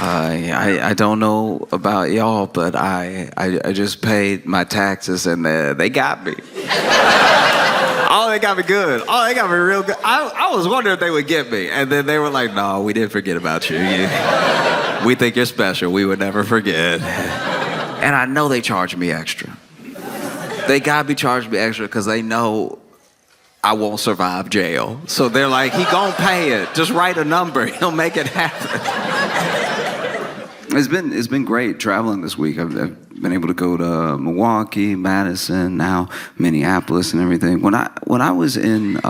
I don't know about y'all, but I just paid my taxes and they got me. Oh, they got me good. Oh, they got me real good. I was wondering if they would get me. And then they were like, no, we didn't forget about you. We think you're special. We would never forget. And I know they charged me extra. They got me charged me extra because they know I won't survive jail. So they're like, he gonna pay it. Just write a number. He'll make it happen. It's been great traveling this week. I've been able to go to Milwaukee, Madison, now Minneapolis and everything. When I was in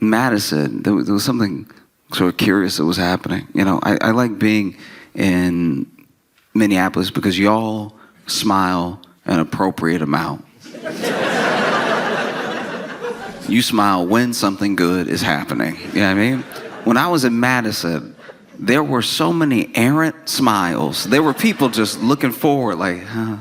Madison, there was something sort of curious that was happening. You know, I like being in Minneapolis because y'all smile an appropriate amount. You smile when something good is happening. You know what I mean? When I was in Madison, there were so many errant smiles. There were people just looking forward like, huh.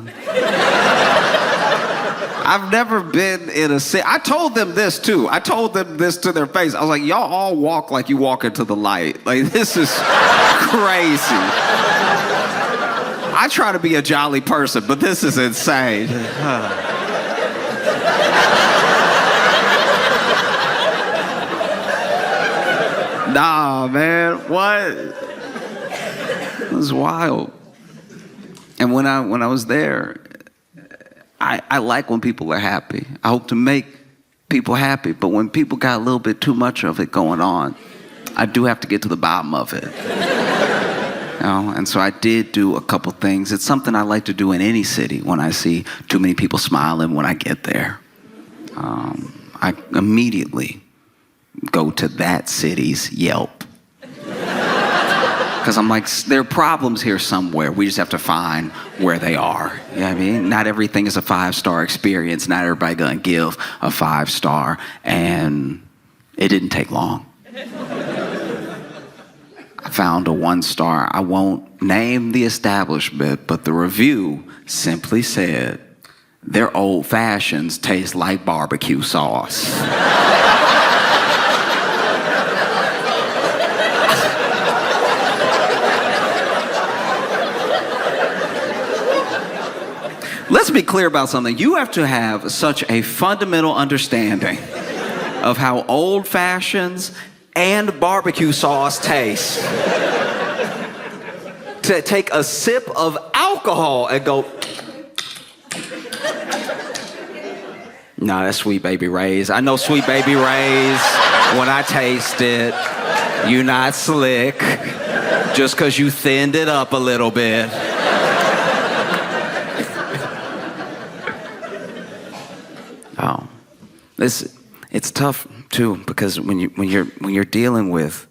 I've never been in a city. I told them this too. I told them this to their face. I was like, y'all all walk like you walk into the light. Like, this is crazy. I try to be a jolly person, but this is insane. Nah, man, what? It was wild. And when I was there, I like when people are happy. I hope to make people happy, but when people got a little bit too much of it going on, I do have to get to the bottom of it. You know? And so I did do a couple things. It's something I like to do in any city when I see too many people smiling when I get there. I immediately go to that city's Yelp. Because I'm like, there are problems here somewhere. We just have to find where they are. You know what I mean? Not everything is a 5-star experience. Not everybody gonna give a 5-star. And it didn't take long. I found a 1-star. I won't name the establishment, but the review simply said, their old fashions taste like barbecue sauce. Let's be clear about something. You have to have such a fundamental understanding of how old fashions and barbecue sauce taste to take a sip of alcohol and go, nah, that's Sweet Baby Ray's. I know Sweet Baby Ray's. When I taste it, you're not slick just because you thinned it up a little bit. Oh, it's tough too, because when you're dealing with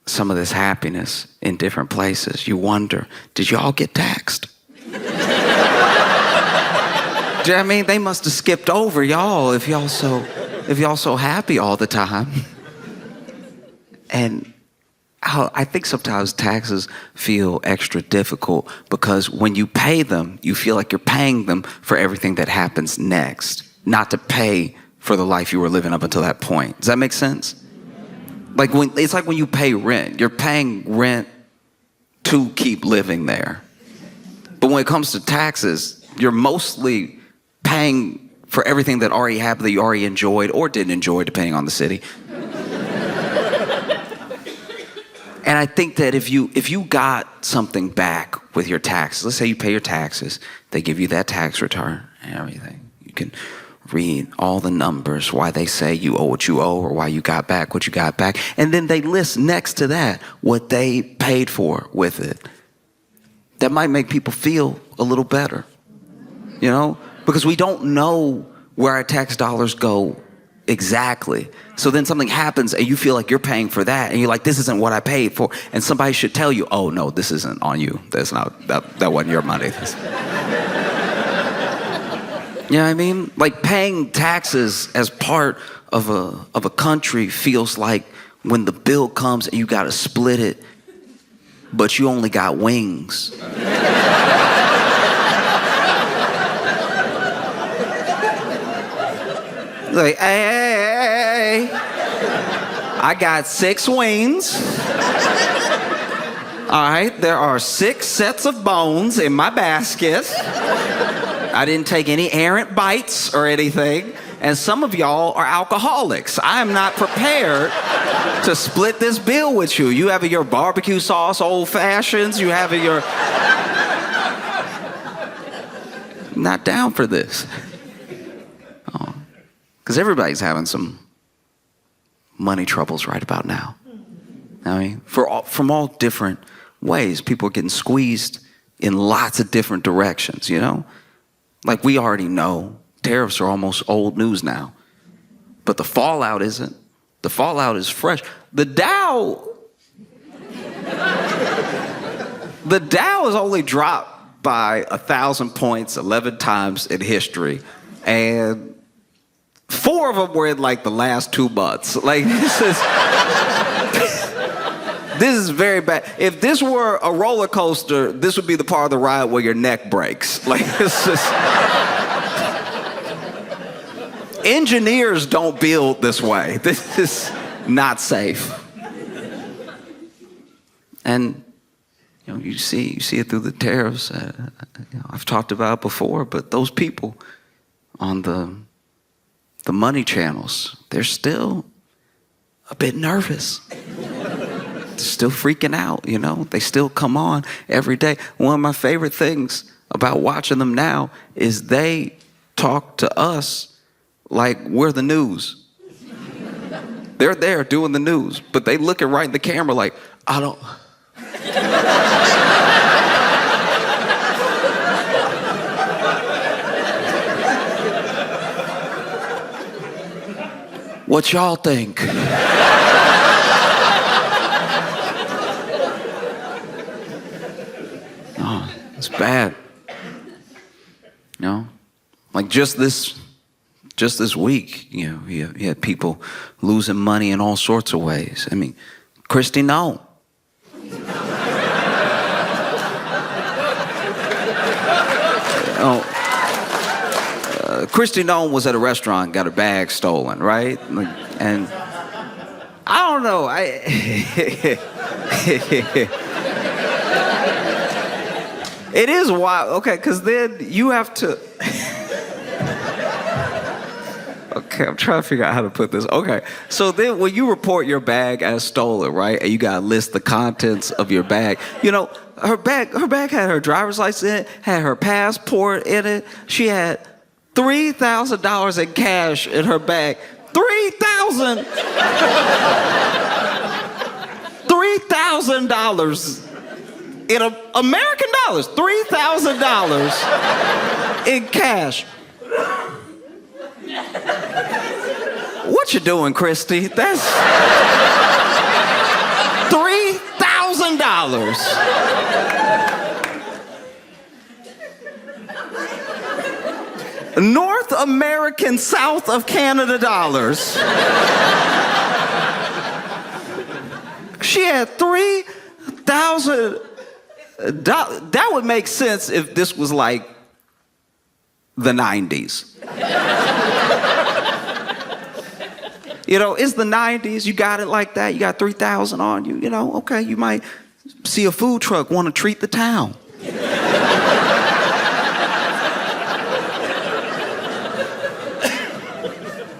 some of this happiness in different places, you wonder, did y'all get taxed? Do you know what I mean? They must have skipped over y'all if y'all so happy all the time. And I think sometimes taxes feel extra difficult because when you pay them, you feel like you're paying them for everything that happens next, not to pay for the life you were living up until that point. Does that make sense? Like it's like when you pay rent, you're paying rent to keep living there. But when it comes to taxes, you're mostly paying for everything that already happened, that you already enjoyed or didn't enjoy, depending on the city. And I think that if you got something back with your taxes, let's say you pay your taxes, they give you that tax return and everything. You can read all the numbers, why they say you owe what you owe or why you got back what you got back. And then they list next to that what they paid for with it. That might make people feel a little better, you know? Because we don't know where our tax dollars go exactly. So then something happens and you feel like you're paying for that and you're like, this isn't what I paid for. And somebody should tell you, oh no, this isn't on you. That's not, that wasn't your money. You know what I mean? Like paying taxes as part of a country feels like when the bill comes and you gotta split it, but you only got wings. Like, hey, I got 6 wings. All right, there are 6 sets of bones in my basket. I didn't take any errant bites or anything. And some of y'all are alcoholics. I am not prepared to split this bill with you. You have your barbecue sauce, old fashions. You have your... Not down for this. Because everybody's having some money troubles right about now. I mean, from all different ways. People are getting squeezed in lots of different directions, you know? Like we already know, tariffs are almost old news now. But the fallout isn't. The fallout is fresh. The Dow has only dropped by 1,000 points 11 times in history. And 4 of them were in like the last 2 months. Like this is very bad. If this were a roller coaster, this would be the part of the ride where your neck breaks. Like it's just... Engineers don't build this way. This is not safe. And you know, you see it through the tariffs. I've talked about it before, but those people on the money channels, they're still a bit nervous. Still freaking out, you know. They still come on every day. One of my favorite things about watching them now is they talk to us like we're the news. They're there doing the news, but they looking right in the camera like, I don't... What y'all think? Oh, it's bad. You know, like just this week, you know, you had people losing money in all sorts of ways. I mean, Christy Nome. Christy Nome was at a restaurant, got her bag stolen, right? And I don't know. It is wild. Okay, because then you have to... Okay, I'm trying to figure out how to put this. Okay, so then when you report your bag as stolen, right, and you gotta list the contents of your bag, you know, her bag had her driver's license in it, had her passport in it. She had $3,000 in cash in her bag. $3,000 in American dollars. $3,000 in cash. What you doing, Christy? That's $3,000. North American, South of Canada dollars. She had $3,000. That would make sense if this was like the 90s. You know, it's the 90s. You got it like that. You got 3,000 on you. You know, okay, you might see a food truck want to treat the town.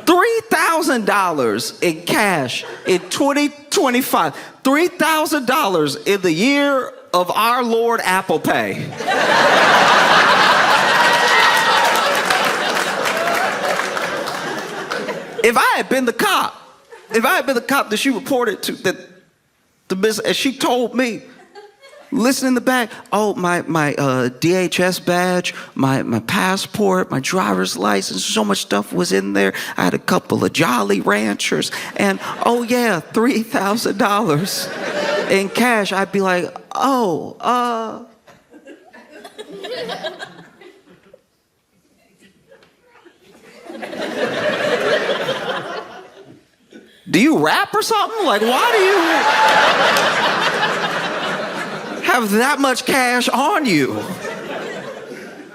$3,000 in cash in 2025. $3,000 in the year of our Lord Apple Pay. If I had been the cop that she reported to, that the business, and she told me, listen in the back, oh, my DHS badge, my passport, my driver's license, so much stuff was in there. I had a couple of Jolly Ranchers, and oh yeah, $3,000 in cash. I'd be like, oh, do you rap or something? Like, why do you have that much cash on you?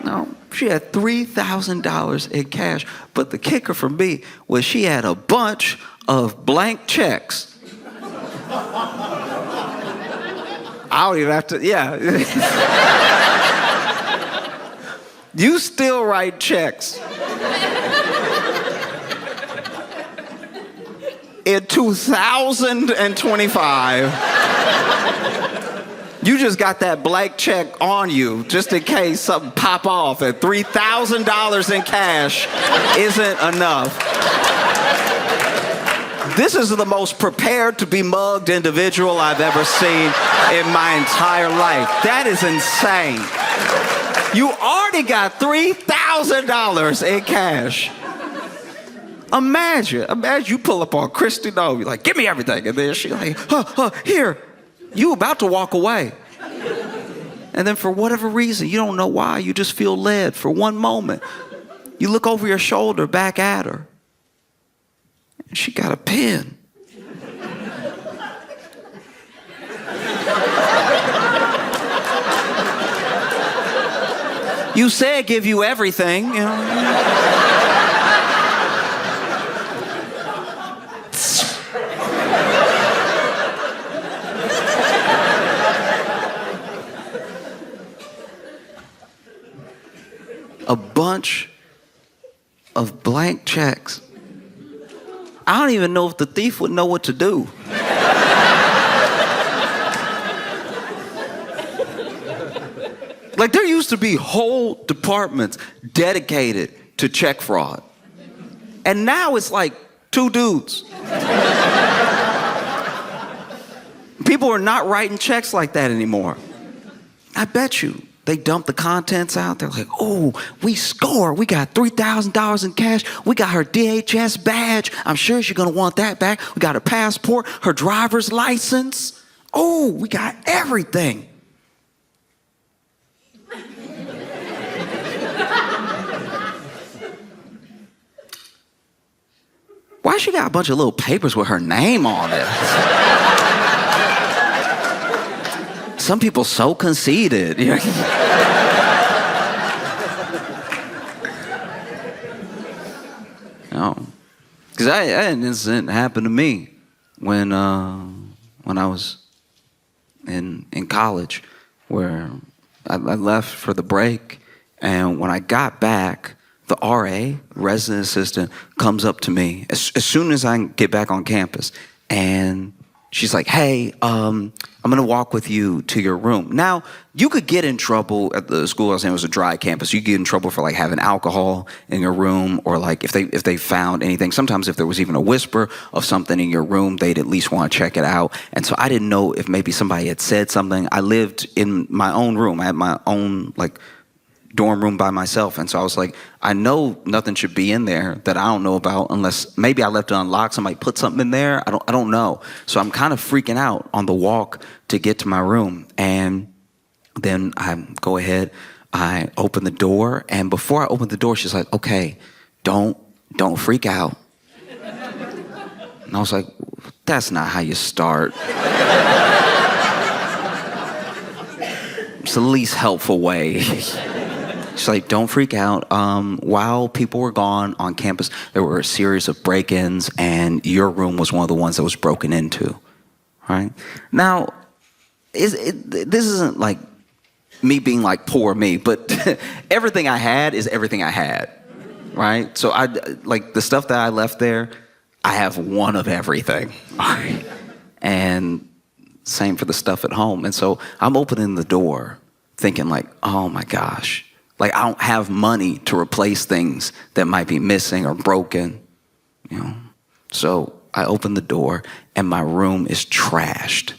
No, she had $3,000 in cash. But the kicker for me was she had a bunch of blank checks. I don't even have to, yeah. You still write checks. In 2025, you just got that blank check on you just in case something pop off, and $3,000 in cash isn't enough. This is the most prepared to be mugged individual I've ever seen in my entire life. That is insane. You already got $3,000 in cash. Imagine you pull up on Christy, no, you're like, give me everything. And then she's like, here, you about to walk away. And then for whatever reason, you don't know why, you just feel led for one moment. You look over your shoulder back at her. And she got a pen. You said give you everything, you know. A bunch of blank checks. I don't even know if the thief would know what to do. Like, there used to be whole departments dedicated to check fraud. And now it's like 2 dudes. People are not writing checks like that anymore. I bet you they dump the contents out. They're like, oh, we score. We got $3,000 in cash. We got her DHS badge. I'm sure she's going to want that back. We got her passport, her driver's license. Oh, we got everything. Why she got a bunch of little papers with her name on it? Some people so conceited. No, because I had an incident happen to me when I was in college, where I left for the break, and when I got back, the RA, resident assistant, comes up to me as soon as I get back on campus, and she's like, hey, I'm going to walk with you to your room. Now, you could get in trouble at the school I was in. It was a dry campus. You could get in trouble for like having alcohol in your room, or like if they found anything. Sometimes if there was even a whisper of something in your room, they'd at least want to check it out. And so I didn't know if maybe somebody had said something. I lived in my own room. I had my own like dorm room by myself. And so I was like, I know nothing should be in there that I don't know about, unless maybe I left it unlocked. Somebody put something in there. I don't know. So I'm kind of freaking out on the walk to get to my room. And then I go ahead, I open the door. And before I open the door, she's like, okay, don't freak out. And I was like, that's not how you start. It's the least helpful way. She's like, don't freak out. While people were gone on campus, there were a series of break-ins, and your room was one of the ones that was broken into. Right? Now, this isn't like me being like poor me, but everything I had is everything I had. Right? So I like the stuff that I left there, I have one of everything. Right? And same for the stuff at home. And so I'm opening the door thinking like, oh my gosh. Like, I don't have money to replace things that might be missing or broken, you know. So I open the door and my room is trashed.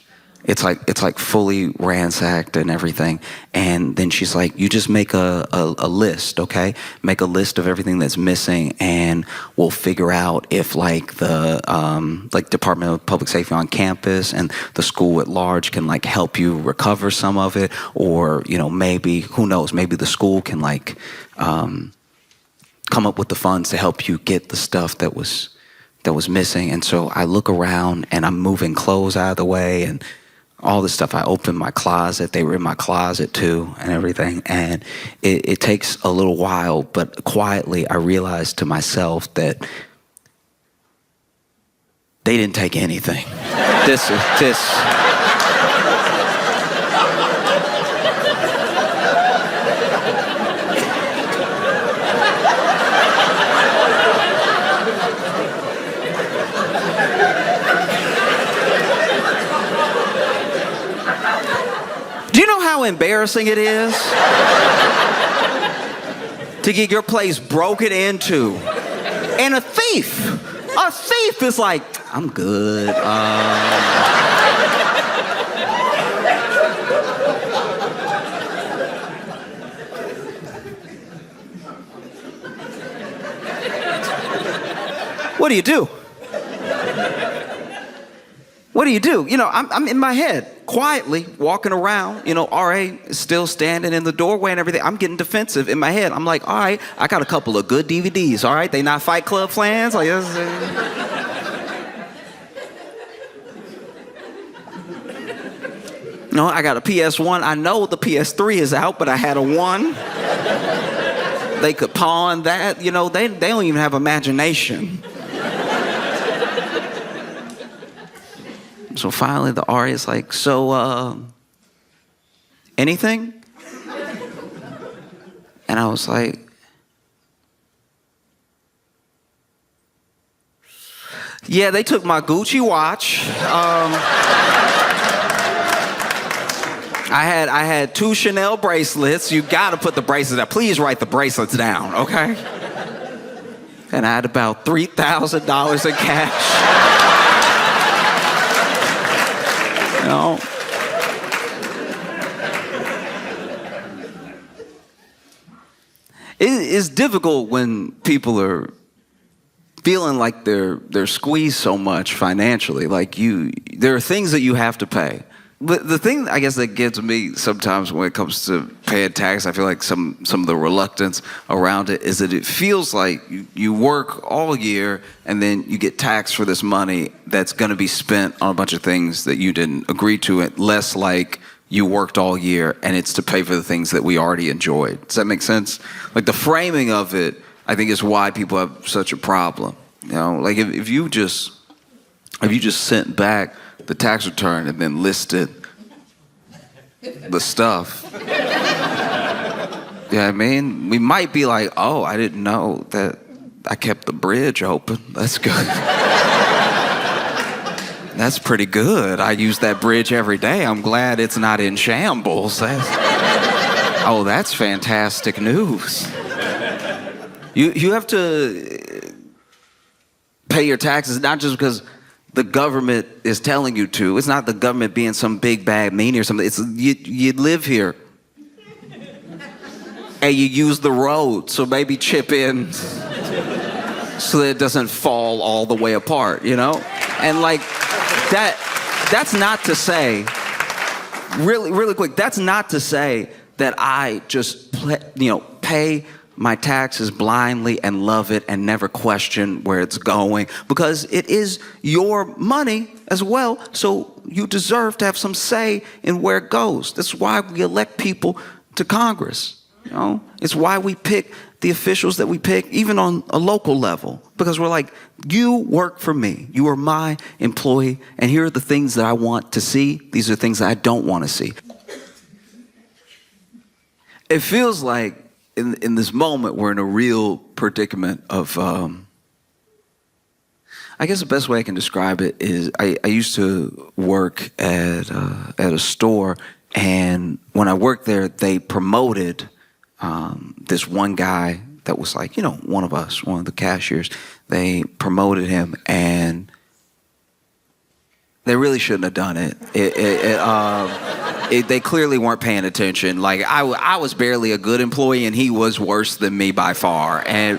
It's like fully ransacked and everything. And then she's like, you just make a list, okay? Make a list of everything that's missing, and we'll figure out if like the like Department of Public Safety on campus and the school at large can like help you recover some of it, or you know, maybe, who knows, maybe the school can like come up with the funds to help you get the stuff that was missing. And so I look around and I'm moving clothes out of the way and all this stuff. I opened my closet. They were in my closet too and everything. And it takes a little while, but quietly I realized to myself that they didn't take anything. how embarrassing it is to get your place broken into? And a thief is like, I'm good. What do you do? What do you do? You know, I'm in my head, quietly walking around. You know, RA is still standing in the doorway and everything. I'm getting defensive in my head. I'm like, all right, I got a couple of good DVDs, all right? They not Fight Club fans? Like, no, I got a PS1. I know the PS3 is out, but I had a 1. They could pawn that. You know, they don't even have imagination. So finally the RA is like, so, anything? And I was like, yeah, they took my Gucci watch. I had 2 Chanel bracelets. You gotta put the bracelets down. Please write the bracelets down, okay? And I had about $3,000 in cash. You know? It's difficult when people are feeling like they're squeezed so much financially. Like there are things that you have to pay. But the thing I guess that gets me sometimes when it comes to paying tax, I feel like some of the reluctance around it is that it feels like you work all year and then you get taxed for this money that's going to be spent on a bunch of things that you didn't agree to, it less like you worked all year and it's to pay for the things that we already enjoyed. Does that make sense? Like the framing of it, I think, is why people have such a problem. You know, like if you just sent back the tax return and then listed the stuff. Yeah, I mean, we might be like, oh, I didn't know that I kept the bridge open. That's good. That's pretty good. I use that bridge every day. I'm glad it's not in shambles. That's fantastic news. You have to pay your taxes not just because the government is telling you to. It's not the government being some big bad meanie or something. It's you live here. And you use the road, so maybe chip in so that it doesn't fall all the way apart, you know? And like that's not to say, really quick, that's not to say that I just pay my taxes blindly and love it and never question where it's going, because it is your money as well, so you deserve to have some say in where it goes. That's why we elect people to Congress. You know, it's why we pick the officials that we pick, even on a local level, because we're like, you work for me. You are my employee, and here are the things that I want to see. These are things that I don't want to see. It feels like in this moment, we're in a real predicament of, I guess the best way I can describe it is I used to work at a store, and when I worked there, they promoted this one guy that was like, one of us, one of the cashiers. They promoted him, and they really shouldn't have done it. They clearly weren't paying attention. Like I was barely a good employee, and he was worse than me by far. And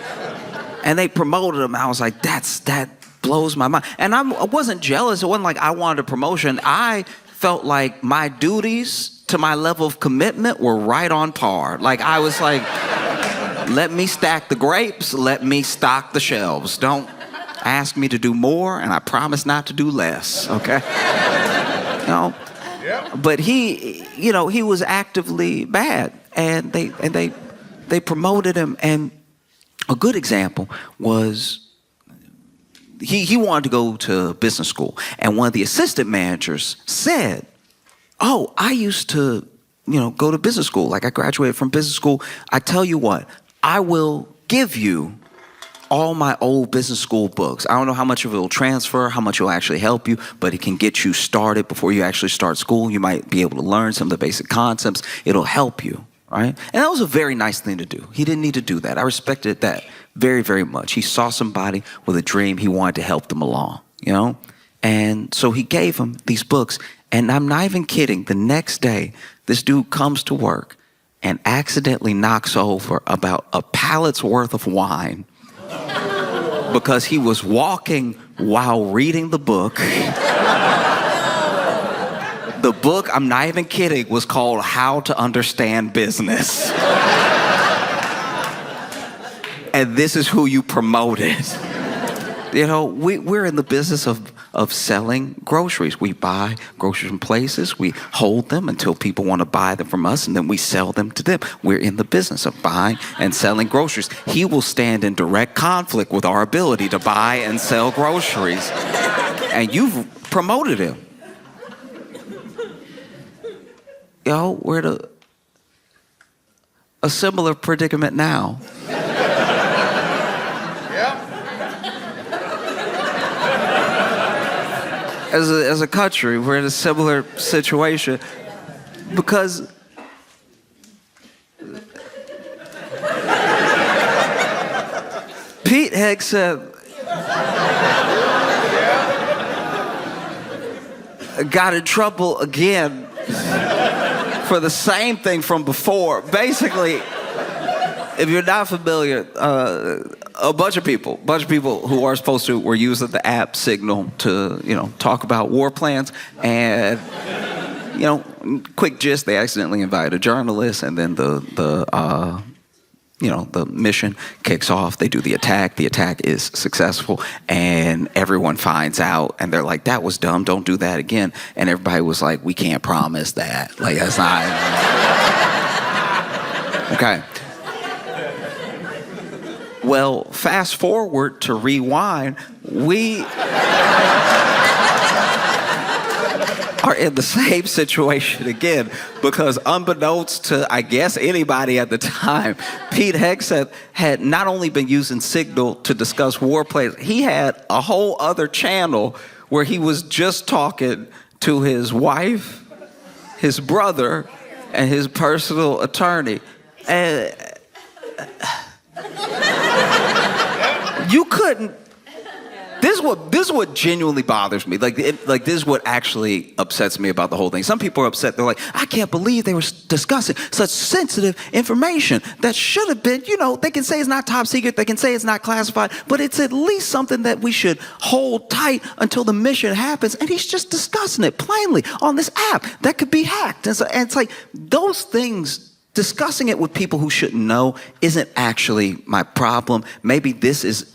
they promoted him. I was like, that blows my mind. And I wasn't jealous. It wasn't like I wanted a promotion. I felt like my duties to my level of commitment were right on par. Like I was like, let me stack the grapes. Let me stock the shelves. Don't ask me to do more, and I promise not to do less. Okay. But he was actively bad, and they promoted him. And a good example was he wanted to go to business school, and one of the assistant managers said, "Oh, I used to, go to business school. Like I graduated from business school. I tell you what, I will give you all my old business school books. I don't know how much of it will transfer, how much it will actually help you, but it can get you started before you actually start school. You might be able to learn some of the basic concepts. It'll help you, right? And that was a very nice thing to do. He didn't need to do that. I respected that very, very much. He saw somebody with a dream. He wanted to help them along, you know? And so he gave him these books. And I'm not even kidding. The next day, this dude comes to work and accidentally knocks over about a pallet's worth of wine because he was walking while reading the book. The book, I'm not even kidding, was called How to Understand Business. And this is who you promoted. You know, we're in the business of selling groceries. We buy groceries from places, we hold them until people want to buy them from us, and then we sell them to them. We're in the business of buying and selling groceries. He will stand in direct conflict with our ability to buy and sell groceries. And you've promoted him. You know, we're in a similar predicament now. As a country, we're in a similar situation because Pete Hegseth got in trouble again for the same thing from before. Basically, if you're not familiar, a bunch of people who are supposed to were using the app Signal to, talk about war plans. And, quick gist, they accidentally invited a journalist, and then the mission kicks off. They do the attack. The attack is successful, and everyone finds out, and they're like, that was dumb. Don't do that again. And everybody was like, we can't promise that. Like, that's not... Okay. Well, fast forward to rewind, we are in the same situation again because unbeknownst to, I guess, anybody at the time, Pete Hegseth had not only been using Signal to discuss war plans, he had a whole other channel where he was just talking to his wife, his brother, and his personal attorney. And you couldn't. This is what genuinely bothers me. Like this is what actually upsets me about the whole thing. Some people are upset. They're like, I can't believe they were discussing such sensitive information that should have been. They can say it's not top secret. They can say it's not classified, but it's at least something that we should hold tight until the mission happens. And he's just discussing it plainly on this app that could be hacked. And it's like those things. Discussing it with people who shouldn't know isn't actually my problem. Maybe this is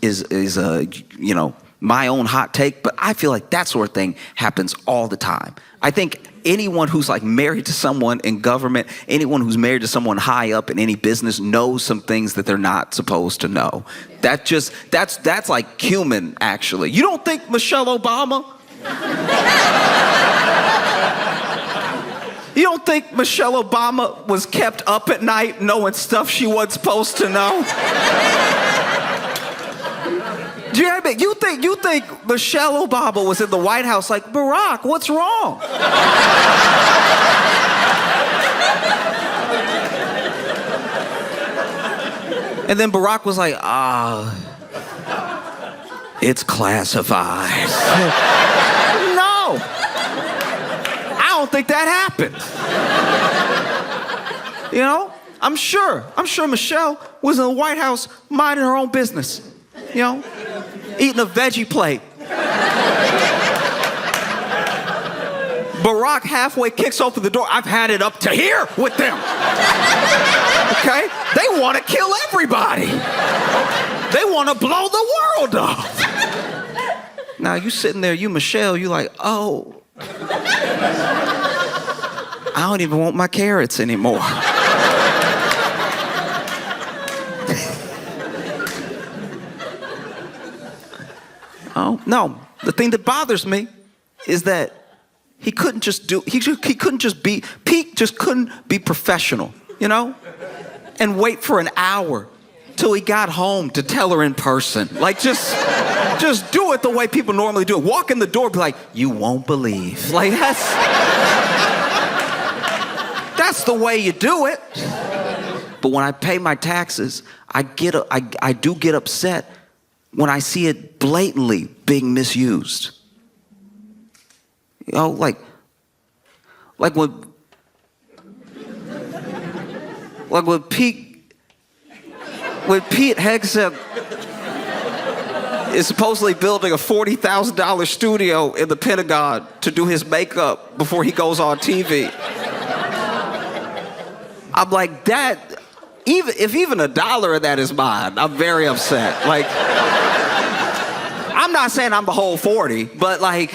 my own hot take, but I feel like that sort of thing happens all the time. I think anyone who's like married to someone in government, anyone who's married to someone high up in any business knows some things that they're not supposed to know. That's like human, actually. You don't think Michelle Obama? You don't think Michelle Obama was kept up at night knowing stuff she wasn't supposed to know? Do you know what I mean? You think Michelle Obama was in the White House like, Barack, what's wrong? And then Barack was like, it's classified. No. I don't think that happened. I'm sure Michelle was in the White House minding her own business, eating a veggie plate. Barack halfway kicks open the door. I've had it up to here with them. Okay? They want to kill everybody. They want to blow the world up. Now you sitting there, you Michelle, you like, oh, I don't even want my carrots anymore. Oh, no. The thing that bothers me is that Pete just couldn't be professional, and wait for an hour till he got home to tell her in person. Like, just do it the way people normally do it. Walk in the door, be like, you won't believe. Like, that's the way you do it. But when I pay my taxes, I do get upset when I see it blatantly being misused. You know, like when Pete Hegseth is supposedly building a $40,000 studio in the Pentagon to do his makeup before he goes on TV. I'm like, that, if even $1 of that is mine, I'm very upset. Like, I'm not saying I'm the whole 40, but like,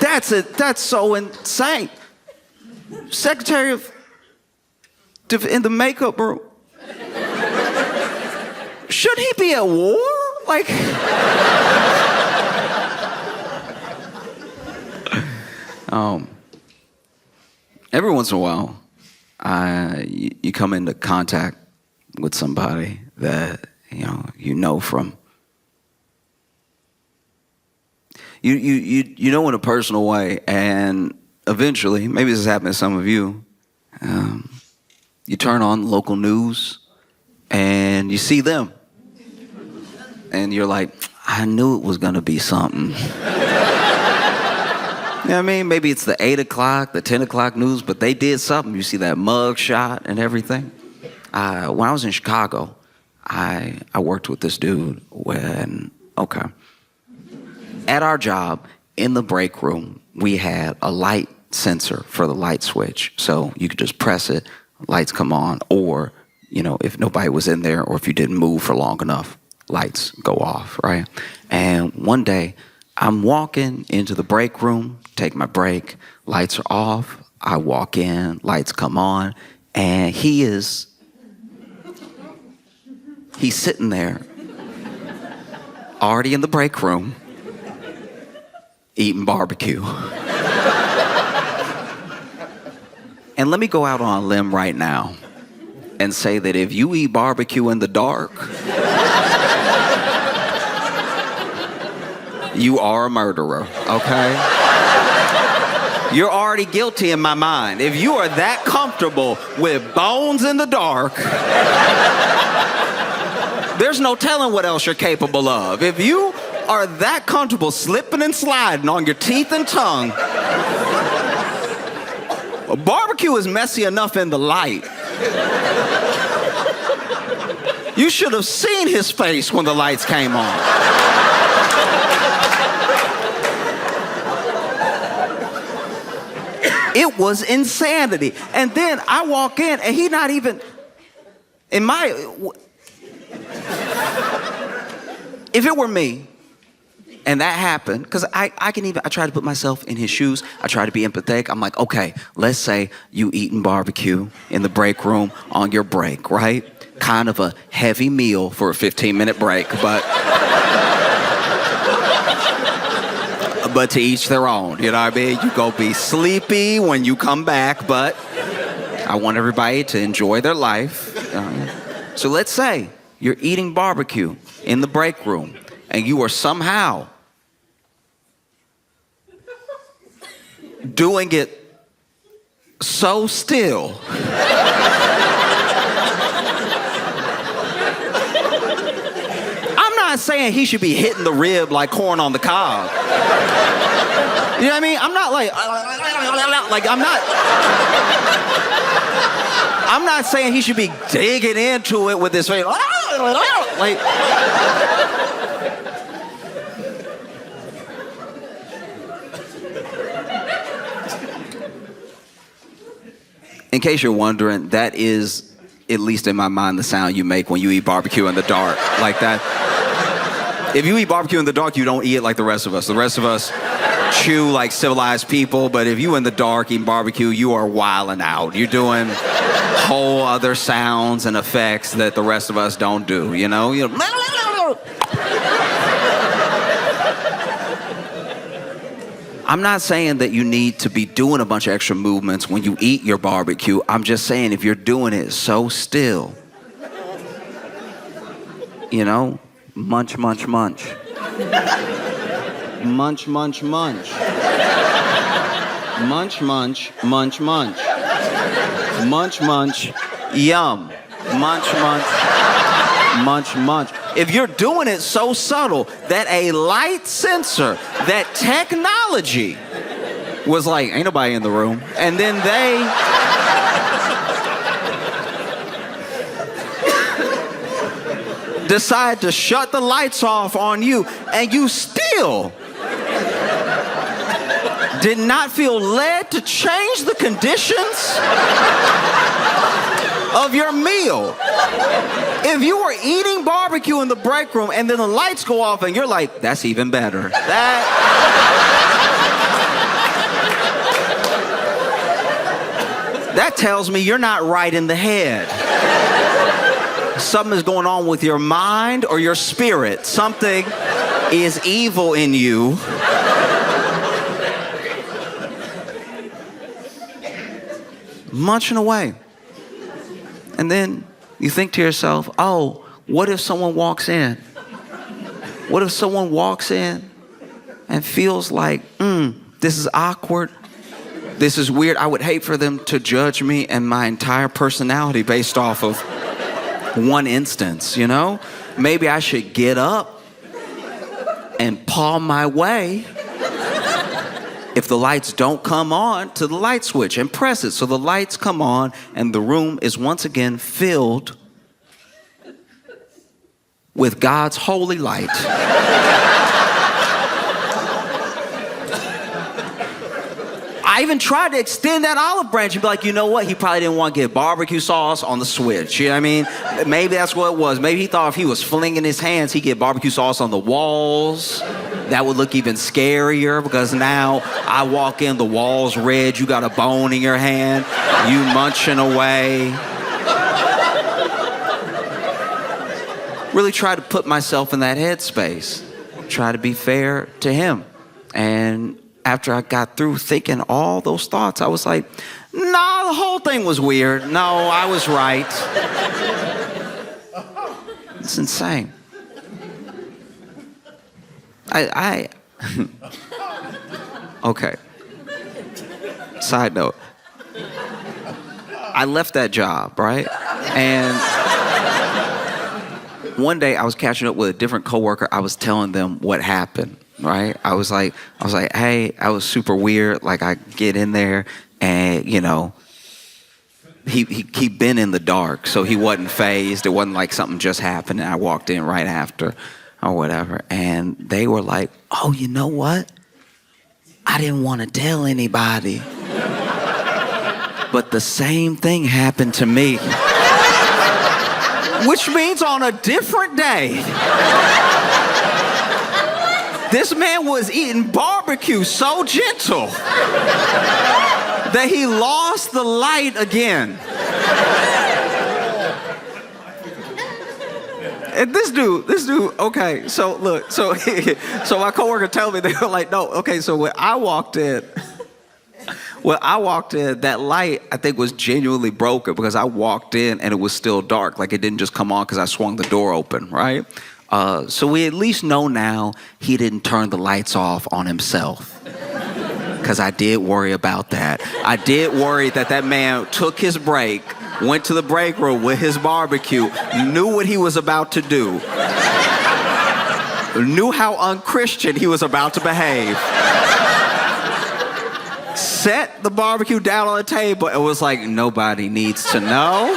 that's so insane. Secretary in the makeup room. Should he be at war? Like, every once in a while, you come into contact with somebody that you know from you know in a personal way, and eventually, maybe this has happened to some of you. You turn on local news, and you see them, and you're like, I knew it was gonna be something. You know what I mean? Maybe it's the 8 o'clock, the 10 o'clock news, but they did something. You see that mug shot and everything. When I was in Chicago, I worked with this dude at our job, in the break room, we had a light sensor for the light switch. So you could just press it, lights come on, or, if nobody was in there or if you didn't move for long enough, lights go off, right? And one day, I'm walking into the break room, take my break, lights are off, I walk in, lights come on, and he's sitting there, already in the break room, eating barbecue. And let me go out on a limb right now and say that if you eat barbecue in the dark, you are a murderer, okay? You're already guilty in my mind. If you are that comfortable with bones in the dark, there's no telling what else you're capable of. If you are that comfortable slipping and sliding on your teeth and tongue, barbecue is messy enough in the light. You should have seen his face when the lights came on. It was insanity. And then I walk in and he not even, if it were me and that happened, because I try to put myself in his shoes. I try to be empathetic. I'm like, okay, let's say you eating barbecue in the break room on your break, right? Kind of a heavy meal for a 15-minute break, but to each their own, you know what I mean? You go be sleepy when you come back, but I want everybody to enjoy their life. So let's say you're eating barbecue in the break room and you are somehow doing it so still I'm not saying he should be hitting the rib like corn on the cob. You know what I mean? I'm not I'm not saying he should be digging into it with his face. Like, in case you're wondering, that is, at least in my mind, the sound you make when you eat barbecue in the dark. Like that. If you eat barbecue in the dark, you don't eat it like the rest of us. The rest of us chew like civilized people, but if you in the dark eating barbecue, you are wilding out. You're doing whole other sounds and effects that the rest of us don't do, you know? I'm not saying that you need to be doing a bunch of extra movements when you eat your barbecue. I'm just saying if you're doing it so still, you know, munch, munch, munch. Munch, munch, munch. Munch, munch, munch, munch. Munch, munch, yum. Munch, munch, munch, munch. If you're doing it so subtle that a light sensor, that technology was like, ain't nobody in the room. And then they decide to shut the lights off on you, and you still did not feel led to change the conditions of your meal. If you were eating barbecue in the break room and then the lights go off and you're like, that's even better. That tells me you're not right in the head. Something is going on with your mind or your spirit. Something is evil in you. Munching away. And then you think to yourself, oh, what if someone walks in? What if someone walks in and feels like, this is awkward. This is weird. I would hate for them to judge me and my entire personality based off of one instance, you know? Maybe I should get up and paw my way, if the lights don't come on, to the light switch and press it so the lights come on and the room is once again filled with God's holy light. I even tried to extend that olive branch and be like, you know what? He probably didn't want to get barbecue sauce on the switch. You know what I mean? Maybe that's what it was. Maybe he thought if he was flinging his hands, he'd get barbecue sauce on the walls. That would look even scarier because now I walk in, the wall's red, you got a bone in your hand, you munching away. Really try to put myself in that headspace. Try to be fair to him. And after I got through thinking all those thoughts, I was like, nah, the whole thing was weird. No, I was right. It's insane. Okay. Side note. I left that job, right? And one day I was catching up with a different coworker. I was telling them what happened, right? I was like, hey, I was super weird. Like I get in there and, you know, he'd been in the dark, so he wasn't fazed. It wasn't like something just happened and I walked in right after or whatever. And they were like, oh, you know what? I didn't want to tell anybody. But the same thing happened to me. Which means on a different day, this man was eating barbecue so gentle that he lost the light again. And this dude, okay, so look, so my coworker told me, they were like, no, okay, so when I walked in, that light, I think, was genuinely broken because I walked in and it was still dark. Like it didn't just come on because I swung the door open, right? So we at least know now he didn't turn the lights off on himself. Because I did worry about that. I did worry that man took his break, went to the break room with his barbecue, knew what he was about to do, knew how unchristian he was about to behave, set the barbecue down on the table and was like, nobody needs to know.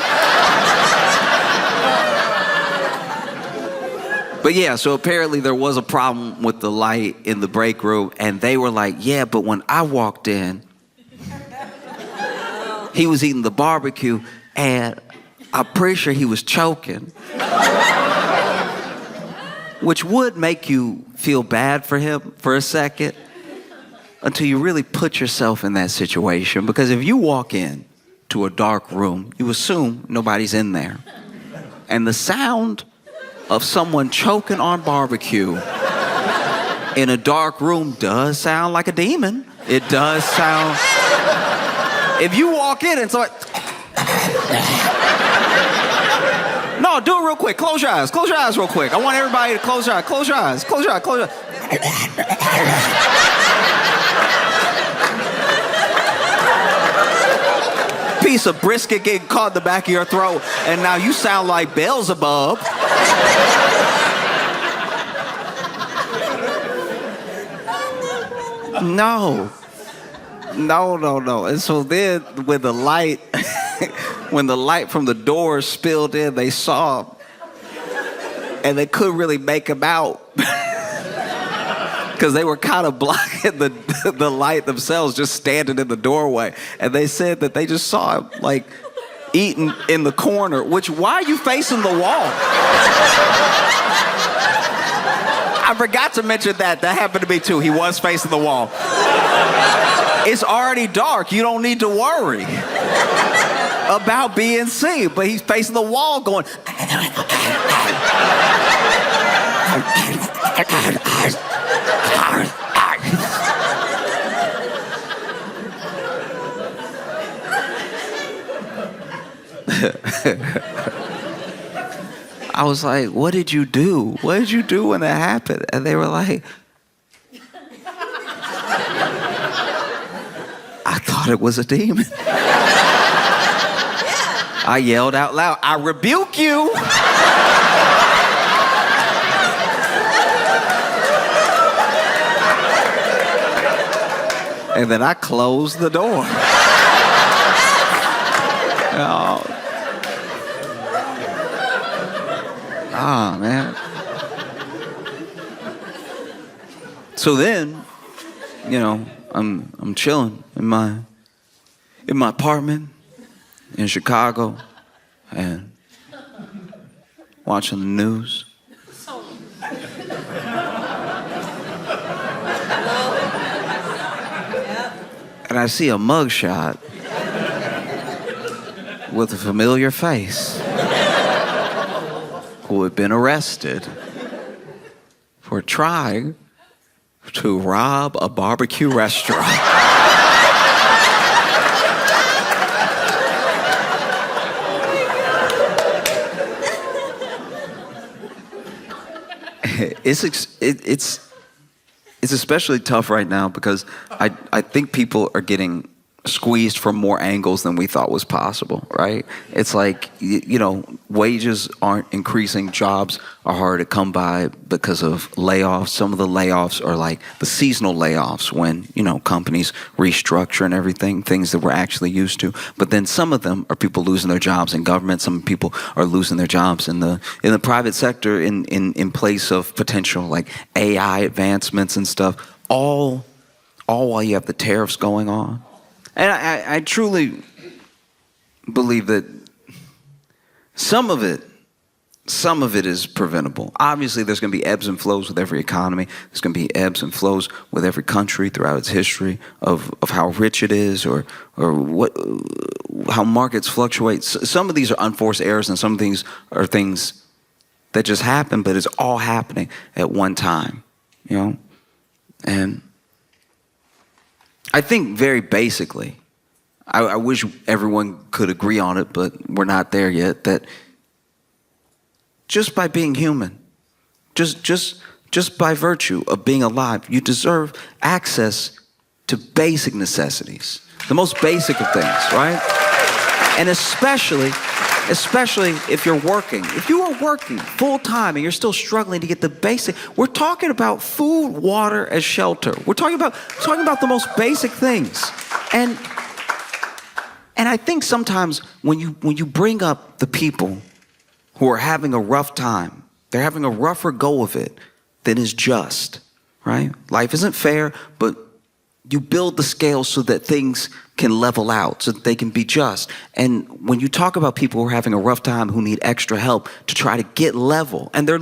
But yeah, so apparently there was a problem with the light in the break room, and they were like, yeah, but when I walked in, he was eating the barbecue, and I'm pretty sure he was choking. Which would make you feel bad for him for a second, until you really put yourself in that situation. Because if you walk in to a dark room, you assume nobody's in there. And the sound of someone choking on barbecue in a dark room does sound like a demon. It does sound... If you walk in and start... No, do it real quick. Close your eyes. Close your eyes real quick. I want everybody to close your eyes. Close your eyes. Close your eyes. Close your eyes. Piece of brisket getting caught in the back of your throat, and now you sound like Beelzebub. No. And so then when the light when the light from the door spilled in, they saw him. And they couldn't really make him out. Because they were kind of blocking the light themselves, just standing in the doorway. And they said that they just saw him, like, eating in the corner, which, why are you facing the wall? I forgot to mention that. That happened to me, too. He was facing the wall. It's already dark. You don't need to worry about being seen. But he's facing the wall going... I was like, what did you do? What did you do when that happened? And they were like, I thought it was a demon. I yelled out loud, I rebuke you. And then I closed the door. Oh, man. So then, you know, I'm chilling in my apartment in Chicago and watching the news. And I see a mugshot with a familiar face who had been arrested for trying to rob a barbecue restaurant. It's especially tough right now because I think people are getting squeezed from more angles than we thought was possible, right? It's like, you know, wages aren't increasing, jobs are hard to come by because of layoffs. Some of the layoffs are like the seasonal layoffs when, you know, companies restructure and everything, things that we're actually used to. But then some of them are people losing their jobs in government. Some people are losing their jobs in the private sector in place of potential like AI advancements and stuff, all while you have the tariffs going on. And I truly believe that some of it is preventable. Obviously, there's going to be ebbs and flows with every economy. There's going to be ebbs and flows with every country throughout its history of how rich it is or how markets fluctuate. Some of these are unforced errors, and some of these are things that just happen, but it's all happening at one time, you know? And I think very basically, I wish everyone could agree on it, but we're not there yet, that just by being human, just by virtue of being alive, you deserve access to basic necessities, the most basic of things, right? And especially if you're working. If you are working full time and you're still struggling to get the basic, we're talking about food, water, and shelter. We're talking about the most basic things. And I think sometimes when you bring up the people who are having a rough time, they're having a rougher go of it than is just, right? Life isn't fair, but you build the scale so that things can level out, so that they can be just. And when you talk about people who are having a rough time, who need extra help to try to get level, and they're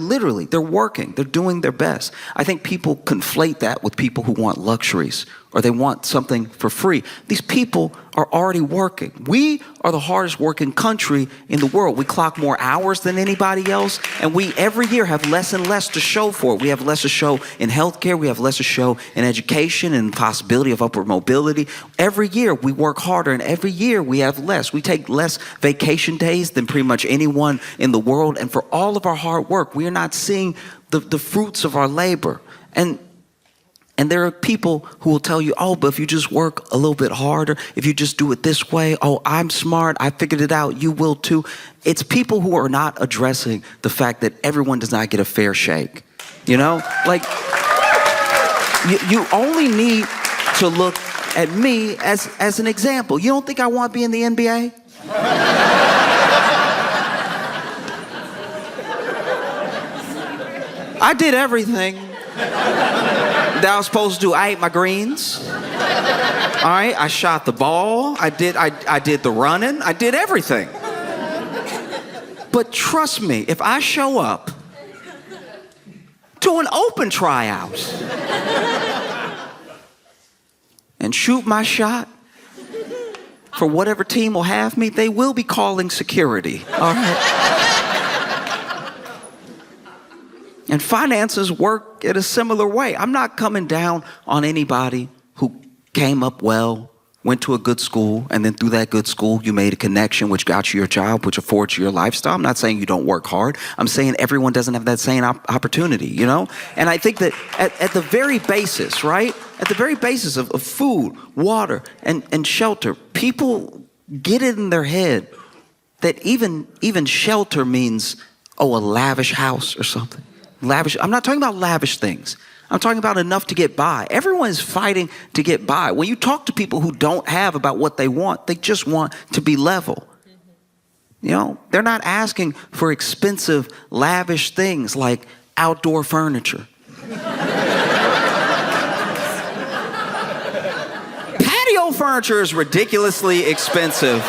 working, they're doing their best. I think people conflate that with people who want luxuries or they want something for free. These people are already working. We are the hardest working country in the world. We clock more hours than anybody else, and we every year have less and less to show for it. We have less to show in healthcare, we have less to show in education and possibility of upward mobility. Every year we work harder, and every year we have less. We take less vacation days than pretty much anyone in the world. And for all of our hard work, we are not seeing the fruits of our labor. And there are people who will tell you, oh, but if you just work a little bit harder, if you just do it this way, oh, I'm smart, I figured it out, you will too. It's people who are not addressing the fact that everyone does not get a fair shake. You know, like you only need to look at me as an example. You don't think I want to be in the NBA? I did everything that I was supposed to do. I ate my greens. All right, I shot the ball. I did the running. I did everything. But trust me, if I show up to an open tryout and shoot my shot for whatever team will have me, they will be calling security. All right. And finances work in a similar way. I'm not coming down on anybody who came up well, went to a good school, and then through that good school, you made a connection which got you your job, which affords you your lifestyle. I'm not saying you don't work hard. I'm saying everyone doesn't have that same opportunity, you know? And I think that at the very basis, right? At the very basis of food, water, and shelter, people get it in their head that even shelter means, oh, a lavish house or something. Lavish. I'm not talking about lavish things. I'm talking about enough to get by. Everyone is fighting to get by. When you talk to people who don't have about what they want, they just want to be level. You know, they're not asking for expensive, lavish things like outdoor furniture. Patio furniture is ridiculously expensive.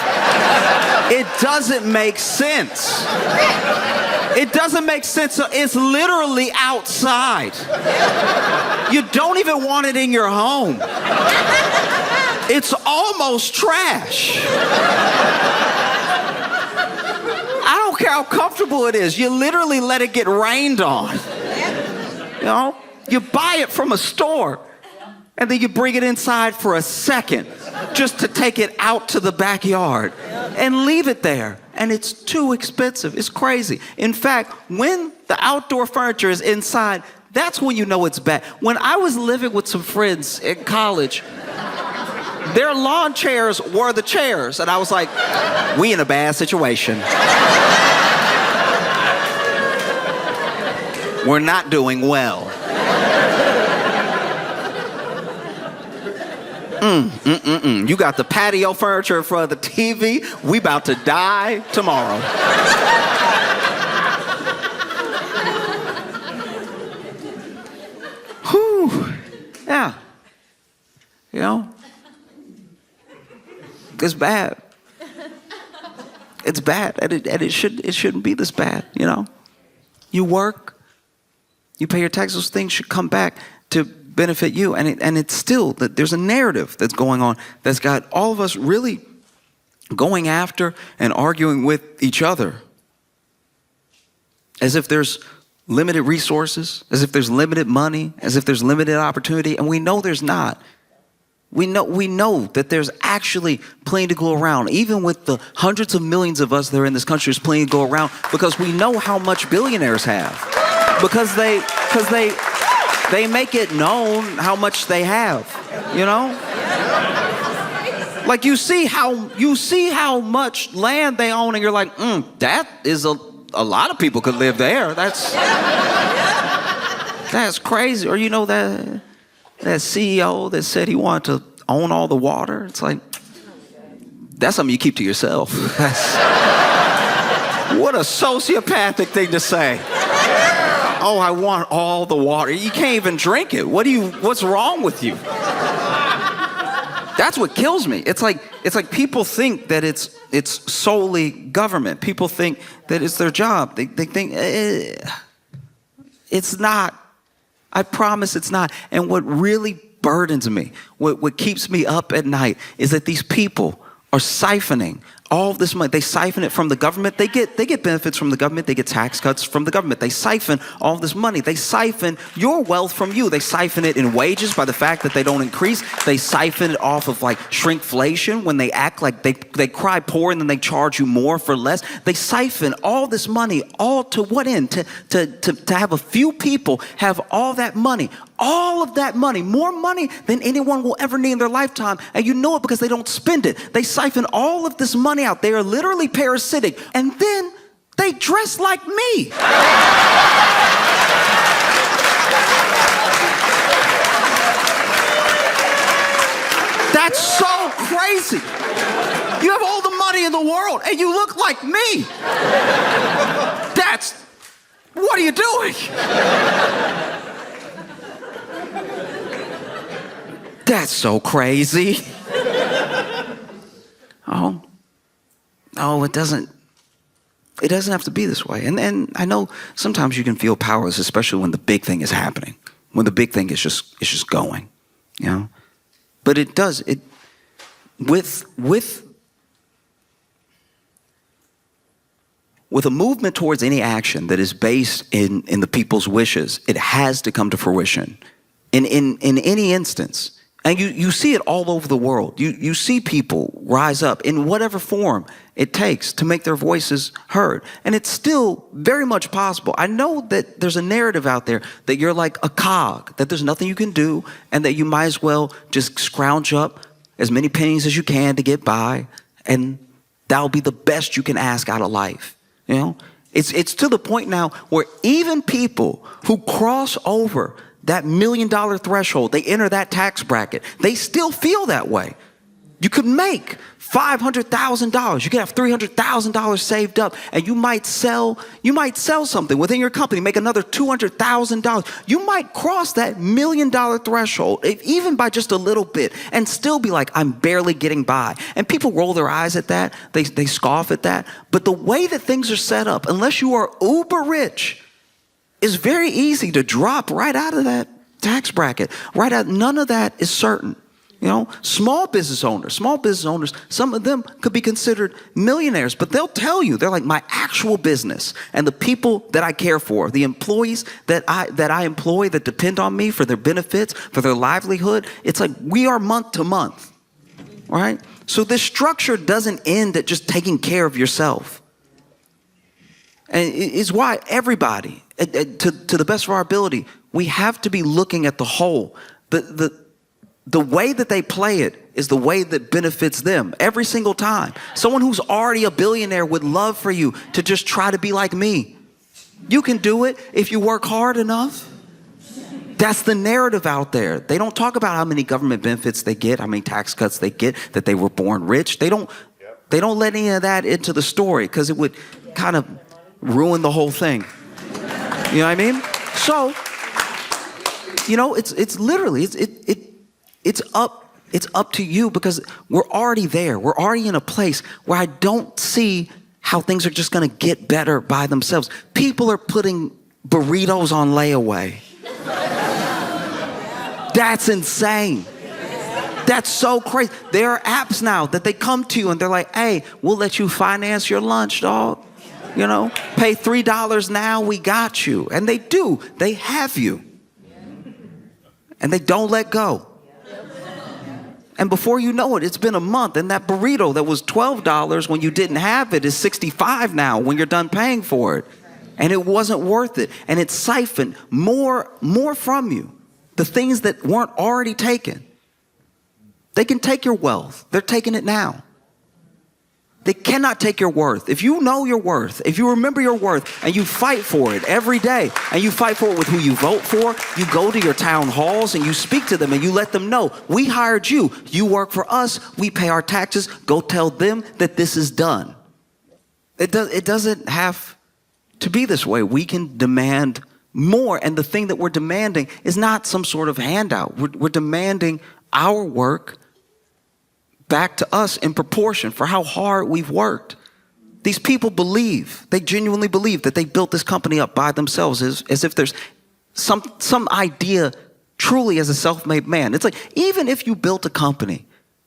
It doesn't make sense. It doesn't make sense. It's literally outside. You don't even want it in your home. It's almost trash. I don't care how comfortable it is. You literally let it get rained on. You know, you buy it from a store and then you bring it inside for a second just to take it out to the backyard and leave it there. And it's too expensive. It's crazy. In fact, when the outdoor furniture is inside, that's when you know it's bad. When I was living with some friends in college, their lawn chairs were the chairs. And I was like, we in a bad situation. We're not doing well. You got the patio furniture in front of the TV. We about to die tomorrow. Whew. Yeah. You know? It's bad. It's bad. And it shouldn't be this bad, you know? You work, you pay your taxes, those things should come back to benefit you. And it's still that there's a narrative that's going on that's got all of us really going after and arguing with each other as if there's limited resources, as if there's limited money, as if there's limited opportunity. And we know there's not. We know that there's actually plenty to go around. Even with the hundreds of millions of us that are in this country, there's plenty to go around because we know how much billionaires have. Because they make it known how much they have, you know? Like you see how much land they own and you're like, that is a lot of people could live there. That's crazy. Or you know that CEO that said he wanted to own all the water? It's like, that's something you keep to yourself. What a sociopathic thing to say. Oh, I want all the water. You can't even drink it. What's wrong with you? That's what kills me. It's like people think that it's solely government. People think that it's their job. They think it's not. I promise it's not. And what really burdens me, what keeps me up at night is that these people are siphoning All this money, they siphon it from the government. They get benefits from the government. They get tax cuts from the government. They siphon all this money. They siphon your wealth from you. They siphon it in wages by the fact that they don't increase. They siphon it off of like shrinkflation when they act like they cry poor and then they charge you more for less. They siphon all this money, all to what end? To have a few people have all that money. All of that money, more money than anyone will ever need in their lifetime. And you know it because they don't spend it. They siphon all of this money out. They are literally parasitic. And then they dress like me. That's so crazy. You have all the money in the world and you look like me. What are you doing? That's so crazy. Oh, it doesn't have to be this way. And I know sometimes you can feel powerless, especially when the big thing is happening, when the big thing is just going, you know. But with a movement towards any action that is based in the people's wishes, it has to come to fruition in any instance. And you see it all over the world. You see people rise up in whatever form it takes to make their voices heard. And it's still very much possible. I know that there's a narrative out there that you're like a cog, that there's nothing you can do, and that you might as well just scrounge up as many pennies as you can to get by, and that'll be the best you can ask out of life. You know, it's to the point now where even people who cross over that $1 million threshold, they enter that tax bracket, they still feel that way. You could make $500,000. You could have $300,000 saved up, and you might sell something within your company, make another $200,000. You might cross that $1 million threshold, even by just a little bit, and still be like, I'm barely getting by. And people roll their eyes at that. They scoff at that. But the way that things are set up, unless you are uber rich, it's very easy to drop right out of that tax bracket. Right out, none of that is certain. You know, small business owners, some of them could be considered millionaires, but they'll tell you, they're like, my actual business and the people that I care for, the employees that I employ that depend on me for their benefits, for their livelihood, it's like we are month to month, right? So this structure doesn't end at just taking care of yourself. And it's why everybody, to the best of our ability, we have to be looking at the whole. The way that they play it is the way that benefits them every single time. Someone who's already a billionaire would love for you to just try to be like me. You can do it if you work hard enough. That's the narrative out there. They don't talk about how many government benefits they get, how many tax cuts they get, that they were born rich. They don't let any of that into the story because it would kind of ruin the whole thing. You know what I mean? So, you know, it's literally it's up to you, because we're already there. We're already in a place where I don't see how things are just going to get better by themselves. People are putting burritos on layaway. That's insane. That's so crazy. There are apps now that they come to you and they're like, hey, we'll let you finance your lunch, dog. You know, pay $3 now, we got you. And they do. They have you. And they don't let go. And before you know it, it's been a month, and that burrito that was $12 when you didn't have it is $65 now when you're done paying for it. And it wasn't worth it. And it's siphoned more from you. The things that weren't already taken. They can take your wealth. They're taking it now. They cannot take your worth. If you know your worth, if you remember your worth, and you fight for it every day, and you fight for it with who you vote for, you go to your town halls and you speak to them and you let them know, we hired you. You work for us. We pay our taxes. Go tell them that this is done. It doesn't have to be this way. We can demand more. And the thing that we're demanding is not some sort of handout. We're demanding our work back to us in proportion for how hard we've worked. These people believe, they genuinely believe that they built this company up by themselves, as if there's some idea truly as a self-made man. It's like, even if you built a company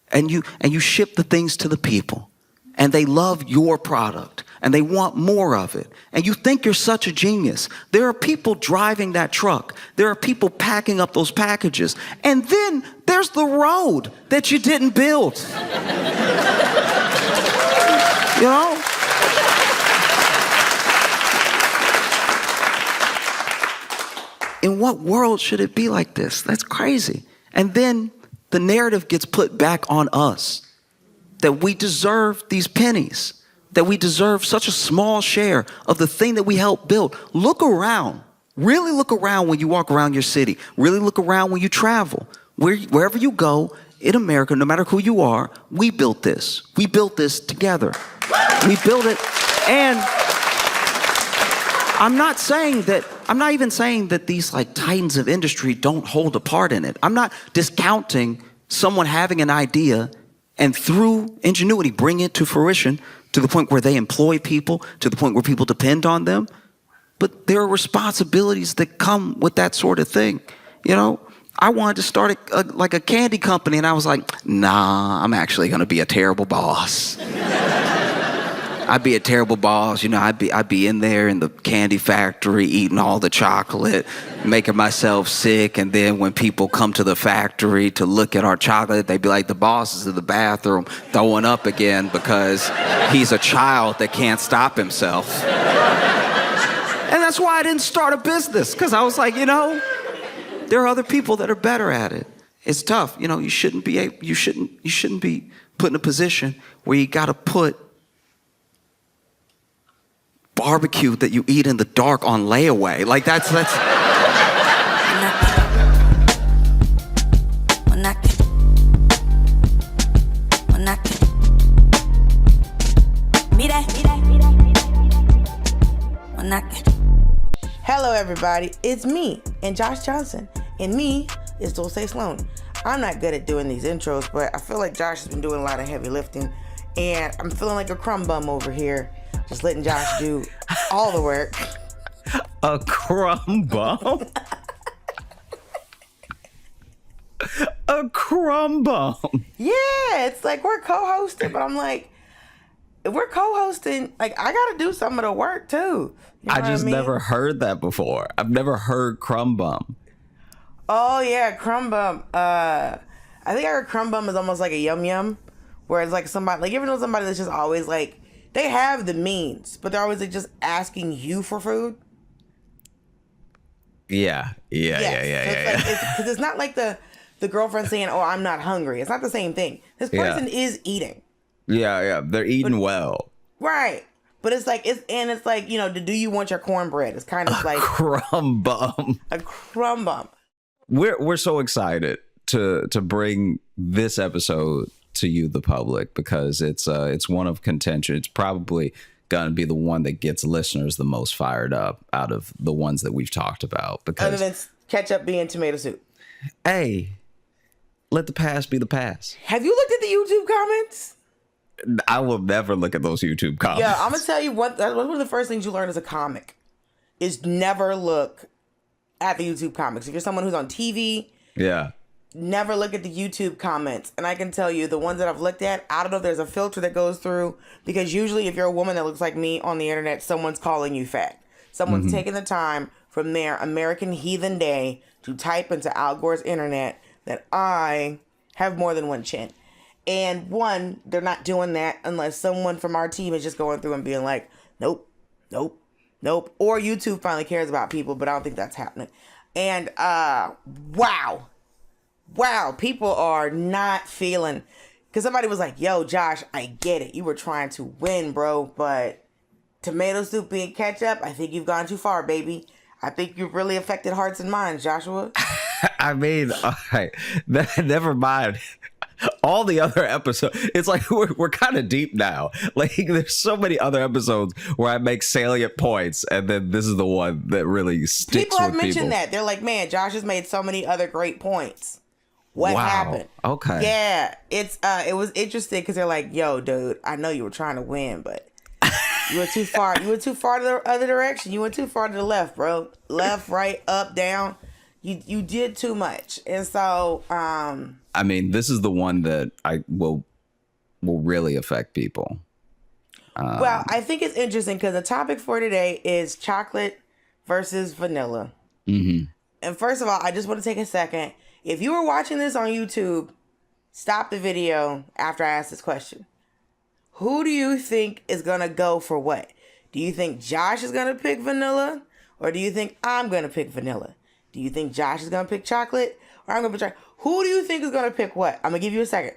and you ship the things to the people, and they love your product and they want more of it. And you think you're such a genius. There are people driving that truck. There are people packing up those packages. And then there's the road that you didn't build. You know? In what world should it be like this? That's crazy. And then the narrative gets put back on us that we deserve these pennies, that we deserve such a small share of the thing that we helped build. Look around. Really look around when you walk around your city. Really look around when you travel. Wherever you go in America, no matter who you are, we built this. We built this together. We built it. And I'm not even saying that these like titans of industry don't hold a part in it. I'm not discounting someone having an idea and through ingenuity bring it to fruition to the point where they employ people, to the point where people depend on them. But there are responsibilities that come with that sort of thing. You know, I wanted to start a candy company, and I was like, nah, I'm actually going to be a terrible boss. I'd be a terrible boss. You know, I'd be in there in the candy factory eating all the chocolate, making myself sick. And then when people come to the factory to look at our chocolate, they'd be like, the boss is in the bathroom throwing up again because he's a child that can't stop himself. And that's why I didn't start a business, because I was like, you know, there are other people that are better at it. It's tough. You know, you shouldn't be put in a position where you got to put barbecue that you eat in the dark on layaway. Like that's Hello everybody, it's me and Josh Johnson, and me is Dulce Sloan. I'm not good at doing these intros, but I feel like Josh has been doing a lot of heavy lifting, and I'm feeling like a crumb bum over here, just letting Josh do all the work. A crumb bum? A crumb bum? Yeah, it's like we're co-hosting, but I'm like, if we're co-hosting, like I gotta do some of the work too. You know I just what I mean? never heard that before. I've never heard crumb bum. Oh yeah, crumb bum. I think I heard crumb bum is almost like a yum yum, where it's like somebody, like you ever know somebody that's just always like, they have the means, but they're always like just asking you for food. Yeah. Because it's not like the girlfriend saying, "Oh, I'm not hungry." It's not the same thing. This person is eating. Yeah. They're eating well. Right. But it's like, you know, do you want your cornbread? It's kind of like crumb bum. a crumb bum. We're so excited to bring this episode to you, the public, because it's one of contention. It's probably gonna be the one that gets listeners the most fired up out of the ones that we've talked about. Because other than ketchup being tomato soup. Hey, let the past be the past. Have you looked at the YouTube comments? I will never look at those YouTube comments. Yeah, I'm gonna tell you what. That's one of the first things you learn as a comic is never look at the YouTube comments. If you're someone who's on TV, never look at the YouTube comments. And I can tell you the ones that I've looked at, I don't know if there's a filter that goes through, because usually if you're a woman that looks like me on the internet, someone's calling you fat. Someone's taking the time from their American Heathen Day to type into Al Gore's internet that I have more than one chin. And one, they're not doing that unless someone from our team is just going through and being like, nope. Or YouTube finally cares about people, but I don't think that's happening. And wow, people are not feeling, because somebody was like, yo, Josh, I get it. You were trying to win, bro, but tomato soup being ketchup, I think you've gone too far, baby. I think you've really affected hearts and minds, Joshua. I mean, all right, never mind. All the other episodes, it's like we're kind of deep now. Like there's so many other episodes where I make salient points, and then this is the one that really sticks with people. People have mentioned that. They're like, man, Josh has made so many other great points. What happened? Okay. Yeah, it was interesting because they're like, yo, dude, I know you were trying to win, but you went too far. You went too far to the other direction. You went too far to the left, bro. Left, right, up, down. You did too much. And so I mean, this is the one that I will really affect people. Well, I think it's interesting because the topic for today is chocolate versus vanilla. Mm-hmm. And first of all, I just want to take a second. If you were watching this on YouTube, stop the video after I ask this question. Who do you think is going to go for what? Do you think Josh is going to pick vanilla? Or do you think I'm going to pick vanilla? Do you think Josh is going to pick chocolate? Or I'm going to pick chocolate? Who do you think is going to pick what? I'm going to give you a second.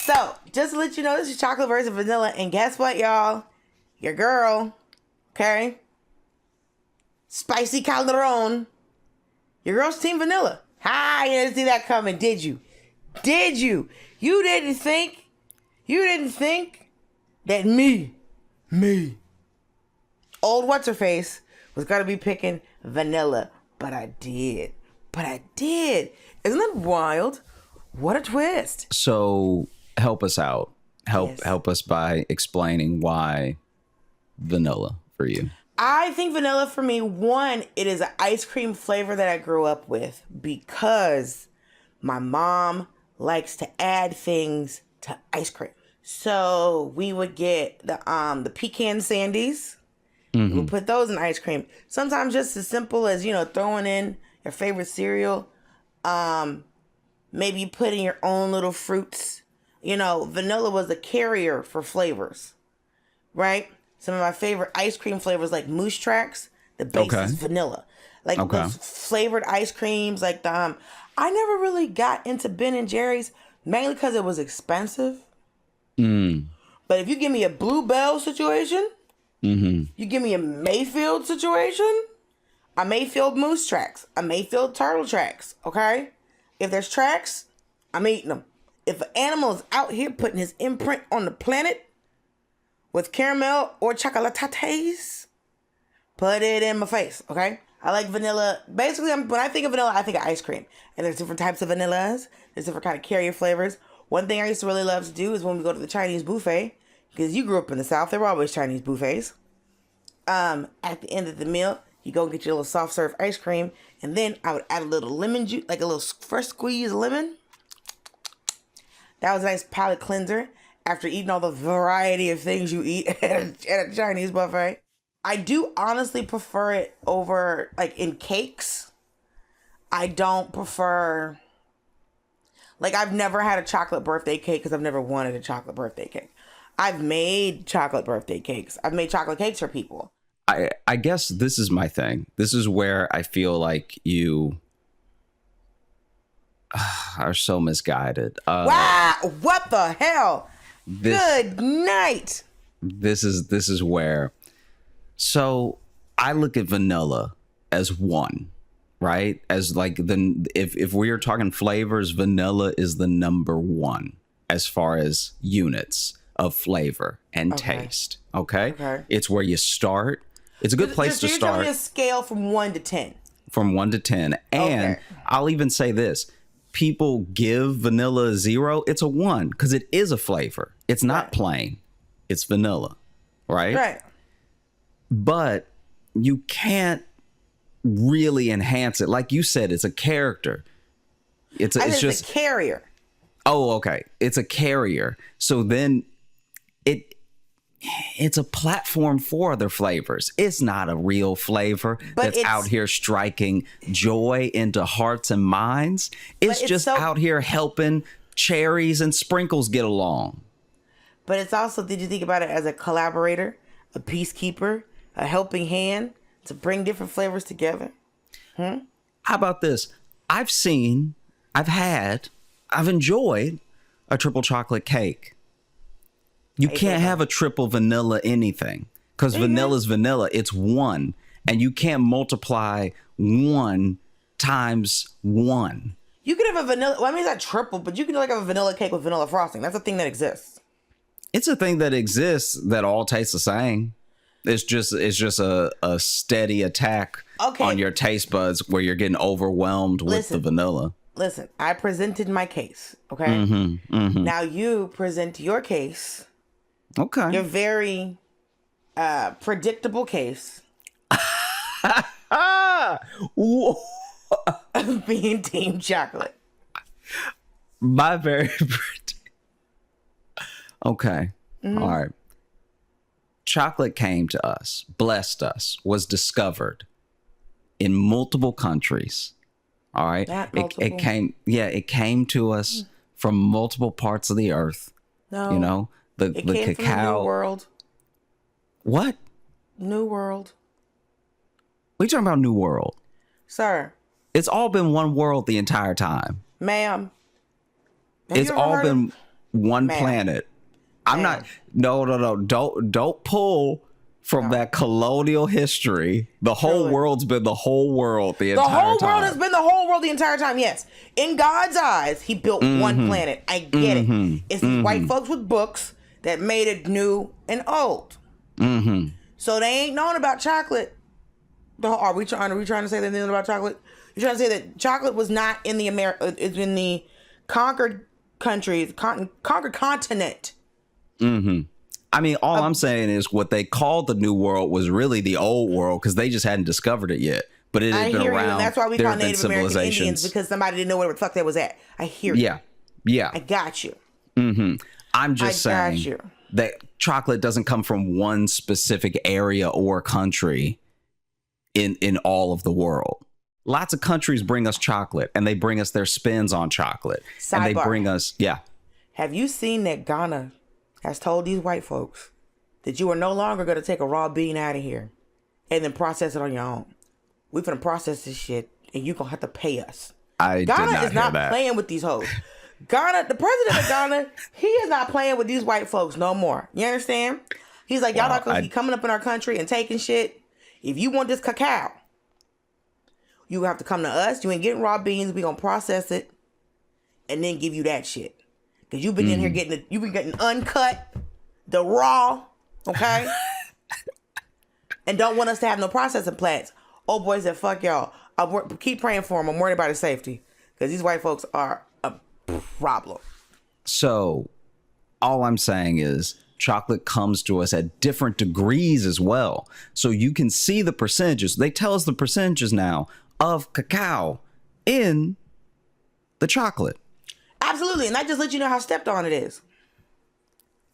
So, just to let you know, this is chocolate versus vanilla. And guess what, y'all? Your girl, okay? Spicy Calderon. Your girl's team vanilla. Ha, you didn't see that coming, did you? Did you? You didn't think that me, old what's-her-face, was going to be picking vanilla. But I did. Isn't that wild? What a twist. So help us out. Help us by explaining why vanilla for you. I think vanilla for me, one, it is an ice cream flavor that I grew up with because my mom likes to add things to ice cream. So we would get the pecan sandies. Mm-hmm. We would put those in ice cream. Sometimes just as simple as, throwing in your favorite cereal. Maybe putting your own little fruits. Vanilla was a carrier for flavors, right? Some of my favorite ice cream flavors, like Moose Tracks, the base is vanilla. Like those flavored ice creams, like the I never really got into Ben and Jerry's, mainly because it was expensive. But if you give me a Bluebell situation, you give me a Mayfield situation, a Mayfield Moose Tracks, a Mayfield Turtle Tracks, okay? If there's tracks, I'm eating them. If an animal is out here putting his imprint on the planet with caramel or chocolatates, put it in my face, okay? I like vanilla. Basically, when I think of vanilla, I think of ice cream. And there's different types of vanillas. There's different kind of carrier flavors. One thing I used to really love to do is when we go to the Chinese buffet, because you grew up in the South, there were always Chinese buffets. At the end of the meal, you go get your little soft serve ice cream, and then I would add a little lemon juice, like a little fresh squeezed lemon. That was a nice palate cleanser after eating all the variety of things you eat at a Chinese buffet. I do honestly prefer it over, like, in cakes. I don't prefer, like, I've never had a chocolate birthday cake because I've never wanted a chocolate birthday cake. I've made chocolate birthday cakes. I've made chocolate cakes for people. I guess this is my thing. This is where I feel like you are so misguided. Wow! What the hell? Good night. This is where. So I look at vanilla as one, right? As like if we are talking flavors, vanilla is the number one as far as units of flavor and taste. Okay. It's where you start. It's a good place to start. You're telling me a scale from 1 to 10. From 1 to 10. And I'll even say this. People give vanilla a 0. It's a 1 because it is a flavor. It's not plain. It's vanilla. Right? But you can't really enhance it. Like you said, it's a character. It's just a carrier. Oh, okay. It's a carrier. So then it's a platform for other flavors. It's not a real flavor that's out here striking joy into hearts and minds. It's just out here helping cherries and sprinkles get along. But it's also, did you think about it as a collaborator, a peacekeeper, a helping hand to bring different flavors together? How about this? I've enjoyed a triple chocolate cake. You can't have a triple vanilla anything because vanilla's vanilla. It's 1, and you can't multiply 1 times 1. You could have a vanilla. Well, I mean, it's not triple, but you can have a vanilla cake with vanilla frosting. That's a thing that exists. It's a thing that exists that all tastes the same. It's just a steady attack on your taste buds where you're getting overwhelmed with the vanilla. Listen, I presented my case. Okay. Now you present your case. Okay. Your very predictable case. Being Team Chocolate. My very okay. Mm-hmm. All right. Chocolate came to us, blessed us, was discovered in multiple countries. All right. It came to us from multiple parts of the earth. No. You know, the came cacao. From the New World. What? New World. What are you talking about, New World? Sir. It's all been one world the entire time. Ma'am. It's all been one planet. I'm not. No. Don't pull from that colonial history. The whole world's been the whole world the entire time. The whole world has been the whole world the entire time. Yes. In God's eyes, he built one planet. I get it. It's these white folks with books that made it new and old. So they ain't known about chocolate. Are we trying to say that they know about chocolate? You're trying to say that chocolate was not in the in the conquered countries, conquered continent. I mean, all I'm saying is what they called the New World was really the Old World because they just hadn't discovered it yet. But it had been around. And that's why we call Native American Indians, because somebody didn't know where the fuck that was at. I hear you. Yeah. I got you. I'm just saying that chocolate doesn't come from one specific area or country in all of the world. Lots of countries bring us chocolate, and they bring us their spins on chocolate. Sidebar. And they bring us, Have you seen that Ghana has told these white folks that you are no longer going to take a raw bean out of here and then process it on your own? We're going to process this shit, and you're going to have to pay us. Ghana is not playing with these hoes. Ghana, the president of Ghana, he is not playing with these white folks no more. You understand? He's like, y'all not going to be coming up in our country and taking shit. If you want this cacao, you have to come to us. You ain't getting raw beans. We gonna process it and then give you that shit. Cause you've been in here you've been getting uncut, the raw, okay? And don't want us to have no processing plants. Old boy said, fuck y'all. Keep praying for him. I'm worried about his safety. Cause these white folks are a problem. So all I'm saying is chocolate comes to us at different degrees as well. So you can see the percentages. They tell us the percentages now of cacao in the chocolate. Absolutely. And I just let you know how stepped on it is.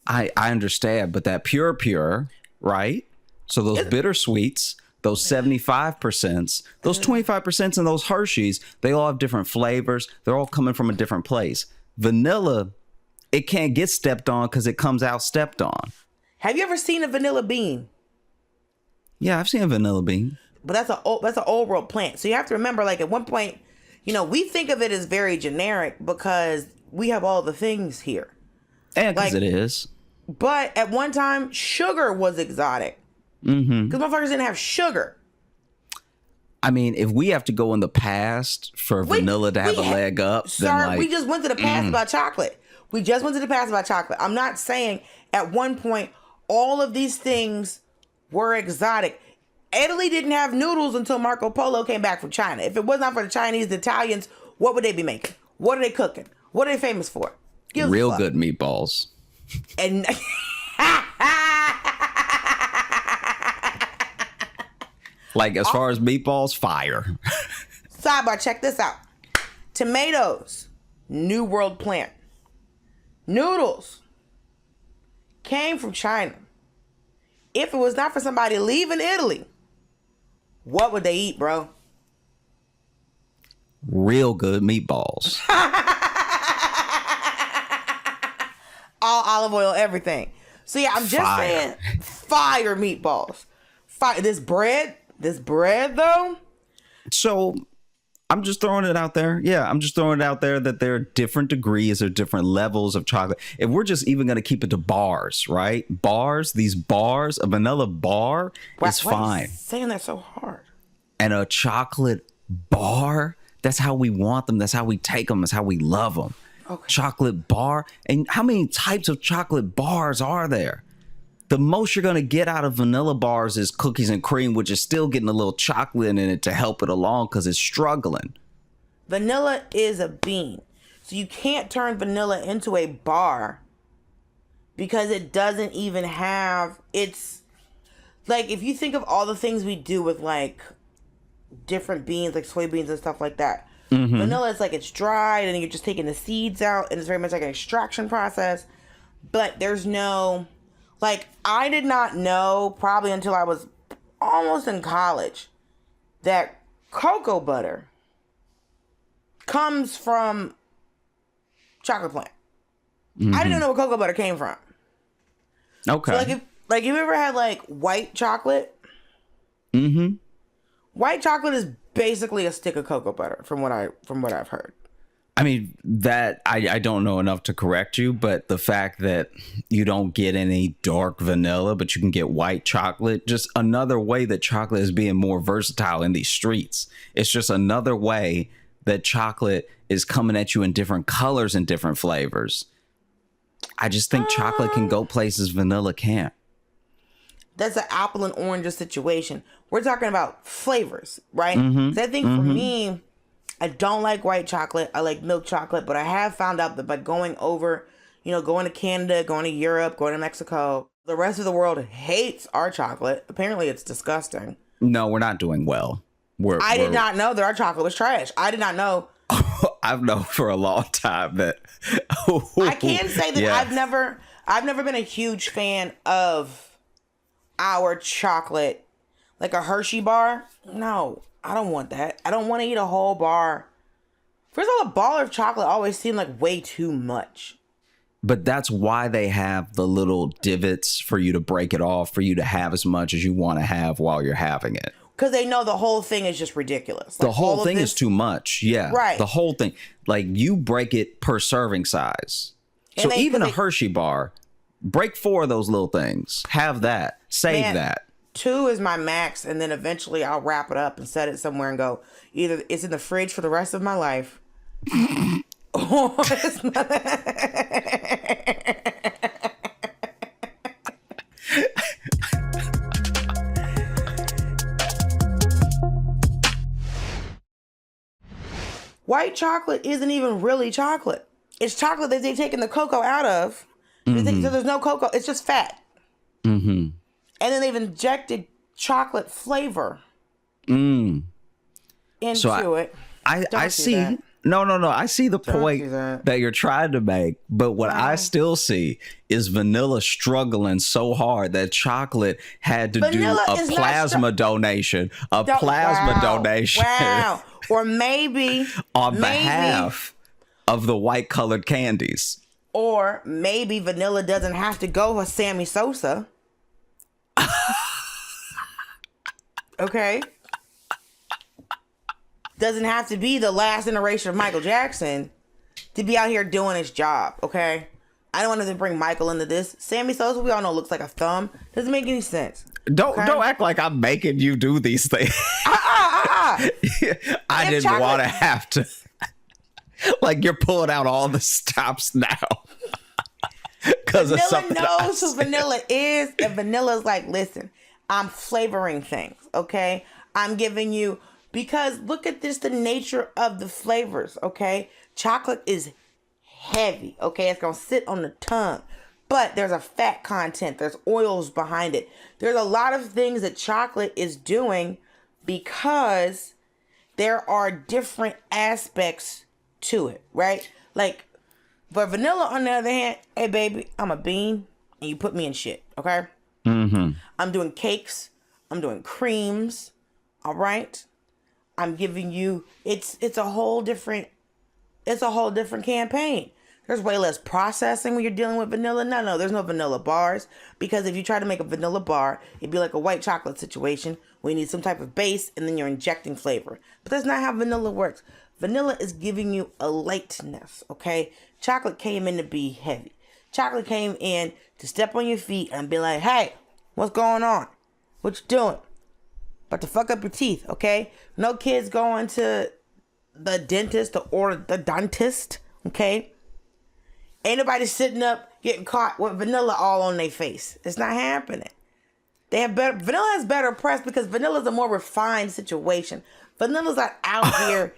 I understand, but that pure, right? So those bitter sweets, those 75%, those 25% and those Hershey's, they all have different flavors. They're all coming from a different place. Vanilla, it can't get stepped on because it comes out stepped on. Have you ever seen a vanilla bean? Yeah, I've seen a vanilla bean. But that's an old world plant. So you have to remember, like, at one point, we think of it as very generic because we have all the things here. And because it is. But at one time, sugar was exotic. Because motherfuckers didn't have sugar. I mean, if we have to go in the past for vanilla to have a leg up, then we just went to the past about chocolate. We just went to the past about chocolate. I'm not saying at one point all of these things were exotic. Italy didn't have noodles until Marco Polo came back from China. If it was not for the Chinese, the Italians, what would they be making? What are they cooking? What are they famous for? Real good meatballs. And like, as far as meatballs, fire. Sidebar, check this out. Tomatoes, New World plant. Noodles came from China. If it was not for somebody leaving Italy, what would they eat, bro? Real good meatballs. All olive oil, everything. So yeah, I'm just saying, fire meatballs. Fire. This bread though. So I'm just throwing it out there. Yeah, I'm just throwing it out there that there are different degrees or different levels of chocolate. If we're just even going to keep it to bars, right? These bars, a vanilla bar is fine. Why are you saying that so hard? And a chocolate bar, that's how we want them. That's how we take them. That's how we love them. Okay. Chocolate bar. And how many types of chocolate bars are there? The most you're going to get out of vanilla bars is cookies and cream, which is still getting a little chocolate in it to help it along because it's struggling. Vanilla is a bean. So you can't turn vanilla into a bar because it doesn't even have, it's like, if you think of all the things we do with like different beans, like soybeans and stuff like that. Vanilla is like it's dried and you're just taking the seeds out, and it's very much like an extraction process. But there's no, like, I did not know probably until I was almost in college that cocoa butter comes from chocolate plant. I didn't know where cocoa butter came from. Okay. So like, you ever had like white chocolate? White chocolate is basically a stick of cocoa butter, from what I've heard. I mean, that I don't know enough to correct you, but the fact that you don't get any dark vanilla, but you can get white chocolate, just another way that chocolate is being more versatile in these streets. It's just another way that chocolate is coming at you in different colors and different flavors. I just think chocolate can go places vanilla can't. That's an apple and orange situation. We're talking about flavors, right? So I think for me, I don't like white chocolate. I like milk chocolate, but I have found out that by going over, going to Canada, going to Europe, going to Mexico, the rest of the world hates our chocolate. Apparently it's disgusting. No, we're not doing well. I did not know that our chocolate was trash. I did not know. I've known for a long time that I can say that I've never been a huge fan of our chocolate, like a Hershey bar. No, I don't want that. I don't want to eat a whole bar. First of all, a bar of chocolate always seemed like way too much. But that's why they have the little divots for you to break it off, for you to have as much as you want to have while you're having it. Because they know the whole thing is just ridiculous. Like, the whole thing is too much. Yeah. Right. The whole thing. Like, you break it per serving size. And so even a Hershey bar, break 4 of those little things. Have that. Save that. 2 is my max, and then eventually I'll wrap it up and set it somewhere and go, either it's in the fridge for the rest of my life, or it's not. White chocolate isn't even really chocolate. It's chocolate that they've taken the cocoa out of. So there's no cocoa. It's just fat. And then they've injected chocolate flavor into it. I see. That. No. I see the point that you're trying to make. But what I still see is vanilla struggling so hard that chocolate had to do a plasma donation. Wow. Or maybe on behalf of the white colored candies. Or maybe vanilla doesn't have to go for Sammy Sosa. Okay? Doesn't have to be the last generation of Michael Jackson to be out here doing his job, okay? I don't want to bring Michael into this. Sammy Sosa, we all know, looks like a thumb. Doesn't make any sense. Don't act like I'm making you do these things. I didn't want to have to. Like, you're pulling out all the stops now. Vanilla knows who vanilla is, and vanilla's like, listen, I'm flavoring things, okay? I'm giving you, because look at this, the nature of the flavors, okay? Chocolate is heavy, okay? It's gonna sit on the tongue, but there's a fat content, there's oils behind it. There's a lot of things that chocolate is doing because there are different aspects to it, right? Like, but vanilla, on the other hand, hey baby, I'm a bean and you put me in shit, okay? I'm doing cakes, I'm doing creams, all right? I'm giving you, it's a whole different campaign. There's way less processing when you're dealing with vanilla. No, there's no vanilla bars, because if you try to make a vanilla bar, it'd be like a white chocolate situation where you need some type of base and then you're injecting flavor. But that's not how vanilla works. Vanilla is giving you a lightness, okay? Chocolate came in to be heavy. Chocolate came in to step on your feet and be like, hey, what's going on? What you doing? About to fuck up your teeth, okay? No kids going to the dentist or the dentist, okay? Ain't nobody sitting up getting caught with vanilla all on their face. It's not happening. Vanilla has better press because vanilla's a more refined situation. Vanilla's not out here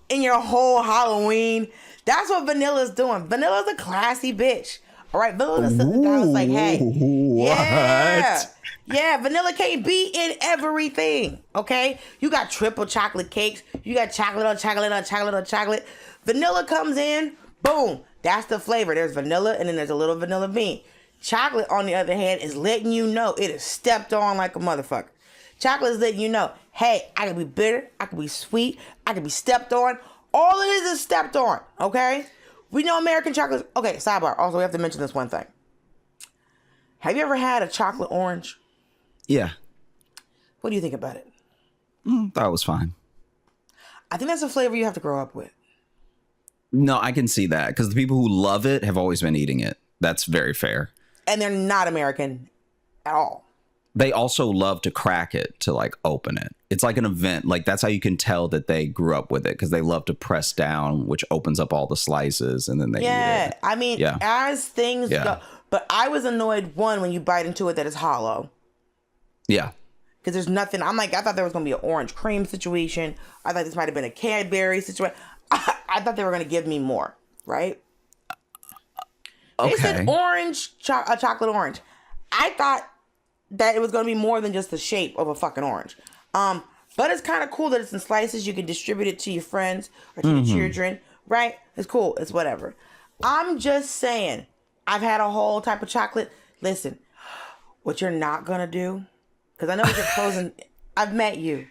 in your whole Halloween. That's what vanilla's doing. Vanilla's a classy bitch. All right, vanilla sitting down. I was like, hey, what? Yeah, vanilla can't be in everything, okay? You got triple chocolate cakes. You got chocolate on chocolate on chocolate on chocolate. Vanilla comes in, boom. That's the flavor. There's vanilla, and then there's a little vanilla bean. Chocolate, on the other hand, is letting you know it is stepped on like a motherfucker. Chocolate is letting you know, hey, I can be bitter, I can be sweet, I can be stepped on. All it is stepped on, okay? We know American chocolate. Okay, sidebar. Also, we have to mention this one thing. Have you ever had a chocolate orange? Yeah. What do you think about it? Thought it was fine. I think that's a flavor you have to grow up with. No, I can see that because the people who love it have always been eating it. That's very fair. And they're not American at all. They also love to crack it to like open it. It's like an event. Like that's how you can tell that they grew up with it because they love to press down, which opens up all the slices and then they eat it. I mean, as things go. But I was annoyed, one, when you bite into it that it's hollow. Yeah. Because there's nothing. I'm like, I thought there was going to be an orange cream situation. I thought this might have been a Cadbury situation. I thought they were going to give me more, right? Okay. They said orange, a chocolate orange. I thought that it was going to be more than just the shape of a fucking orange. But it's kind of cool that it's in slices. You can distribute it to your friends or to your children, right? It's cool. It's whatever. I'm just saying, I've had a whole type of chocolate. Listen, what you're not going to do, because I know what you're closing. I've met you.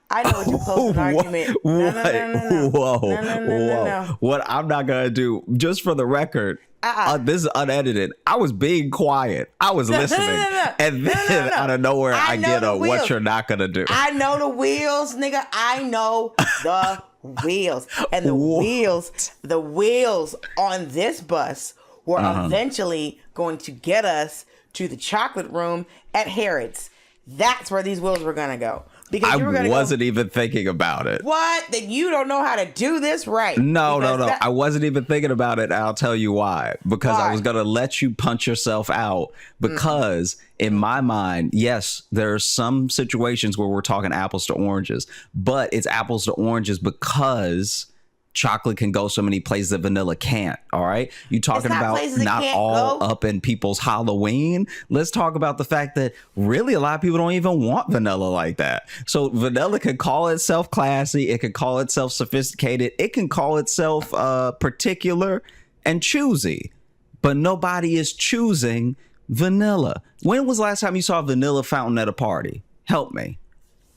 I know what you're closing argument. No. Whoa. What I'm not going to do, just for the record, this is unedited. I was being quiet. I was listening. And then out of nowhere, I get a what you're not going to do. I know the wheels, nigga. I know the wheels. And the wheels on this bus were eventually going to get us to the chocolate room at Harrods. That's where these wheels were going to go. Because you were gonna wasn't even thinking about it. What? That you don't know how to do this right? No. I wasn't even thinking about it. And I'll tell you why. Because I was going to let you punch yourself out. Because in my mind, yes, there are some situations where we're talking apples to oranges. But it's apples to oranges because chocolate can go so many places that vanilla can't. All right. You talking about not all up in people's Halloween. Let's talk about the fact that really a lot of people don't even want vanilla like that. So vanilla can call itself classy. It can call itself sophisticated. It can call itself particular and choosy. But nobody is choosing vanilla. When was the last time you saw a vanilla fountain at a party? Help me.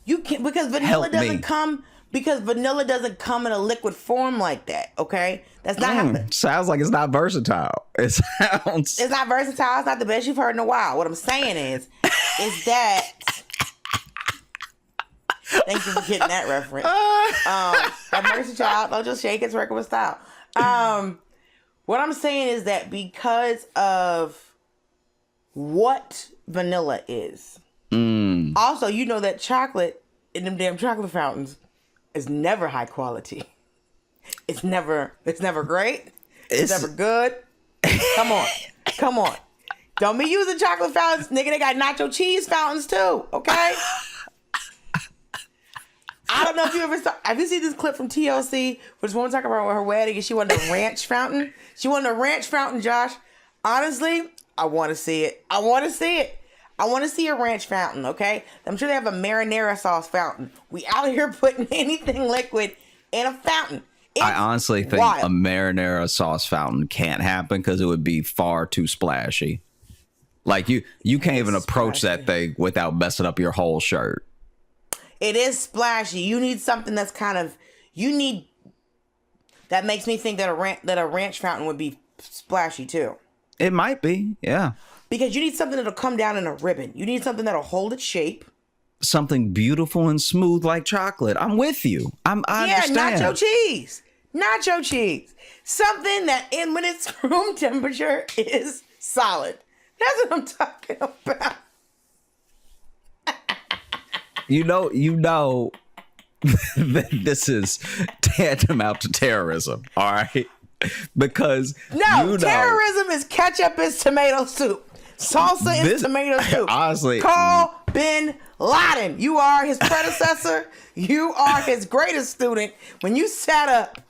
You can't, because vanilla doesn't come. Because vanilla doesn't come in a liquid form like that, okay? That's not how... Sounds like it's not versatile. It's not versatile. It's not the best you've heard in a while. What I'm saying is that... Thank you for getting that reference. That versatile, don't just shake its record with style. What I'm saying is that because of what vanilla is, also, you know that chocolate in them damn chocolate fountains is never high quality. It's never great. It's never good. Come on. Don't be using chocolate fountains, nigga. They got nacho cheese fountains too. Okay. I don't know if you ever saw. Have you seen this clip from TLC? Which woman talking about her wedding and she wanted a ranch fountain. She wanted a ranch fountain, Josh. Honestly, I want to see it. I want to see a ranch fountain, okay? I'm sure they have a marinara sauce fountain. We out here putting anything liquid in a fountain. I honestly think a marinara sauce fountain can't happen because it would be far too splashy. Like you can't even approach that thing without messing up your whole shirt. It is splashy. You need something that's that makes me think that a ranch fountain would be splashy too. It might be, yeah. Because you need something that'll come down in a ribbon. You need something that'll hold its shape. Something beautiful and smooth like chocolate. I'm with you. I understand. Nacho cheese. Something that when it's room temperature is solid. That's what I'm talking about. You know that this is tantamount to terrorism, all right? Because terrorism is ketchup is tomato soup. Salsa is tomato soup. Honestly, call Bin Laden. You are his predecessor. You are his greatest student. When you sat up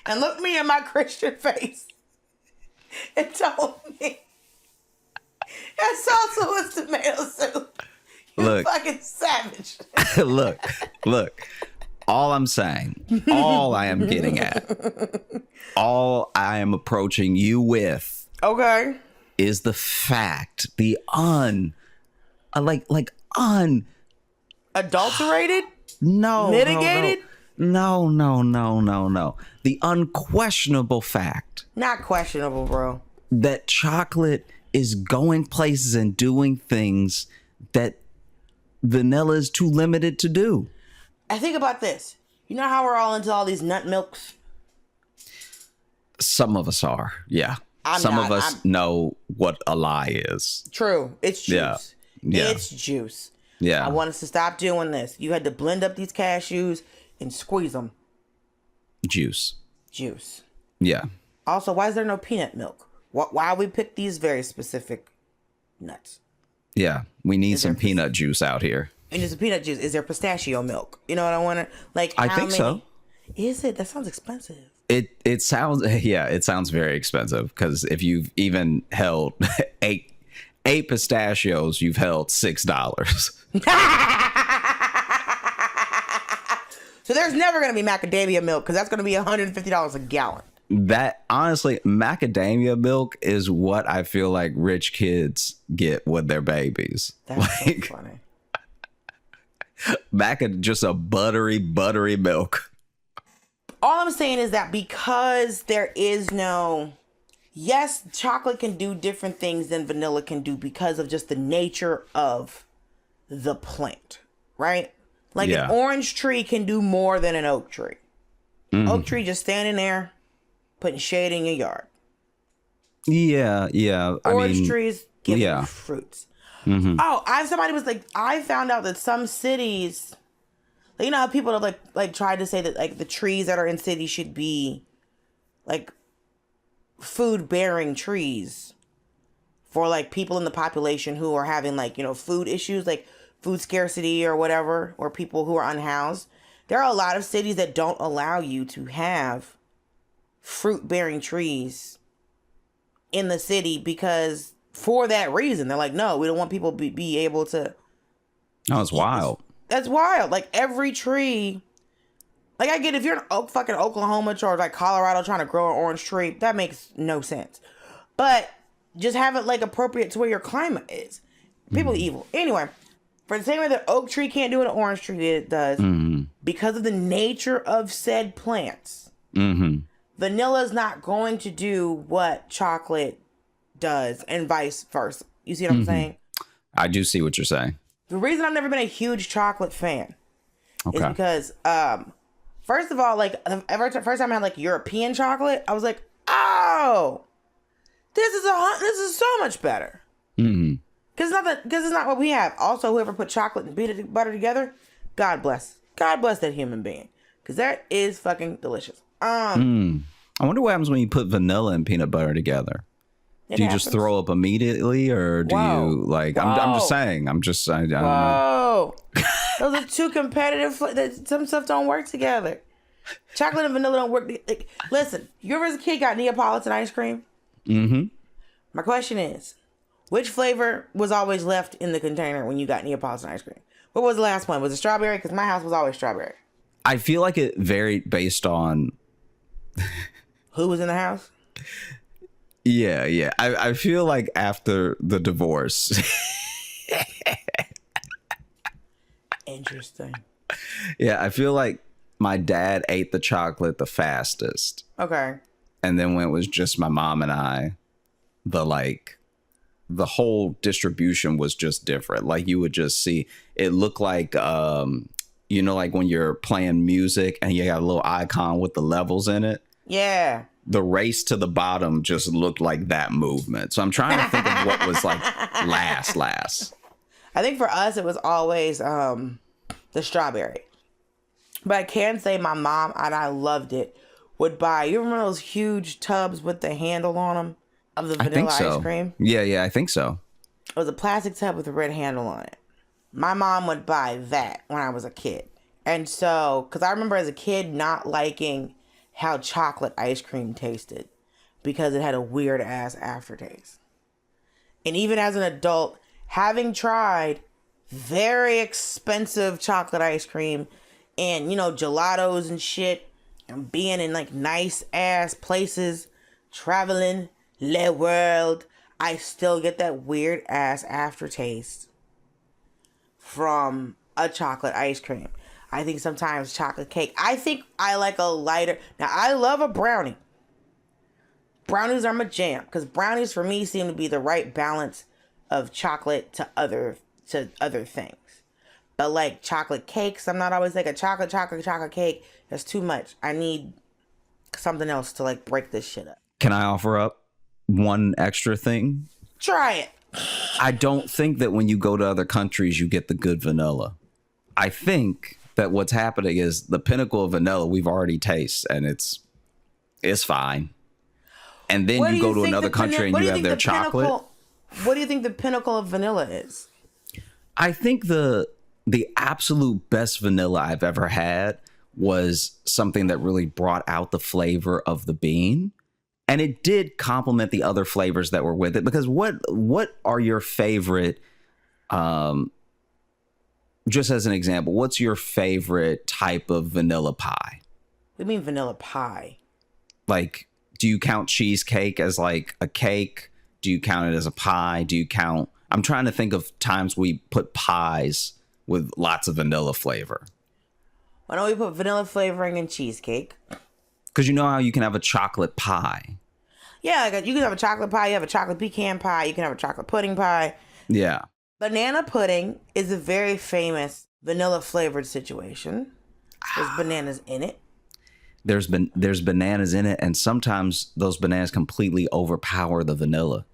and looked me in my Christian face and told me that salsa was tomato soup. You fucking savage. Look. All I'm saying, all I am getting at, all I am approaching you with, okay, is the fact, the adulterated, no, mitigated, no. The unquestionable fact, not questionable, bro, that chocolate is going places and doing things that vanilla is too limited to do. I think about this. You know how we're all into all these nut milks? Some of us are, yeah. Some of us know what a lie is. True. It's juice. Yeah. It's juice. Yeah. I want us to stop doing this. You had to blend up these cashews and squeeze them. Juice. Yeah. Also, why is there no peanut milk? Why we pick these very specific nuts? Yeah. We need some peanut juice out here. And there's a peanut juice. Is there pistachio milk? You know what I want to like? I think so. Is it? That sounds expensive. It sounds it sounds very expensive because if you've even held eight pistachios, you've held $6. So there's never going to be macadamia milk because that's going to be $150 a gallon. That honestly, macadamia milk is what I feel like rich kids get with their babies. That's so funny. Just a buttery milk. All I'm saying is that because there is no... Yes, chocolate can do different things than vanilla can do because of just the nature of the plant, right? Like an orange tree can do more than an oak tree. Mm-hmm. Oak tree just standing there, putting shade in your yard. Yeah. Orange trees give you fruits. Mm-hmm. Oh, I found out that some cities, you know how people have like tried to say that like the trees that are in cities should be like food bearing trees for like people in the population who are having like, you know, food issues, like food scarcity or whatever, or people who are unhoused. There are a lot of cities that don't allow you to have fruit bearing trees in the city because for that reason. They're like, no, we don't want people be able to. Oh, it's wild. That's wild. Like every tree. Like I get if you're in fucking Oklahoma or like Colorado trying to grow an orange tree, that makes no sense. But just have it like appropriate to where your climate is. People are evil. Anyway, for the same way that oak tree can't do what an orange tree does, because of the nature of said plants, vanilla is not going to do what chocolate does and vice versa. You see what I'm saying? I do see what you're saying. The reason I've never been a huge chocolate fan is because, first of all, like first time I had like European chocolate, I was like, oh, this is so much better. Because it's not what we have. Also, whoever put chocolate and peanut butter together, God bless that human being, because that is fucking delicious. I wonder what happens when you put vanilla and peanut butter together. Do you just throw up immediately, or do you like? I'm just saying. I don't know. Those are two competitive. Some stuff don't work together. Chocolate and vanilla don't work. Like, listen, you ever as a kid got Neapolitan ice cream? My question is, which flavor was always left in the container when you got Neapolitan ice cream? What was the last one? Was it strawberry? Because my house was always strawberry. I feel like it varied based on who was in the house. Yeah. I feel like after the divorce. Interesting. Yeah, I feel like my dad ate the chocolate the fastest. Okay. And then when it was just my mom and I, the whole distribution was just different. Like you would just see, it looked like, you know, like when you're playing music and you got a little icon with the levels in it. Yeah. The race to the bottom just looked like that movement. So I'm trying to think of what was like last. I think for us, it was always the strawberry. But I can say my mom, and I loved it, would buy, you remember those huge tubs with the handle on them of the vanilla ice cream? Yeah, I think so. It was a plastic tub with a red handle on it. My mom would buy that when I was a kid. And so, because I remember as a kid not liking how chocolate ice cream tasted because it had a weird ass aftertaste. And even as an adult, having tried very expensive chocolate ice cream and, you know, gelatos and shit, and being in like nice ass places, traveling the world, I still get that weird ass aftertaste from a chocolate ice cream. I think sometimes chocolate cake. I think I like a lighter. Now, I love a brownie. Brownies are my jam, because brownies for me seem to be the right balance of chocolate to other things. But like chocolate cakes, I'm not always like a chocolate cake. That's too much. I need something else to like break this shit up. Can I offer up one extra thing? Try it. I don't think that when you go to other countries, you get the good vanilla. I think that what's happening is the pinnacle of vanilla we've already tasted, and it's fine. And then you go to another country and you have their chocolate. What do you think the pinnacle of vanilla is? I think the absolute best vanilla I've ever had was something that really brought out the flavor of the bean. And it did complement the other flavors that were with it. Because what are your favorite, just as an example, what's your favorite type of vanilla pie? What do you mean vanilla pie? Like, do you count cheesecake as like a cake? Do you count it as a pie? I'm trying to think of times we put pies with lots of vanilla flavor. Why don't we put vanilla flavoring in cheesecake? Because you know how you can have a chocolate pie. Yeah, you can have a chocolate pie. You have a chocolate pecan pie. You can have a chocolate pudding pie. Yeah. Banana pudding is a very famous vanilla flavored situation. There's bananas in it. There's bananas in it, and sometimes those bananas completely overpower the vanilla.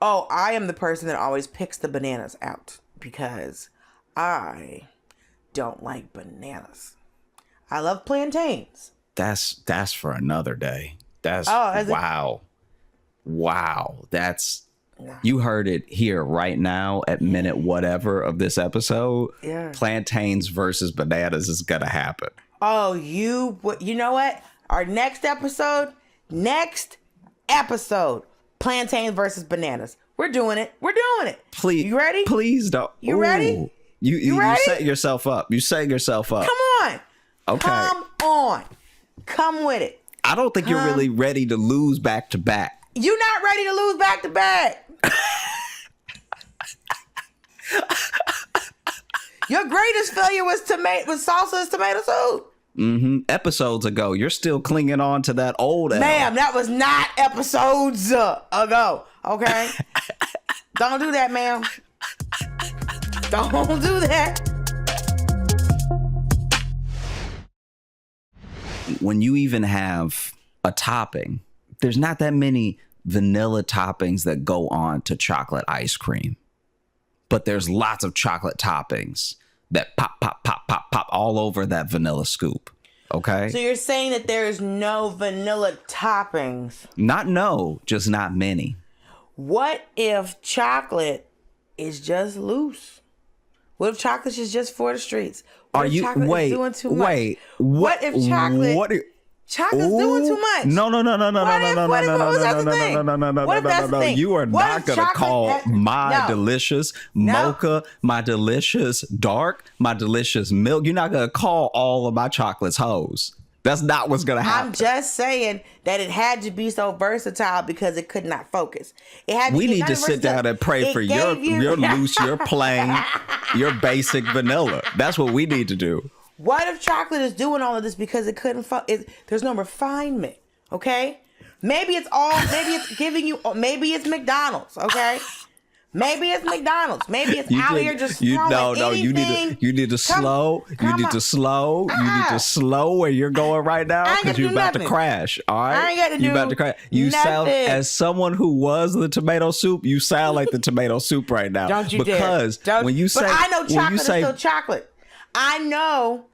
Oh, I am the person that always picks the bananas out because I don't like bananas. I love plantains. That's for another day. Wow. That's you heard it here right now at minute whatever of this episode. Yeah. Plantains versus bananas is gonna happen. Oh, you know what? Our next episode, plantains versus bananas. We're doing it. Please, you ready? Please don't. You ready? You ready? set yourself up. Come on. Okay. Come on. Come with it. I don't think you're really ready to lose back to back. You're not ready to lose back to back. Your greatest failure was salsa is tomato soup. Mm-hmm. Episodes ago, you're still clinging on to that old. Ma'am, that was not episodes ago. Okay, don't do that, ma'am. Don't do that. When you even have a topping, there's not that many vanilla toppings that go on to chocolate ice cream. But there's lots of chocolate toppings that pop all over that vanilla scoop. Okay? So you're saying that there's no vanilla toppings? Just not many. What if chocolate is just loose? What if chocolate is just for the streets? What if chocolate is doing too much? What if chocolate... Chocolate's doing too much. No. What if that's the thing? You are not going to call my delicious mocha, my delicious dark, my delicious milk. You're not going to call all of my chocolates hoes. That's not what's going to happen. I'm just saying that it had to be so versatile because it could not focus. It had to we need to sit down and pray for your loose, your plain, your basic vanilla. That's what we need to do. What if chocolate is doing all of this because it couldn't there's no refinement, okay? Maybe it's giving you, maybe it's McDonald's, okay? Maybe it's McDonald's. Maybe it's out here just throwing anything. You need to slow. You need to slow where you're going right now because you're about to crash. All right, I ain't got to do. You about to crash. You sound as someone who was the tomato soup. You sound like the tomato soup right now. Don't you because dare. When you say, but I know chocolate is still chocolate. I know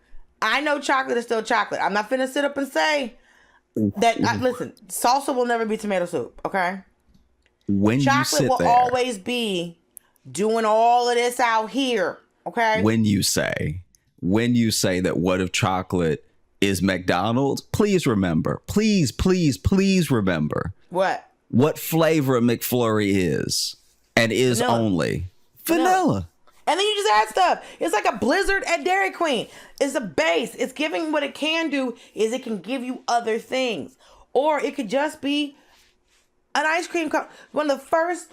chocolate is still chocolate. I'm not finna sit up and say that. Listen, salsa will never be tomato soup. Okay. When chocolate will always be doing all of this out here. Okay. When you say that, what if chocolate is McDonald's? Please remember. Please remember What? What flavor a McFlurry is and is Vanilla. only vanilla. And then you just add stuff. It's like a Blizzard at Dairy Queen. It's a base. It's giving what it can do is it can give you other things. Or it could just be an ice cream cone. One of the first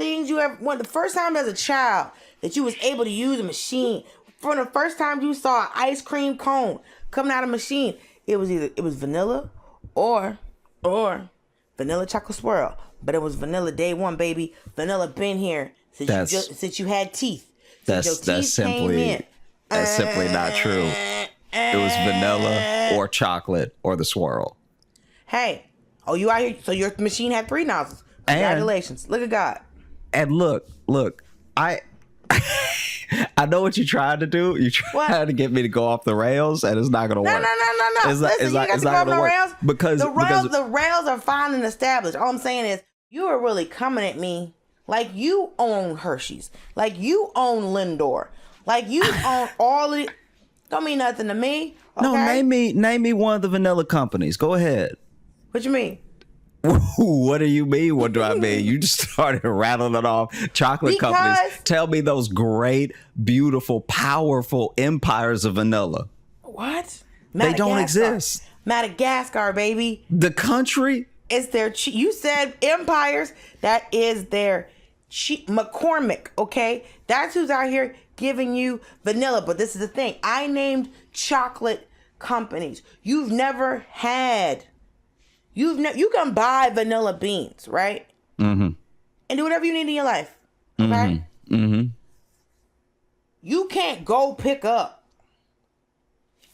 time as a child that you was able to use a machine, from the first time you saw an ice cream cone coming out of a machine, it was vanilla or vanilla chocolate swirl. But it was vanilla day one, baby. Vanilla been here since you had teeth. That's simply not true. It was vanilla or chocolate or the swirl. Hey, you out here? So your machine had 3 nozzles. Congratulations! Look at God. And look, I know what you tried to do. You tried to get me to go off the rails, and it's not going to work. No. Listen, you got to go off the rails because the rails are fine and established. All I'm saying is you are really coming at me like you own Hershey's, like you own Lindor, like you own all of it. Don't mean nothing to me. Okay? No, name me one of the vanilla companies. Go ahead. What you mean? What do you mean? What do I mean? You just started rattling it off. Chocolate companies. Tell me those great, beautiful, powerful empires of vanilla. What? They don't exist. Madagascar, baby. The country? It's their... You said empires. That is their... McCormick, okay? That's who's out here giving you vanilla. But this is the thing. I named chocolate companies. You've never had... You can buy vanilla beans, right? Mm-hmm. And do whatever you need in your life, okay? Mm-hmm. Mm-hmm. You can't go pick up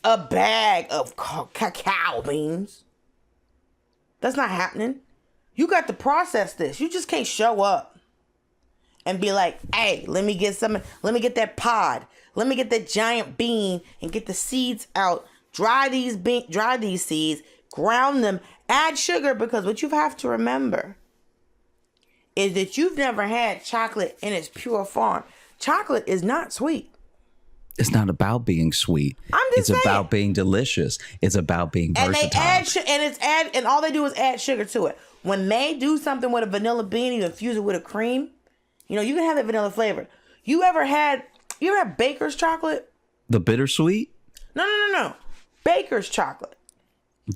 a bag of cacao beans. That's not happening. You got to process this. You just can't show up and be like, hey, let me get that pod. Let me get that giant bean and get the seeds out. Dry these seeds, ground them, add sugar, because what you have to remember is that you've never had chocolate in its pure form. Chocolate is not sweet. It's not about being sweet. It's about being delicious. It's about being versatile. And all they do is add sugar to it. When they do something with a vanilla bean, you infuse it with a cream, you can have that vanilla flavor. You ever had Baker's chocolate? The bittersweet? No. Baker's chocolate.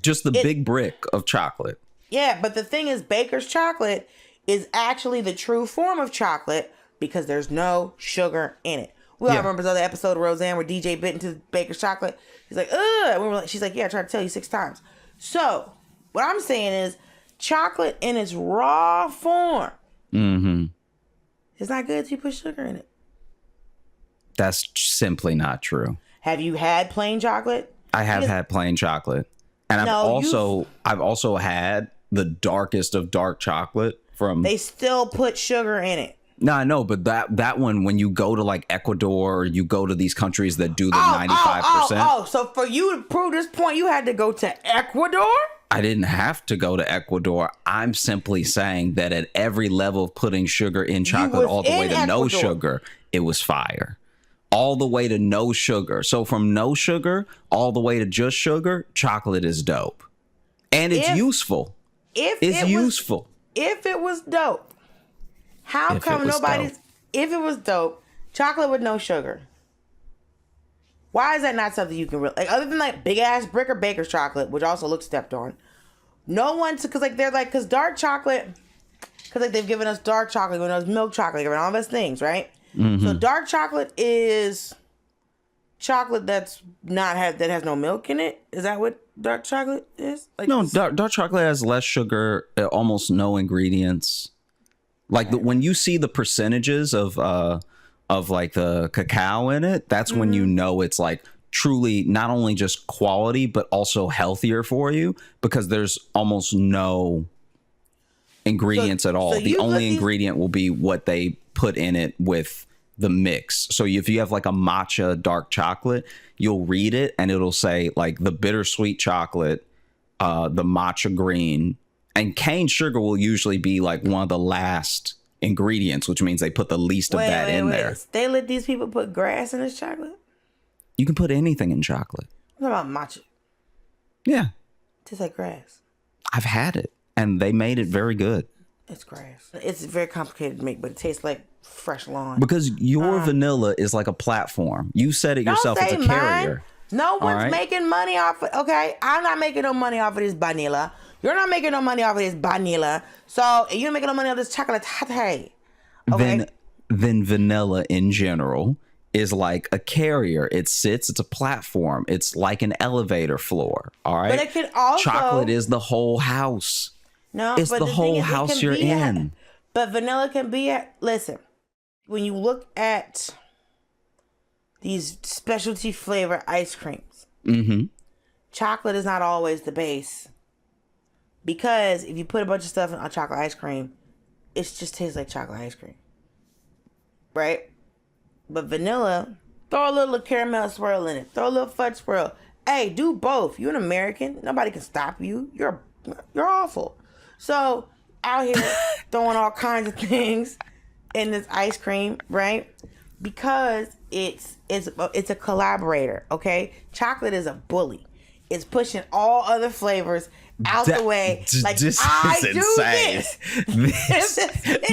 Just the big brick of chocolate. Yeah, but the thing is, Baker's chocolate is actually the true form of chocolate because there's no sugar in it. We all remember the other episode of Roseanne where DJ bit into Baker's chocolate. He's like, ugh. And she's like, yeah, I tried to tell you 6 times. So, what I'm saying is, chocolate in its raw form is not good if you put sugar in it. That's simply not true. Have you had plain chocolate? I have had plain chocolate. And I've also had the darkest of dark chocolate from... They still put sugar in it. No, I know, but that one, when you go to like Ecuador, or you go to these countries that do the 95%. So for you to prove this point, you had to go to Ecuador? I didn't have to go to Ecuador. I'm simply saying that at every level of putting sugar in chocolate, all the way to no sugar, it was fire. All the way to no sugar. So from no sugar all the way to just sugar, chocolate is dope. And it's useful. If it was dope, how come nobody's... If it was dope, chocolate with no sugar, why is that not something you can really... Like, other than like big ass brick or Baker's chocolate, which also looks stepped on, no one... Because dark chocolate... Because like they've given us dark chocolate, given us milk chocolate, given all those things, right? Mm-hmm. So dark chocolate is chocolate that has no milk in it. Is that what dark chocolate is? Like, no, dark chocolate has less sugar, almost no ingredients. Like when you see the percentages of like the cacao in it, that's when you know it's like truly not only just quality but also healthier for you, because there's almost no ingredients at all. The only ingredient will be what they put in it with the mix. So if you have like a matcha dark chocolate, you'll read it and it'll say like the bittersweet chocolate, the matcha green, and cane sugar will usually be like one of the last ingredients, which means they put the least of that in there. They let these people put grass in this chocolate? You can put anything in chocolate. What about matcha? Yeah. Tastes like grass. I've had it and they made it very good. It's grass. It's very complicated to make, but it tastes like fresh lawn. Because your vanilla is like a platform. You said it yourself. It's a carrier. No one's making money off of, okay? I'm not making no money off of this vanilla. You're not making no money off of this vanilla. So you're making no money off this chocolate. Okay? Then vanilla in general is like a carrier. It's a platform. It's like an elevator floor. All right. But it can also, chocolate is the whole house. No, it's the whole house you're in. But vanilla can be listen, when you look at these specialty flavor ice creams, chocolate is not always the base. Because if you put a bunch of stuff on chocolate ice cream, it just tastes like chocolate ice cream. Right? But vanilla, throw a little caramel swirl in it. Throw a little fudge swirl. Hey, do both. You're an American. Nobody can stop you. You're awful. So out here throwing all kinds of things in this ice cream, right? Because it's a collaborator, okay? Chocolate is a bully. It's pushing all other flavors out the way. Like, this I is do insane.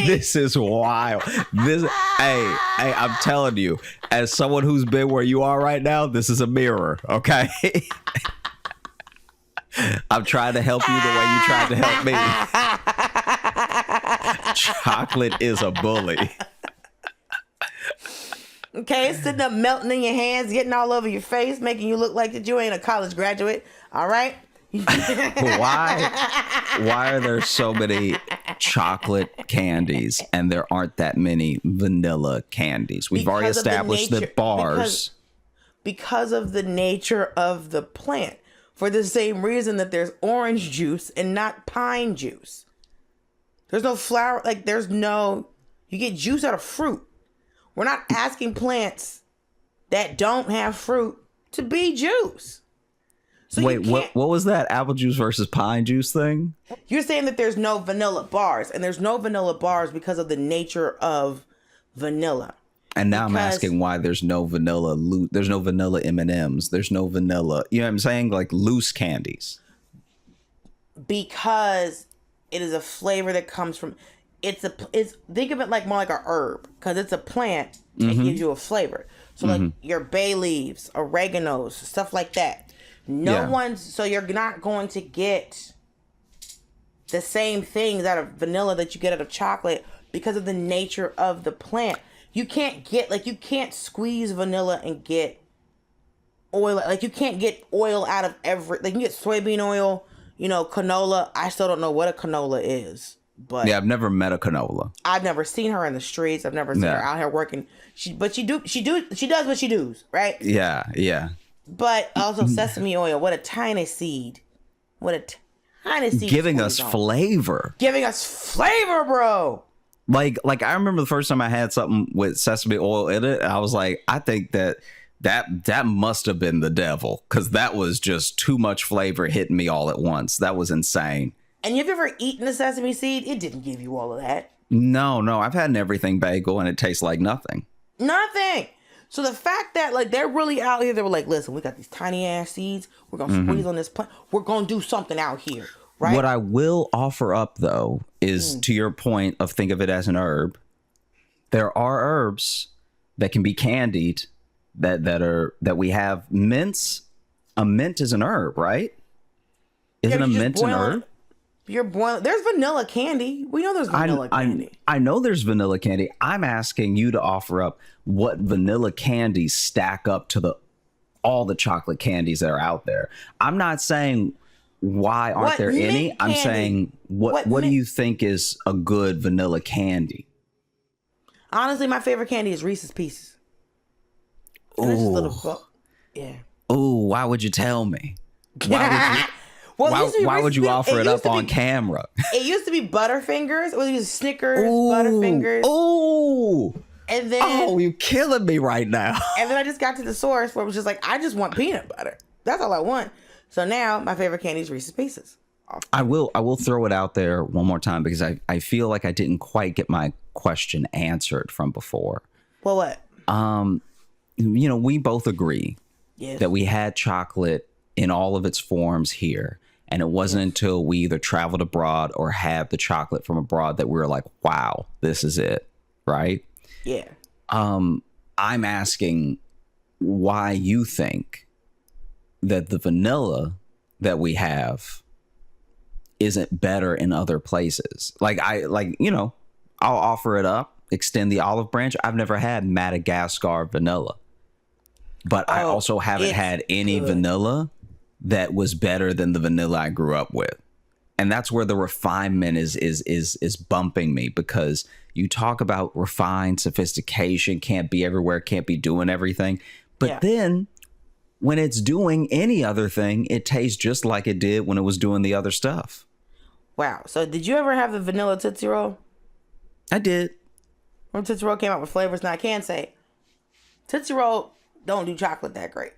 This is wild. Hey, I'm telling you, as someone who's been where you are right now, this is a mirror, okay? I'm trying to help you the way you tried to help me. Chocolate is a bully. Okay, it's sitting up melting in your hands, getting all over your face, making you look like that you ain't a college graduate. All right? Why are there so many chocolate candies and there aren't that many vanilla candies? We've already established that bars. Because of the nature of the plant. For the same reason that there's orange juice and not pine juice. There's no flower, like you get juice out of fruit. We're not asking plants that don't have fruit to be juice. So wait, what was that apple juice versus pine juice thing? You're saying that there's no vanilla bars, and there's no vanilla bars because of the nature of vanilla. And now I'm asking why there's no vanilla. There's no vanilla M&Ms. There's no vanilla. You know what I'm saying? Like loose candies. Because it is a flavor that comes from. Think of it like more like a herb, because it's a plant that gives you a flavor. So like your bay leaves, oreganos, stuff like that. So you're not going to get the same things out of vanilla that you get out of chocolate because of the nature of the plant. You can't squeeze vanilla and get oil. Like you can't get oil out of you can get soybean oil, canola. I still don't know what a canola is. But yeah, I've never met a canola. I've never seen her in the streets. I've never seen her out here working. She does what she does, right? Yeah. But also sesame oil. What a tiny seed. Giving us flavor. Giving us flavor, bro. Like I remember the first time I had something with sesame oil in it, I was like, I think that must have been the devil, because that was just too much flavor hitting me all at once. That was insane. And have you ever eaten a sesame seed? It didn't give you all of that. No, I've had an everything bagel and it tastes like nothing. Nothing. So the fact that they're really out here, they were like, listen, we got these tiny ass seeds. We're going to squeeze on this plant. We're going to do something out here. Right? What I will offer up, though, is to your point of think of it as an herb. There are herbs that can be candied that we have. Mints. A mint is an herb, right? Isn't a mint an herb? You're boiling. There's vanilla candy. We know there's vanilla candy. I know there's vanilla candy. I'm asking you to offer up what vanilla candies stack up to all the chocolate candies that are out there. I'm not saying why aren't there any. I'm saying what do you think is a good vanilla candy? Honestly, my favorite candy is Reese's Pieces. Oh, yeah. Oh, why would you tell me? Why would you offer it up on camera? It used to be Butterfingers. It was Snickers, Butterfingers. Oh. And then you're killing me right now. And then I just got to the source where it was just like, I just want peanut butter. That's all I want. So now my favorite candy is Reese's Pieces. I will throw it out there one more time because I feel like I didn't quite get my question answered from before. Well, what? We both agree that we had chocolate in all of its forms here. And it wasn't until we either traveled abroad or had the chocolate from abroad that we were like, wow, this is it. Right? Yeah. I'm asking why you think that the vanilla that we have isn't better in other places. I'll offer it up, extend the olive branch. I've never had Madagascar vanilla, but I also haven't had any vanilla that was better than the vanilla I grew up with. And that's where the refinement is bumping me, because you talk about refined sophistication, can't be everywhere, can't be doing everything. But then when it's doing any other thing, it tastes just like it did when it was doing the other stuff. Wow. So did you ever have the vanilla Tootsie Roll? I did. When Tootsie Roll came out with flavors, now I can say Tootsie Roll don't do chocolate that great.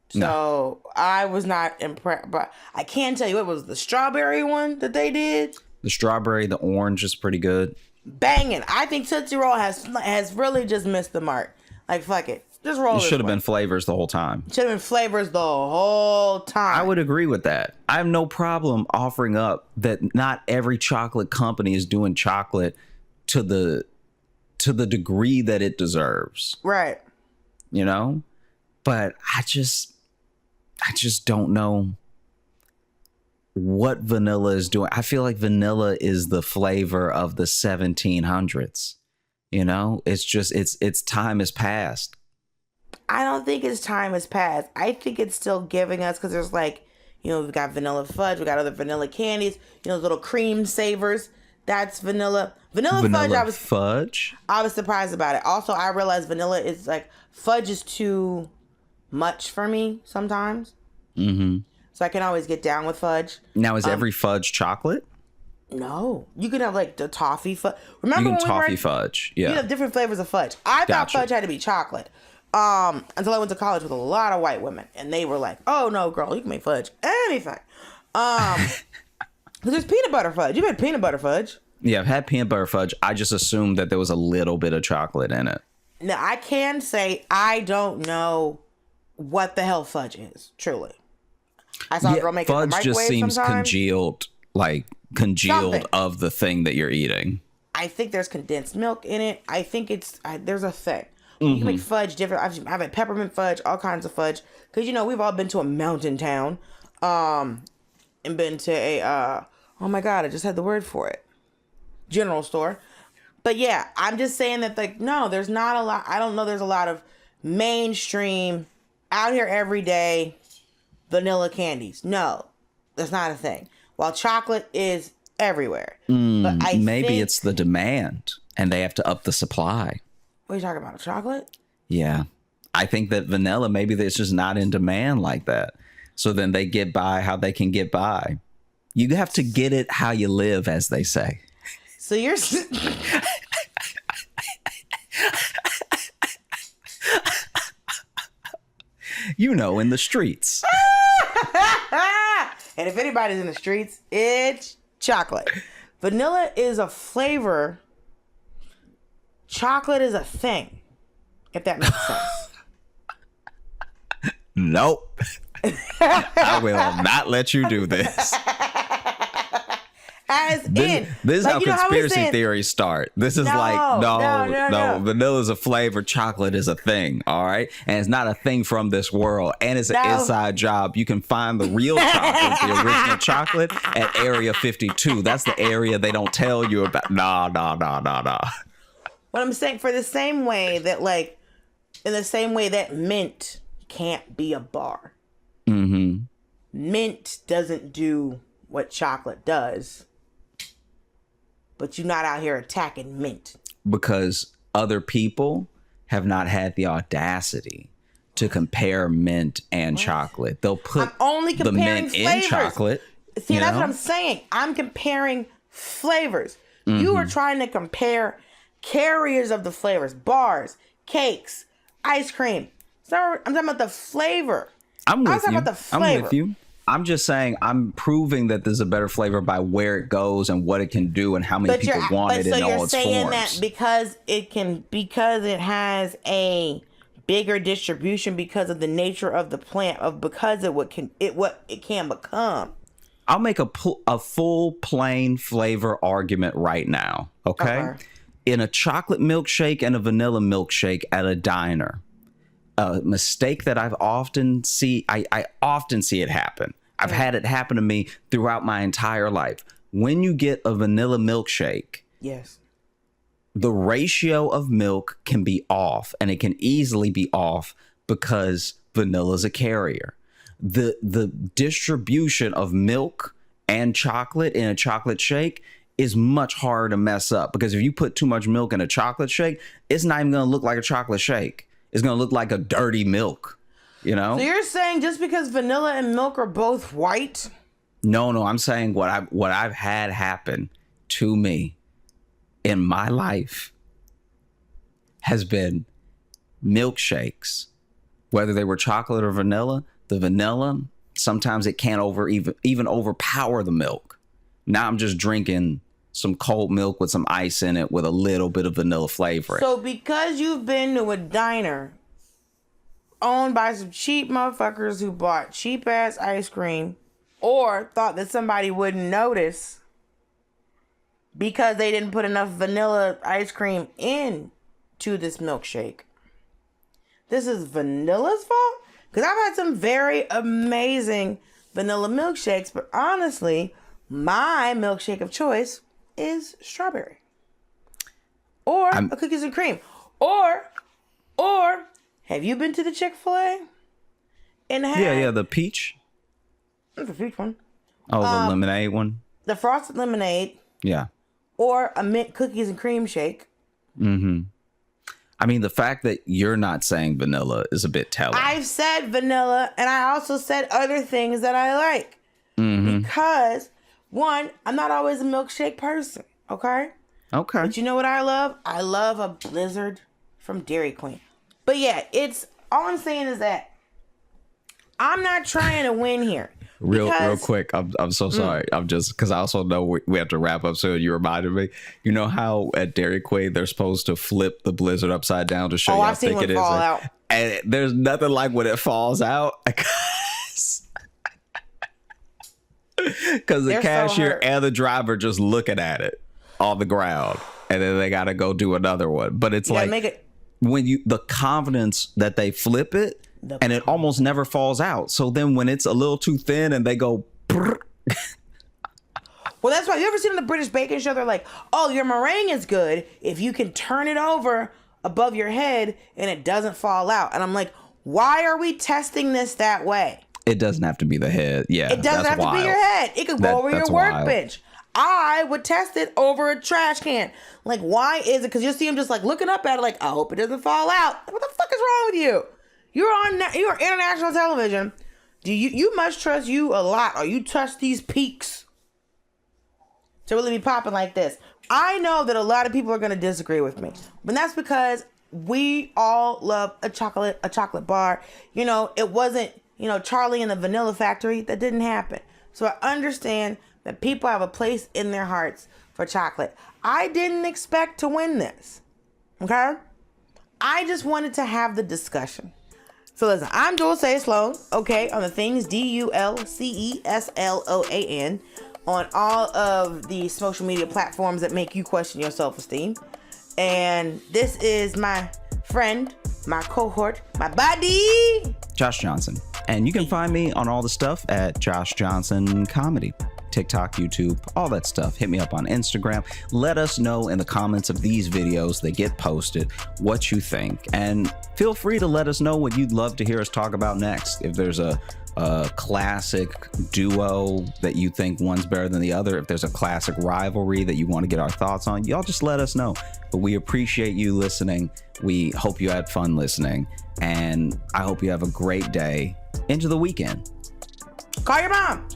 So I was not impressed, but I can tell you it was the strawberry one that they did. The strawberry, the orange is pretty good. Banging. I think Tootsie Roll has really just missed the mark. Like, fuck it. Just roll it. It should have been flavors the whole time. Should have been flavors the whole time. I would agree with that. I have no problem offering up that not every chocolate company is doing chocolate to the degree that it deserves. Right. You know? But I just don't know what vanilla is doing. I feel like vanilla is the flavor of the 1700s. You know, it's just it's time has passed. I don't think its time has passed. I think it's still giving us, because there's we've got vanilla fudge, we got other vanilla candies, little cream savers. That's vanilla. Vanilla fudge. I was surprised about it. Also, I realized vanilla is fudge is too much for me sometimes. Mm-hmm. So I can always get down with fudge. Now, is every fudge chocolate? No. You can have the toffee fudge. Remember when toffee fudge. Yeah. You have different flavors of fudge. I thought fudge had to be chocolate. Until I went to college with a lot of white women, and they were like, "Oh no, girl, you can make fudge anything." There's peanut butter fudge. You've had peanut butter fudge. Yeah, I've had peanut butter fudge. I just assumed that there was a little bit of chocolate in it. Now, I can say I don't know what the hell fudge is, truly. I saw a girl make it in the microwave just seems sometimes. congealed of the thing that you're eating. I think there's condensed milk in it. I think there's a thing. You can make fudge different. I've had peppermint fudge, all kinds of fudge. Because, we've all been to a mountain town. And been to a, oh my God, I just had the word for it. General store. But yeah, I'm just saying that, no, there's not a lot. I don't know there's a lot of mainstream, out here every day, vanilla candies. No, that's not a thing. While chocolate is everywhere. But maybe it's the demand and they have to up the supply. What are you talking about? Chocolate? Yeah. I think that vanilla, maybe it's just not in demand like that. So then they get by how they can get by. You have to get it how you live, as they say. So you're... in the streets. And if anybody's in the streets, it's chocolate. Vanilla is a flavor. Chocolate is a thing. If that makes sense. Nope. I will not let you do this. This is how conspiracy theories start. This is no. Vanilla's a flavor, chocolate is a thing, all right? And it's not a thing from this world. And it's an inside job. You can find the real chocolate, the original chocolate, at Area 52. That's the area they don't tell you about. Nah. What I'm saying, for the same way that, in the same way that mint can't be a bar. Mm-hmm. Mint doesn't do what chocolate does. But you're not out here attacking mint. Because other people have not had the audacity to compare mint and chocolate. They'll put the mint flavors. in chocolate. See, that's what I'm saying. I'm comparing flavors. Mm-hmm. You are trying to compare carriers of the flavors. Bars, cakes, ice cream. So I'm talking about the flavor. I'm with you. I'm just saying I'm proving that there's a better flavor by where it goes and what it can do and how many people want it in all its forms. So you're saying that because it has a bigger distribution because of the nature of the plant, because of what it can become. I'll make a full plain flavor argument right now. Okay. In a chocolate milkshake and a vanilla milkshake at a diner, a mistake that I often see it happen. I've had it happen to me throughout my entire life. When you get a vanilla milkshake, yes, the ratio of milk can be off, and it can easily be off because vanilla is a carrier. The distribution of milk and chocolate in a chocolate shake is much harder to mess up, because if you put too much milk in a chocolate shake, it's not even going to look like a chocolate shake. It's going to look like a dirty milk, you know? So you're saying just because vanilla and milk are both white? No, I'm saying what I've had happen to me in my life has been milkshakes, whether they were chocolate or vanilla. The vanilla, sometimes it can't even overpower the milk. Now I'm just drinking some cold milk with some ice in it with a little bit of vanilla flavor. So because you've been to a diner owned by some cheap motherfuckers who bought cheap ass ice cream, or thought that somebody wouldn't notice because they didn't put enough vanilla ice cream in to this milkshake, this is vanilla's fault? Because I've had some very amazing vanilla milkshakes, but honestly, my milkshake of choice is strawberry or a cookies and cream. Or have you been to the Chick-fil-A and had the peach? the peach one. Oh, the lemonade one? The frosted lemonade. Yeah. Or a mint cookies and cream shake. Mm-hmm. I mean, the fact that you're not saying vanilla is a bit telling. I've said vanilla, and I also said other things that I like. Mm-hmm. Because, one, I'm not always a milkshake person, okay? Okay. But you know what I love? I love a Blizzard from Dairy Queen. But yeah, all I'm saying is that I'm not trying to win here. Real quick, I'm so sorry. I'm just, because I also know we have to wrap up soon. You reminded me. You know how at Dairy Queen they're supposed to flip the Blizzard upside down to show you how thick it is, fall out. And there's nothing like when it falls out, because the cashier and the driver just looking at it on the ground, and then they got to go do another one. But it's like when the confidence that they flip it. And it almost never falls out. So then when it's a little too thin and they go... Well, that's why. You ever seen on the British Baking Show? They're like, oh, your meringue is good if you can turn it over above your head and it doesn't fall out. And I'm like, why are we testing this that way? It doesn't have to be the head. Yeah, it doesn't have to be your head. It could go over your workbench. I would test it over a trash can. Like, why is it? Because you'll see them just like looking up at it like, I hope it doesn't fall out. What the fuck is wrong with you? You're international television. You must trust you a lot, or you trust these peaks to really be popping like this. I know that a lot of people are going to disagree with me, but that's because we all love a chocolate bar. You know, it wasn't, Charlie and the Vanilla Factory. That didn't happen. So I understand that people have a place in their hearts for chocolate. I didn't expect to win this. Okay? I just wanted to have the discussion. So listen, I'm Dulce Sloan, okay, on the things DULCESLOAN on all of the social media platforms that make you question your self-esteem. And this is my friend, my cohort, my buddy, Josh Johnson. And you can find me on all the stuff at Josh Johnson Comedy. TikTok, YouTube, all that stuff. Hit me up on Instagram. Let us know in the comments of these videos that get posted what you think. And feel free to let us know what you'd love to hear us talk about next. If there's a classic duo that you think one's better than the other, if there's a classic rivalry that you want to get our thoughts on, y'all just let us know. But we appreciate you listening. We hope you had fun listening. And I hope you have a great day into the weekend. Call your mom.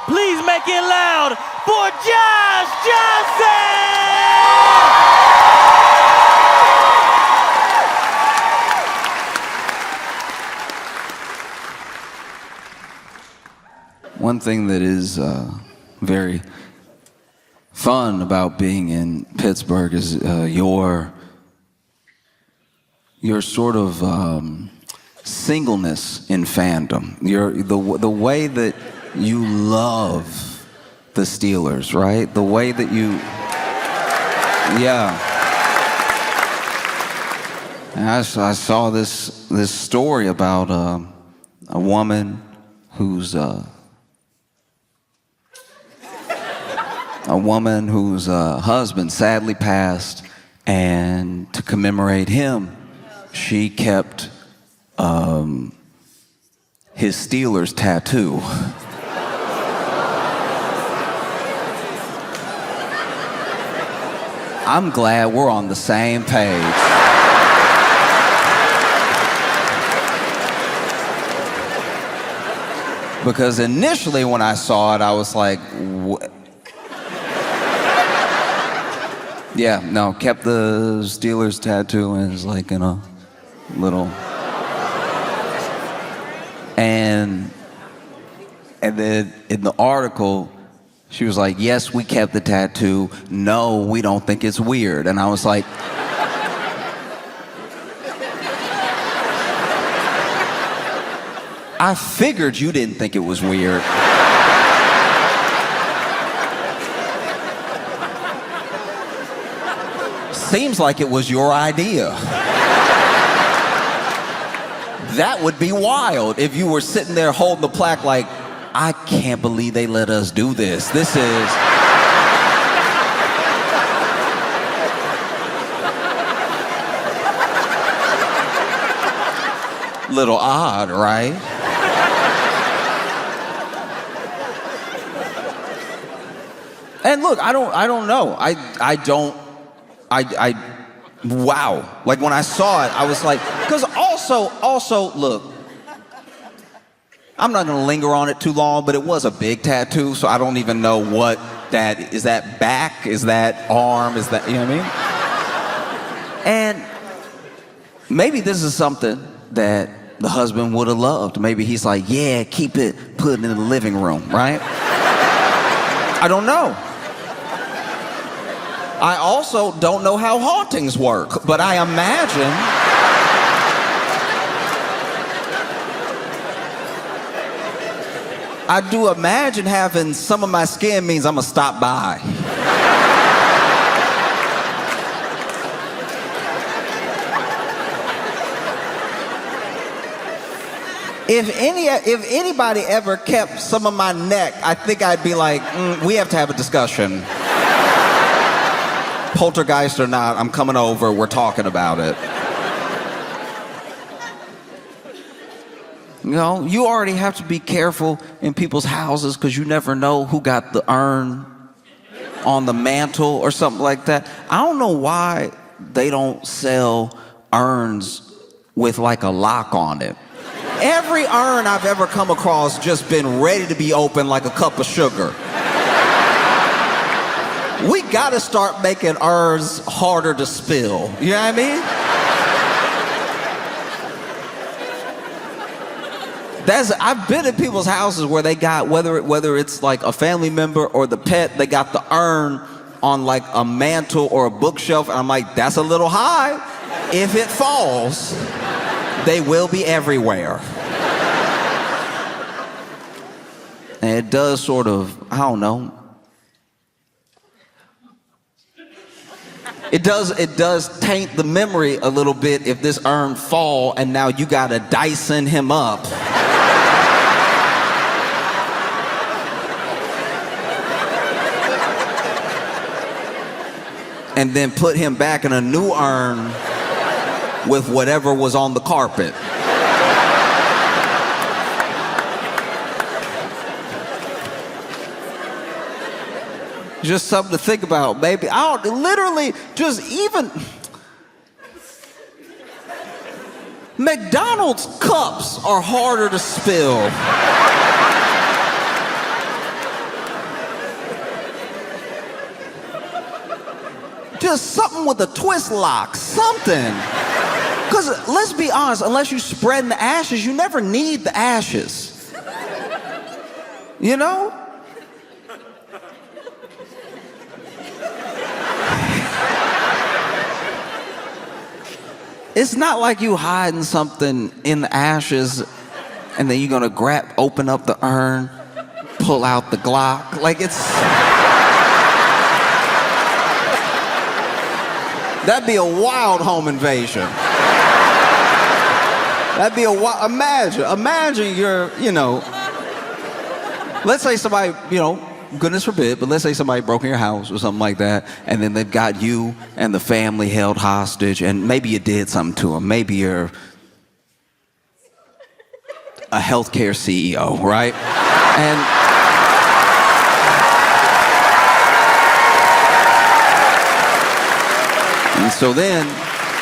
Please make it loud for Josh Johnson! One thing that is very fun about being in Pittsburgh is your sort of singleness in fandom. The way that you love the Steelers, right? The way that you, yeah. And I saw this story about a woman whose husband sadly passed, and to commemorate him, she kept his Steelers tattoo. I'm glad we're on the same page. Because initially when I saw it, I was like, what? Yeah, no, kept the Steelers tattoo, and it's like in a little. And then in the article, she was like, yes, we kept the tattoo. No, we don't think it's weird. And I was like, I figured you didn't think it was weird. Seems like it was your idea. That would be wild if you were sitting there holding the plaque like, I can't believe they let us do this. This is... little odd, right? And look, I don't know. Wow. Like when I saw it, I was like, because also, look, I'm not gonna linger on it too long, but it was a big tattoo, so I don't even know what that is. That back? Is that arm? Is that, you know what I mean? And maybe this is something that the husband would have loved. Maybe he's like, yeah, keep it, put it in the living room, right? I don't know. I also don't know how hauntings work, but I imagine I do imagine having some of my skin means I'm gonna stop by. If anybody ever kept some of my neck, I think I'd be like, we have to have a discussion. Poltergeist or not, I'm coming over, we're talking about it. You know, you already have to be careful in people's houses because you never know who got the urn on the mantle or something like that. I don't know why they don't sell urns with like a lock on it. Every urn I've ever come across just been ready to be opened like a cup of sugar. We gotta start making urns harder to spill. You know what I mean? I've been in people's houses where they got, whether it's like a family member or the pet, they got the urn on like a mantle or a bookshelf, and I'm like, that's a little high. If it falls, they will be everywhere. And it does sort of, I don't know. It does taint the memory a little bit if this urn fall and now you gotta Dyson him up. And then put him back in a new urn with whatever was on the carpet. Just something to think about, baby. Literally, just even McDonald's cups are harder to spill. Just something with a twist lock, something. Because let's be honest, unless you spread in the ashes, you never need the ashes. You know? It's not like you hiding something in the ashes and then you're gonna open up the urn, pull out the Glock. Like that'd be a wild home invasion. That'd be imagine you're, let's say somebody, goodness forbid, but let's say somebody broke in your house or something like that, and then they've got you and the family held hostage, and maybe you did something to them. Maybe you're a healthcare CEO, right? And so then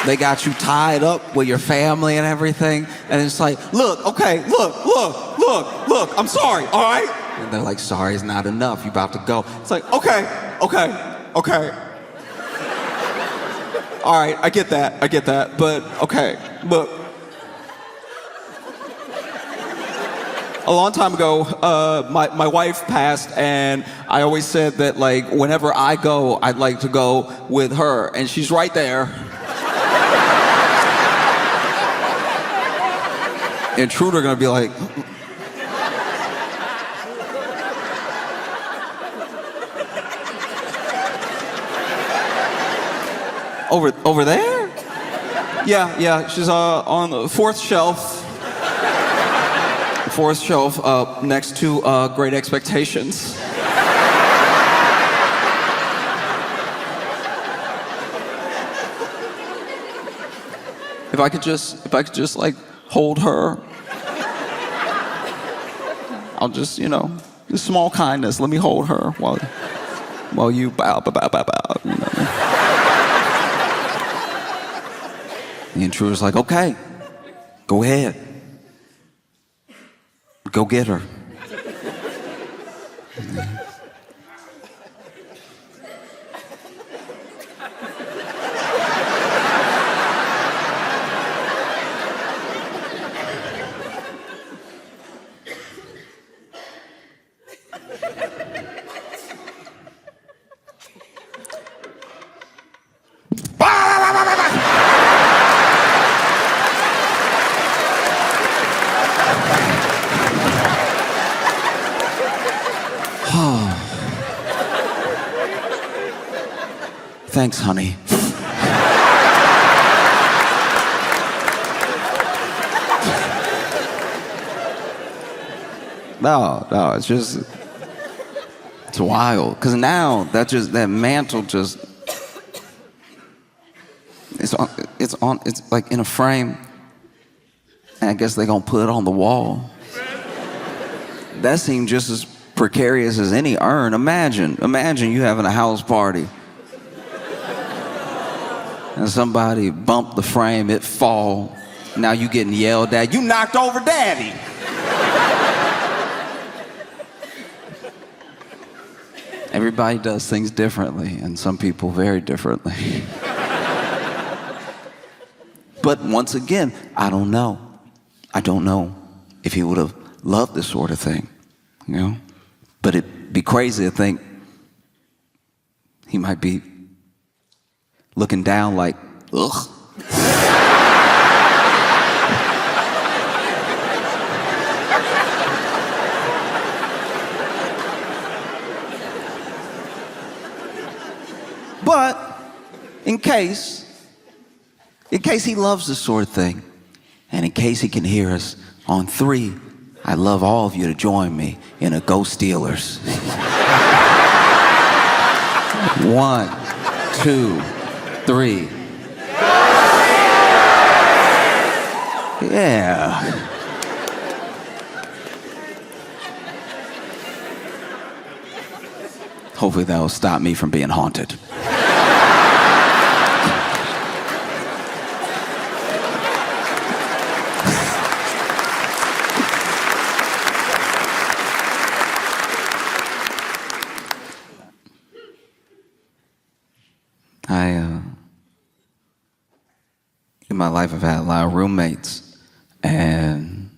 they got you tied up with your family and everything, and it's like, look, I'm sorry, all right? And they're like, sorry is not enough, you about to go. It's like, okay. All right, I get that, but okay, look. A long time ago, my wife passed, and I always said that, like, whenever I go, I'd like to go with her, and she's right there. Intruder gonna be like, over there? Yeah, she's on the fourth shelf. Fourth shelf next to Great Expectations. If I could just like hold her, I'll just, just small kindness. Let me hold her while you bow. You know? The intruder's like, okay, go ahead. Go get her. Thanks, honey. No, it's wild. Because now that mantle it's like in a frame. And I guess they're gonna put it on the wall. That seemed just as precarious as any urn. Imagine you having a house party. And somebody bumped the frame, it fall. Now you getting yelled at. You knocked over daddy. Everybody does things differently, and some people very differently. But once again, I don't know. I don't know if he would have loved this sort of thing, But it'd be crazy to think he might be looking down like, ugh. But in case he loves this sort of thing, and in case he can hear us on 3, I'd love all of you to join me in a Go Steelers. 1, 2, 3. Yeah. Hopefully that will stop me from being haunted. In my life, I've had a lot of roommates, and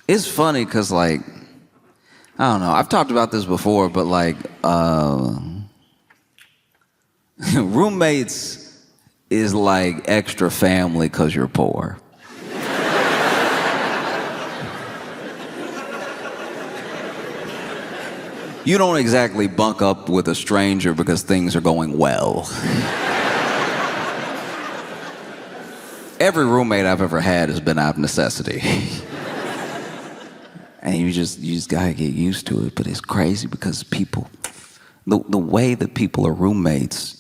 it's funny because, like, I don't know. I've talked about this before, but like roommates is like extra family because you're poor. You don't exactly bunk up with a stranger because things are going well. Every roommate I've ever had has been out of necessity. And you just gotta get used to it. But it's crazy because people, the way that people are roommates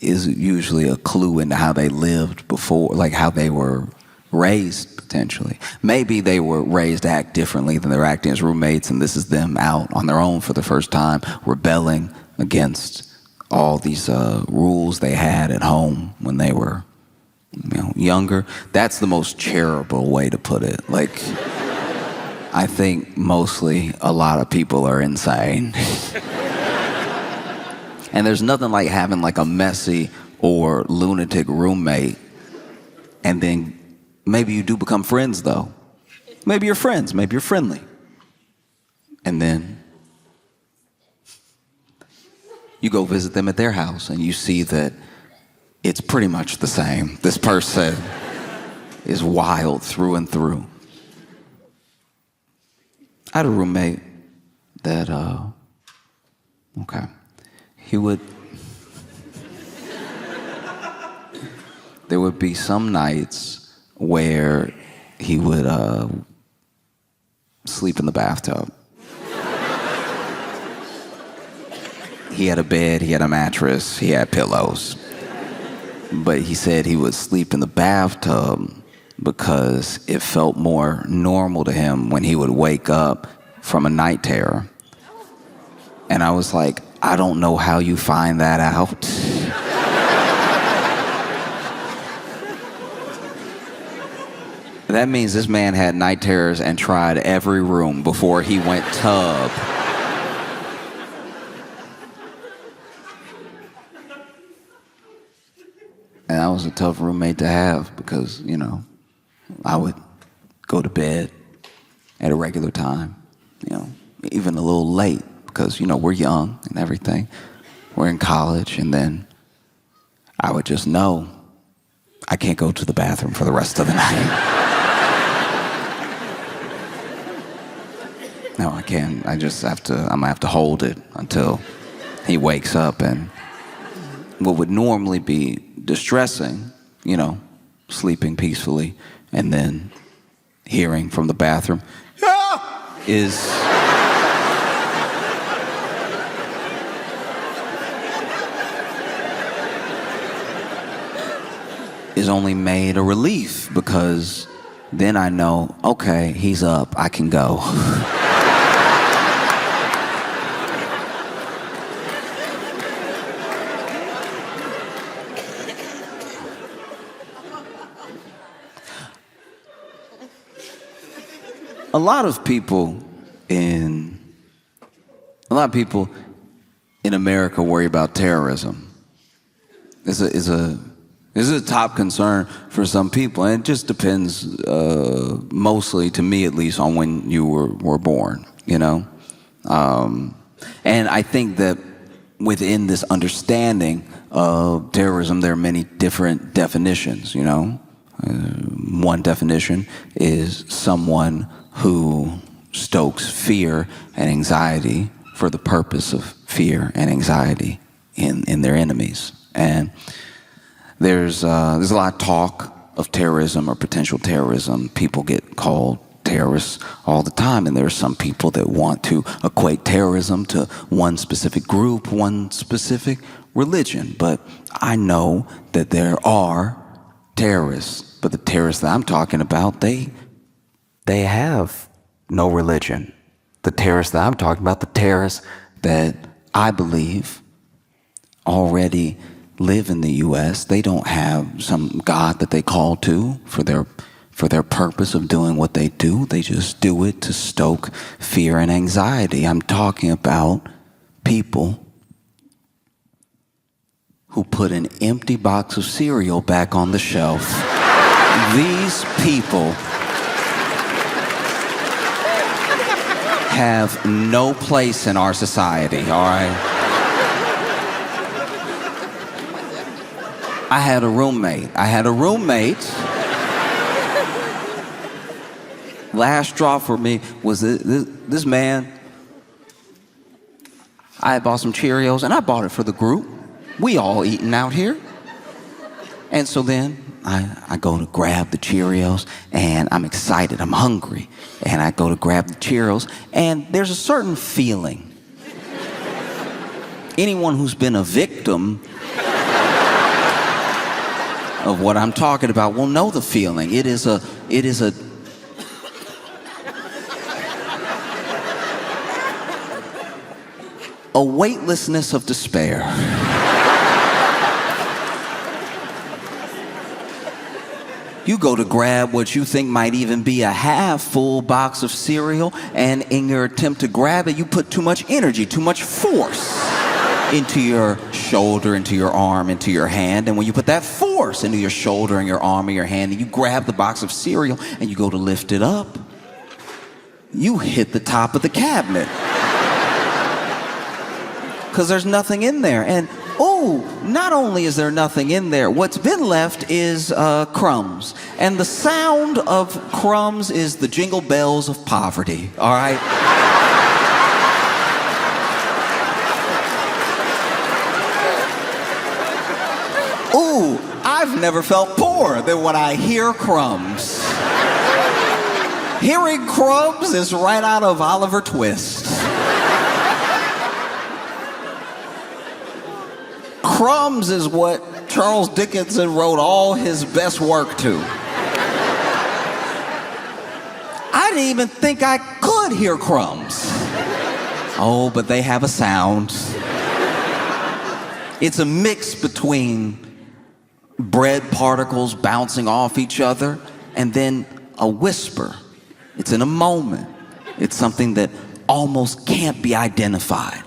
is usually a clue into how they lived before, like how they were raised potentially. Maybe they were raised to act differently than they're acting as roommates, and this is them out on their own for the first time, rebelling against all these rules they had at home when they were, younger. That's the most charitable way to put it. Like, I think mostly a lot of people are insane. And there's nothing like having like a messy or lunatic roommate, and then maybe you do become friends though. Maybe you're friends, maybe you're friendly. And then you go visit them at their house and you see that it's pretty much the same. This person is wild through and through. I had a roommate that, there would be some nights where he would sleep in the bathtub. He had a bed, he had a mattress, he had pillows. But he said he would sleep in the bathtub because it felt more normal to him when he would wake up from a night terror. And I was like, I don't know how you find that out. That means this man had night terrors and tried every room before he went tub. And that was a tough roommate to have because, I would go to bed at a regular time, even a little late because, we're young and everything. We're in college, and then I would just know I can't go to the bathroom for the rest of the night. No, I can't. I'm gonna have to hold it until he wakes up. And what would normally be distressing, sleeping peacefully, and then hearing from the bathroom, is only made a relief, because then I know, okay, he's up, I can go. A lot of people in America worry about terrorism. It's a top concern for some people, and it just depends, mostly, to me at least, on when you were born, And I think that within this understanding of terrorism, there are many different definitions, One definition is someone who stokes fear and anxiety for the purpose of fear and anxiety in their enemies. And there's a lot of talk of terrorism or potential terrorism. People get called terrorists all the time, and there are some people that want to equate terrorism to one specific group, one specific religion. But I know that there are terrorists, but the terrorists that I'm talking about, they have no religion. The terrorists that I'm talking about, the terrorists that I believe already live in the U.S., they don't have some God that they call to for their purpose of doing what they do. They just do it to stoke fear and anxiety. I'm talking about people who put an empty box of cereal back on the shelf. These people have no place in our society, all right? I had a roommate. Last straw for me was this man. I had bought some Cheerios, and I bought it for the group. We all eating out here. And so then I go to grab the Cheerios, and I'm excited, I'm hungry. And I go to grab the Cheerios, and there's a certain feeling. Anyone who's been a victim of what I'm talking about will know the feeling. It is a weightlessness of despair. You go to grab what you think might even be a half-full box of cereal, and in your attempt to grab it, you put too much energy, too much force into your shoulder, into your arm, into your hand. And when you put that force into your shoulder and your arm and your hand, and you grab the box of cereal and you go to lift it up, you hit the top of the cabinet. Because there's nothing in there. And not only is there nothing in there, what's been left is crumbs. And the sound of crumbs is the jingle bells of poverty, all right? I've never felt poorer than when I hear crumbs. Hearing crumbs is right out of Oliver Twist. Crumbs is what Charles Dickens wrote all his best work to. I didn't even think I could hear crumbs. Oh, but they have a sound. It's a mix between bread particles bouncing off each other and then a whisper. It's in a moment. It's something that almost can't be identified.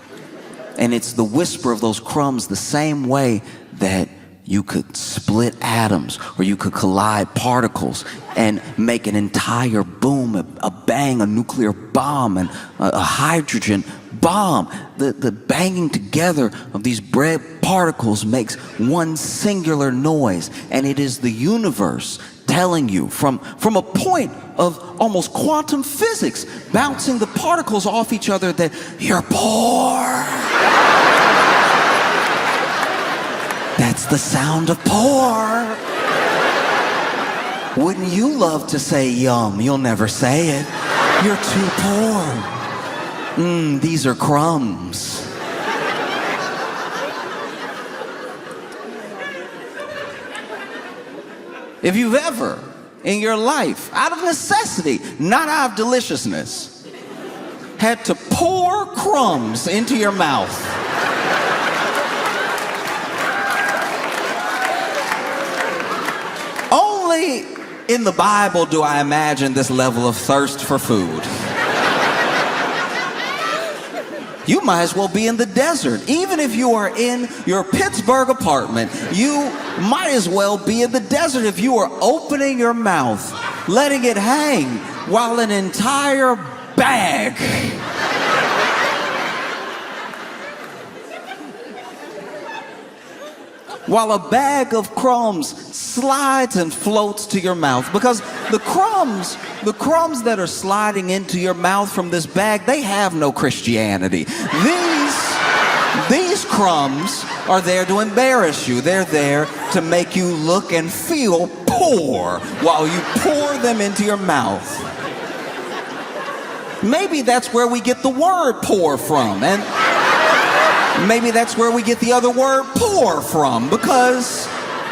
And it's the whisper of those crumbs, the same way that you could split atoms or you could collide particles and make an entire boom, a bang, a nuclear bomb, and a hydrogen bomb. The banging together of these bread particles makes one singular noise, and it is the universe telling you from a point of almost quantum physics, bouncing the particles off each other, that you're poor. That's the sound of poor. Wouldn't you love to say yum? You'll never say it. You're too poor. These are crumbs. If you've ever in your life, out of necessity, not out of deliciousness, had to pour crumbs into your mouth, only in the Bible do I imagine this level of thirst for food. You might as well be in the desert. Even if you are in your Pittsburgh apartment, you might as well be in the desert if you are opening your mouth, letting it hang, while an entire bag while a bag of crumbs slides and floats to your mouth. Because the crumbs that are sliding into your mouth from this bag, they have no Christianity. These crumbs are there to embarrass you. They're there to make you look and feel poor while you pour them into your mouth. Maybe that's where we get the word poor from, and maybe that's where we get the other word poor from, because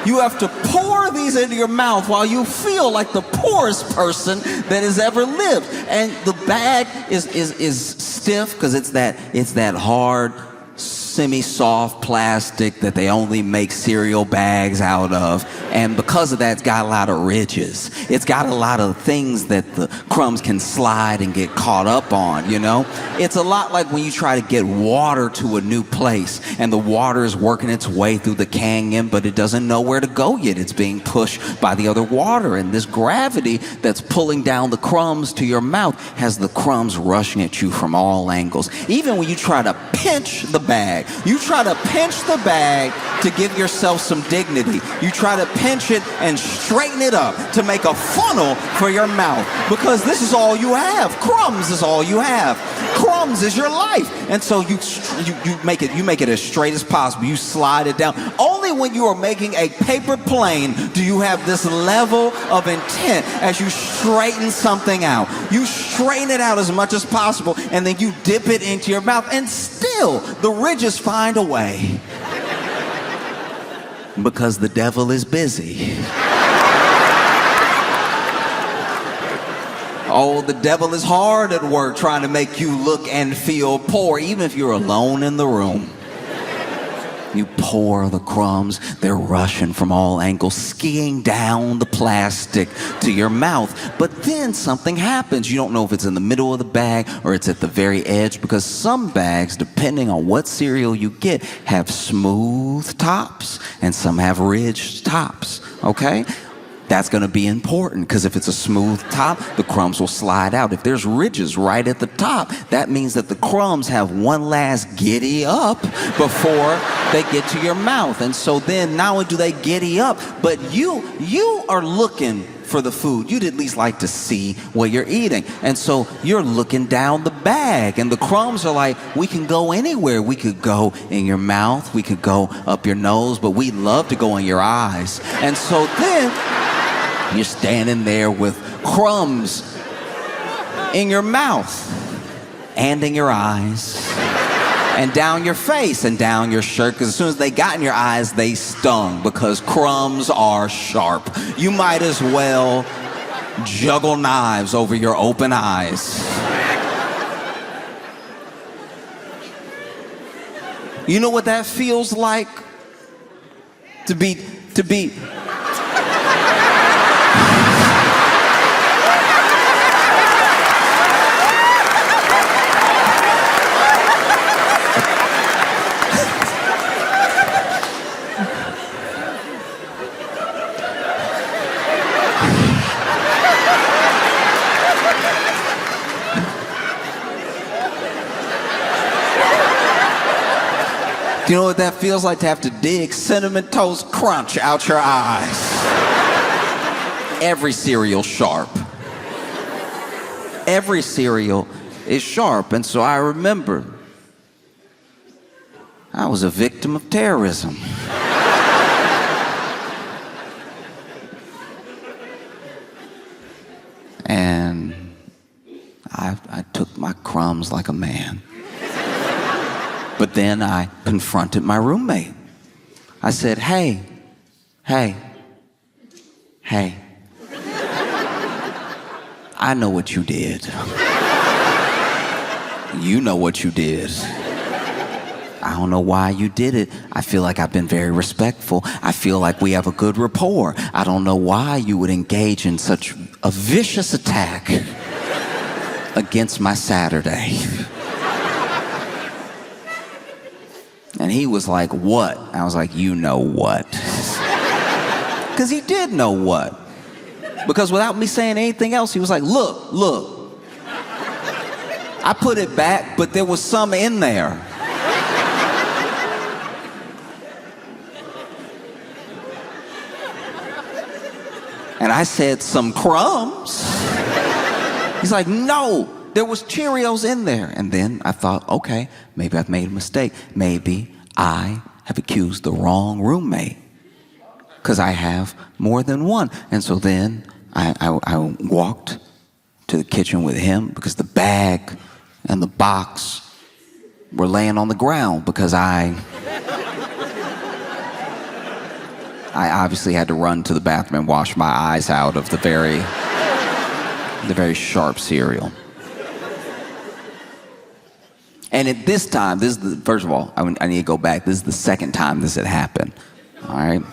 you have to pour these into your mouth while you feel like the poorest person that has ever lived. And the bag is stiff because it's that hard semi-soft plastic that they only make cereal bags out of. And because of that, it's got a lot of ridges. It's got a lot of things that the crumbs can slide and get caught up on, you know? It's a lot like when you try to get water to a new place and the water is working its way through the canyon, but it doesn't know where to go yet. It's being pushed by the other water. And this gravity that's pulling down the crumbs to your mouth has the crumbs rushing at you from all angles. Even when you try to pinch the bag, you try to pinch the bag to give yourself some dignity. You try to pinch it and straighten it up to make a funnel for your mouth, because this is all you have. Crumbs is all you have. Crumbs is your life. And so you make it as straight as possible. You slide it down. Only when you are making a paper plane do you have this level of intent as you straighten something out. You straighten it out as much as possible, and then you dip it into your mouth, and still the ridges find a way. Because the devil is busy. Oh, the devil is hard at work trying to make you look and feel poor, even if you're alone in the room. You pour the crumbs, they're rushing from all angles, skiing down the plastic to your mouth. But then something happens. You don't know if it's in the middle of the bag or it's at the very edge, because some bags, depending on what cereal you get, have smooth tops and some have ridged tops, okay? That's going to be important, because if it's a smooth top, the crumbs will slide out. If there's ridges right at the top, that means that the crumbs have one last giddy up before they get to your mouth. And so then not only do they giddy up, but you are looking for the food. You'd at least like to see what you're eating. And so you're looking down the bag, and the crumbs are like, we can go anywhere. We could go in your mouth, we could go up your nose, but we love to go in your eyes. And so then you're standing there with crumbs in your mouth and in your eyes and down your face and down your shirt, because as soon as they got in your eyes, they stung, because crumbs are sharp. You might as well juggle knives over your open eyes. You know what that feels like? To be You know what that feels like, to have to dig Cinnamon Toast Crunch out your eyes? Every cereal sharp. Every cereal is sharp. And so I remember I was a victim of terrorism. And I took my crumbs like a man. But then I confronted my roommate. I said, hey. I know what you did. You know what you did. I don't know why you did it. I feel like I've been very respectful. I feel like we have a good rapport. I don't know why you would engage in such a vicious attack against my Saturday. And he was like, what? I was like, you know what? Because he did know what. Because without me saying anything else, he was like, look. I put it back, but there was some in there. And I said, some crumbs? He's like, no. There was Cheerios in there. And then I thought, okay, maybe I've made a mistake. Maybe I have accused the wrong roommate, because I have more than one. And so then I walked to the kitchen with him, because the bag and the box were laying on the ground, because I obviously had to run to the bathroom and wash my eyes out of the very sharp cereal. And at this time, this is the, first of all, I need to go back. This is the second time this had happened. All right.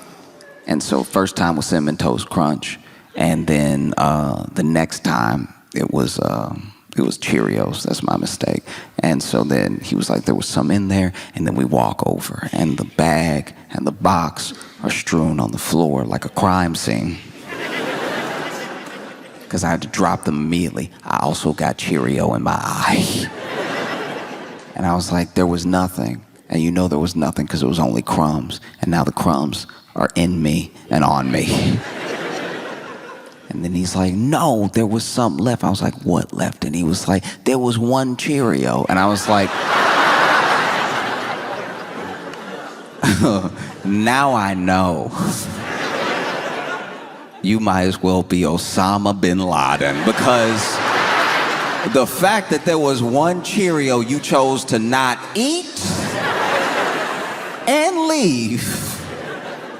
And so first time was Cinnamon Toast Crunch. And then the next time it was Cheerios. That's my mistake. And so then he was like, there was some in there. And then we walk over and the bag and the box are strewn on the floor like a crime scene. Because I had to drop them immediately. I also got Cheerio in my eye. And I was like, there was nothing. And you know there was nothing because it was only crumbs. And now the crumbs are in me and on me. And then he's like, no, there was something left. I was like, what left? And he was like, there was one Cheerio. And I was like, now I know. You might as well be Osama bin Laden, because the fact that there was one Cheerio you chose to not eat and leave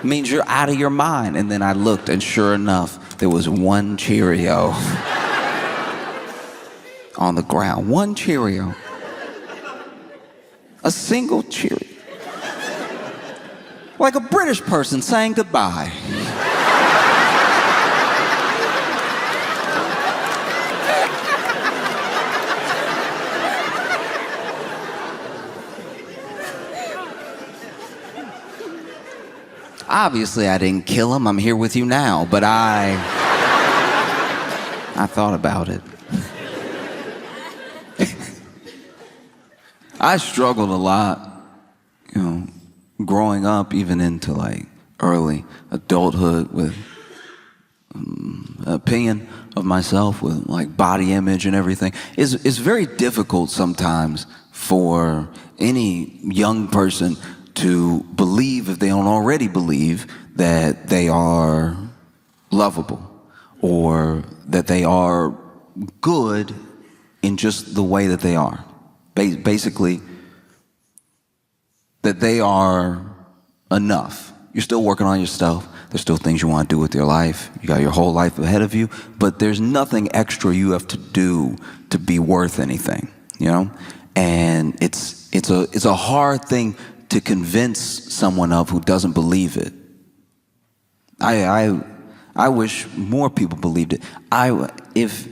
means you're out of your mind. And then I looked, and sure enough, there was one Cheerio on the ground. One Cheerio. A single Cheerio. Like a British person saying goodbye. Obviously, I didn't kill him. I'm here with you now, but I thought about it. I struggled a lot, you know, growing up, even into like early adulthood, with opinion of myself, with like body image and everything. It's very difficult sometimes for any young person to believe, if they don't already believe, that they are lovable or that they are good in just the way that they are. Basically, that they are enough. You're still working on yourself. There's still things you want to do with your life. You got your whole life ahead of you, but there's nothing extra you have to do to be worth anything, you know? And it's a hard thing to convince someone of who doesn't believe it. I wish more people believed it. If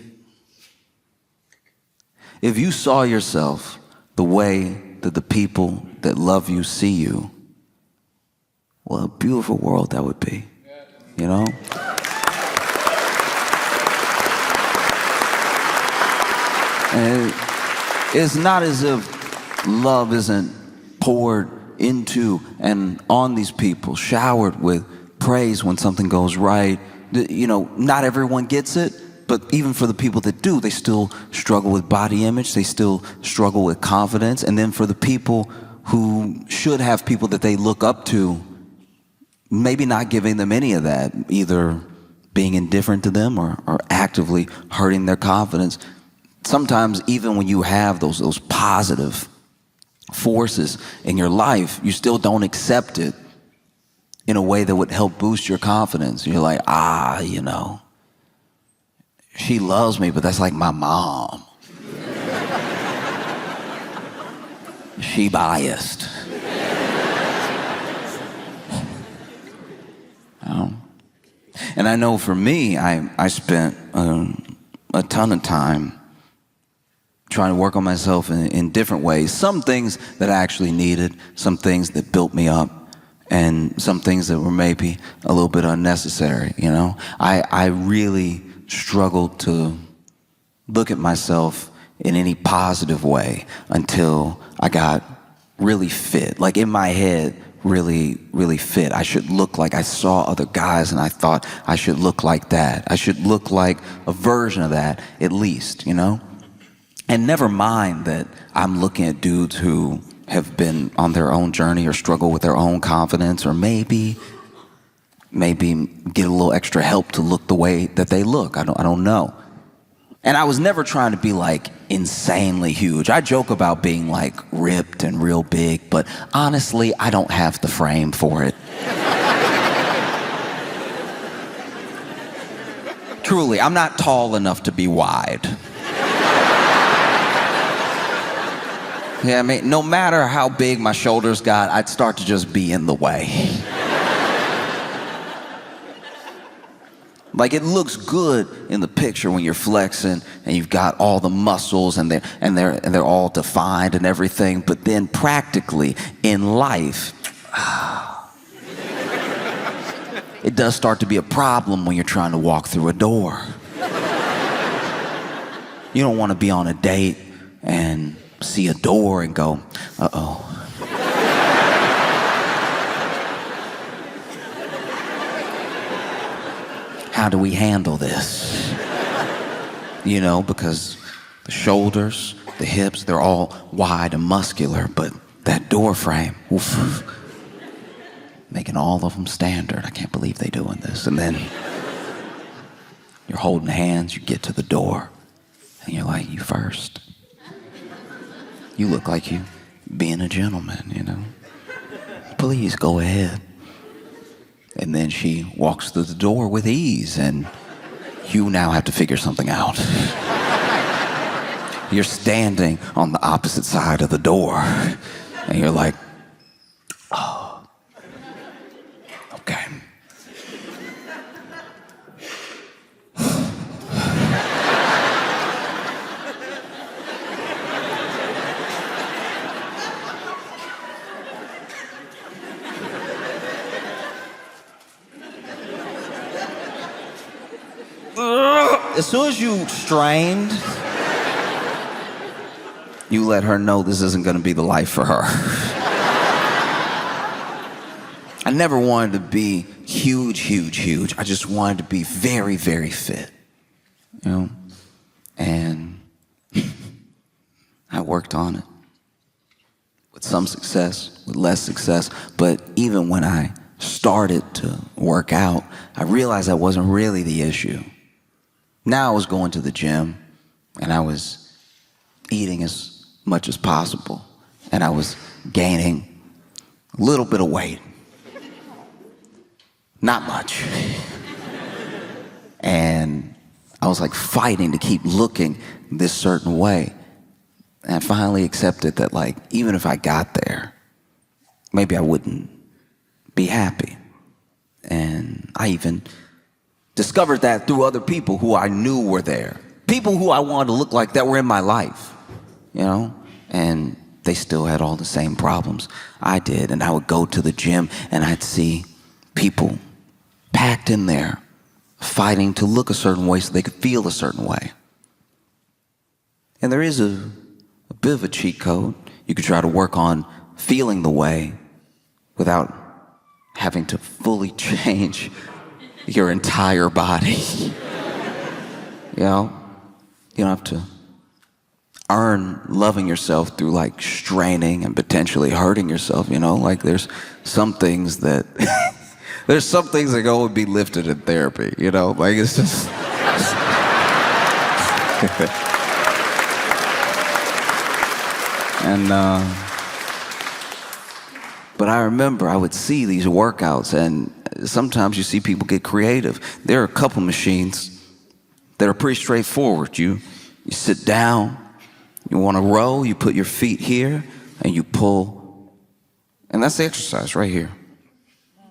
you saw yourself the way that the people that love you see you, what a beautiful world that would be, you know? And it's not as if love isn't poured into and on these people, showered with praise when something goes right. You know, not everyone gets it, but even for the people that do, they still struggle with body image, they still struggle with confidence. And then for the people who should have people that they look up to, maybe not giving them any of that, either being indifferent to them or actively hurting their confidence. Sometimes even when you have those positive forces in your life, you still don't accept it in a way that would help boost your confidence. You're like, you know, she loves me, but that's like my mom. She biased. And I know for me, I spent a ton of time trying to work on myself in different ways. Some things that I actually needed, some things that built me up, and some things that were maybe a little bit unnecessary, you know? I really struggled to look at myself in any positive way until I got really fit. Like in my head, really, really fit. I should look like, I saw other guys and I thought I should look like that. I should look like a version of that, at least, you know? And never mind that I'm looking at dudes who have been on their own journey or struggle with their own confidence, or maybe get a little extra help to look the way that they look. I don't know. And I was never trying to be like insanely huge. I joke about being like ripped and real big, but honestly, I don't have the frame for it. Truly, I'm not tall enough to be wide. Yeah, I mean, no matter how big my shoulders got, I'd start to just be in the way. Like, it looks good in the picture when you're flexing and you've got all the muscles and they're all defined and everything, but then practically in life, it does start to be a problem when you're trying to walk through a door. You don't want to be on a date and see a door and go, uh-oh. How do we handle this? You know, because the shoulders, the hips, they're all wide and muscular, but that door frame, oof, making all of them standard. I can't believe they're doing this. And then you're holding hands, you get to the door, and you're like, you first. You look like you being a gentleman, you know. Please go ahead. And then she walks through the door with ease, and you now have to figure something out. You're standing on the opposite side of the door, and you're like, oh, okay. As soon as you strained, you let her know this isn't going to be the life for her. I never wanted to be huge. I just wanted to be very, very fit, you know? And I worked on it with some success, with less success. But even when I started to work out, I realized that wasn't really the issue. Now I was going to the gym, and I was eating as much as possible, and I was gaining a little bit of weight. Not much. And I was like fighting to keep looking this certain way. And I finally accepted that, like, even if I got there, maybe I wouldn't be happy. And I even discovered that through other people who I knew were there. People who I wanted to look like that were in my life, you know? And they still had all the same problems I did. And I would go to the gym and I'd see people packed in there fighting to look a certain way so they could feel a certain way. And there is a bit of a cheat code. You could try to work on feeling the way without having to fully change your entire body. You know? You don't have to earn loving yourself through like straining and potentially hurting yourself, you know? Like there's some things that there's some things that go and be lifted in therapy, you know? Like it's just and but I remember I would see these workouts, and sometimes you see people get creative. There are a couple machines that are pretty straightforward. You sit down, you want to row, you put your feet here, and you pull. And that's the exercise right here.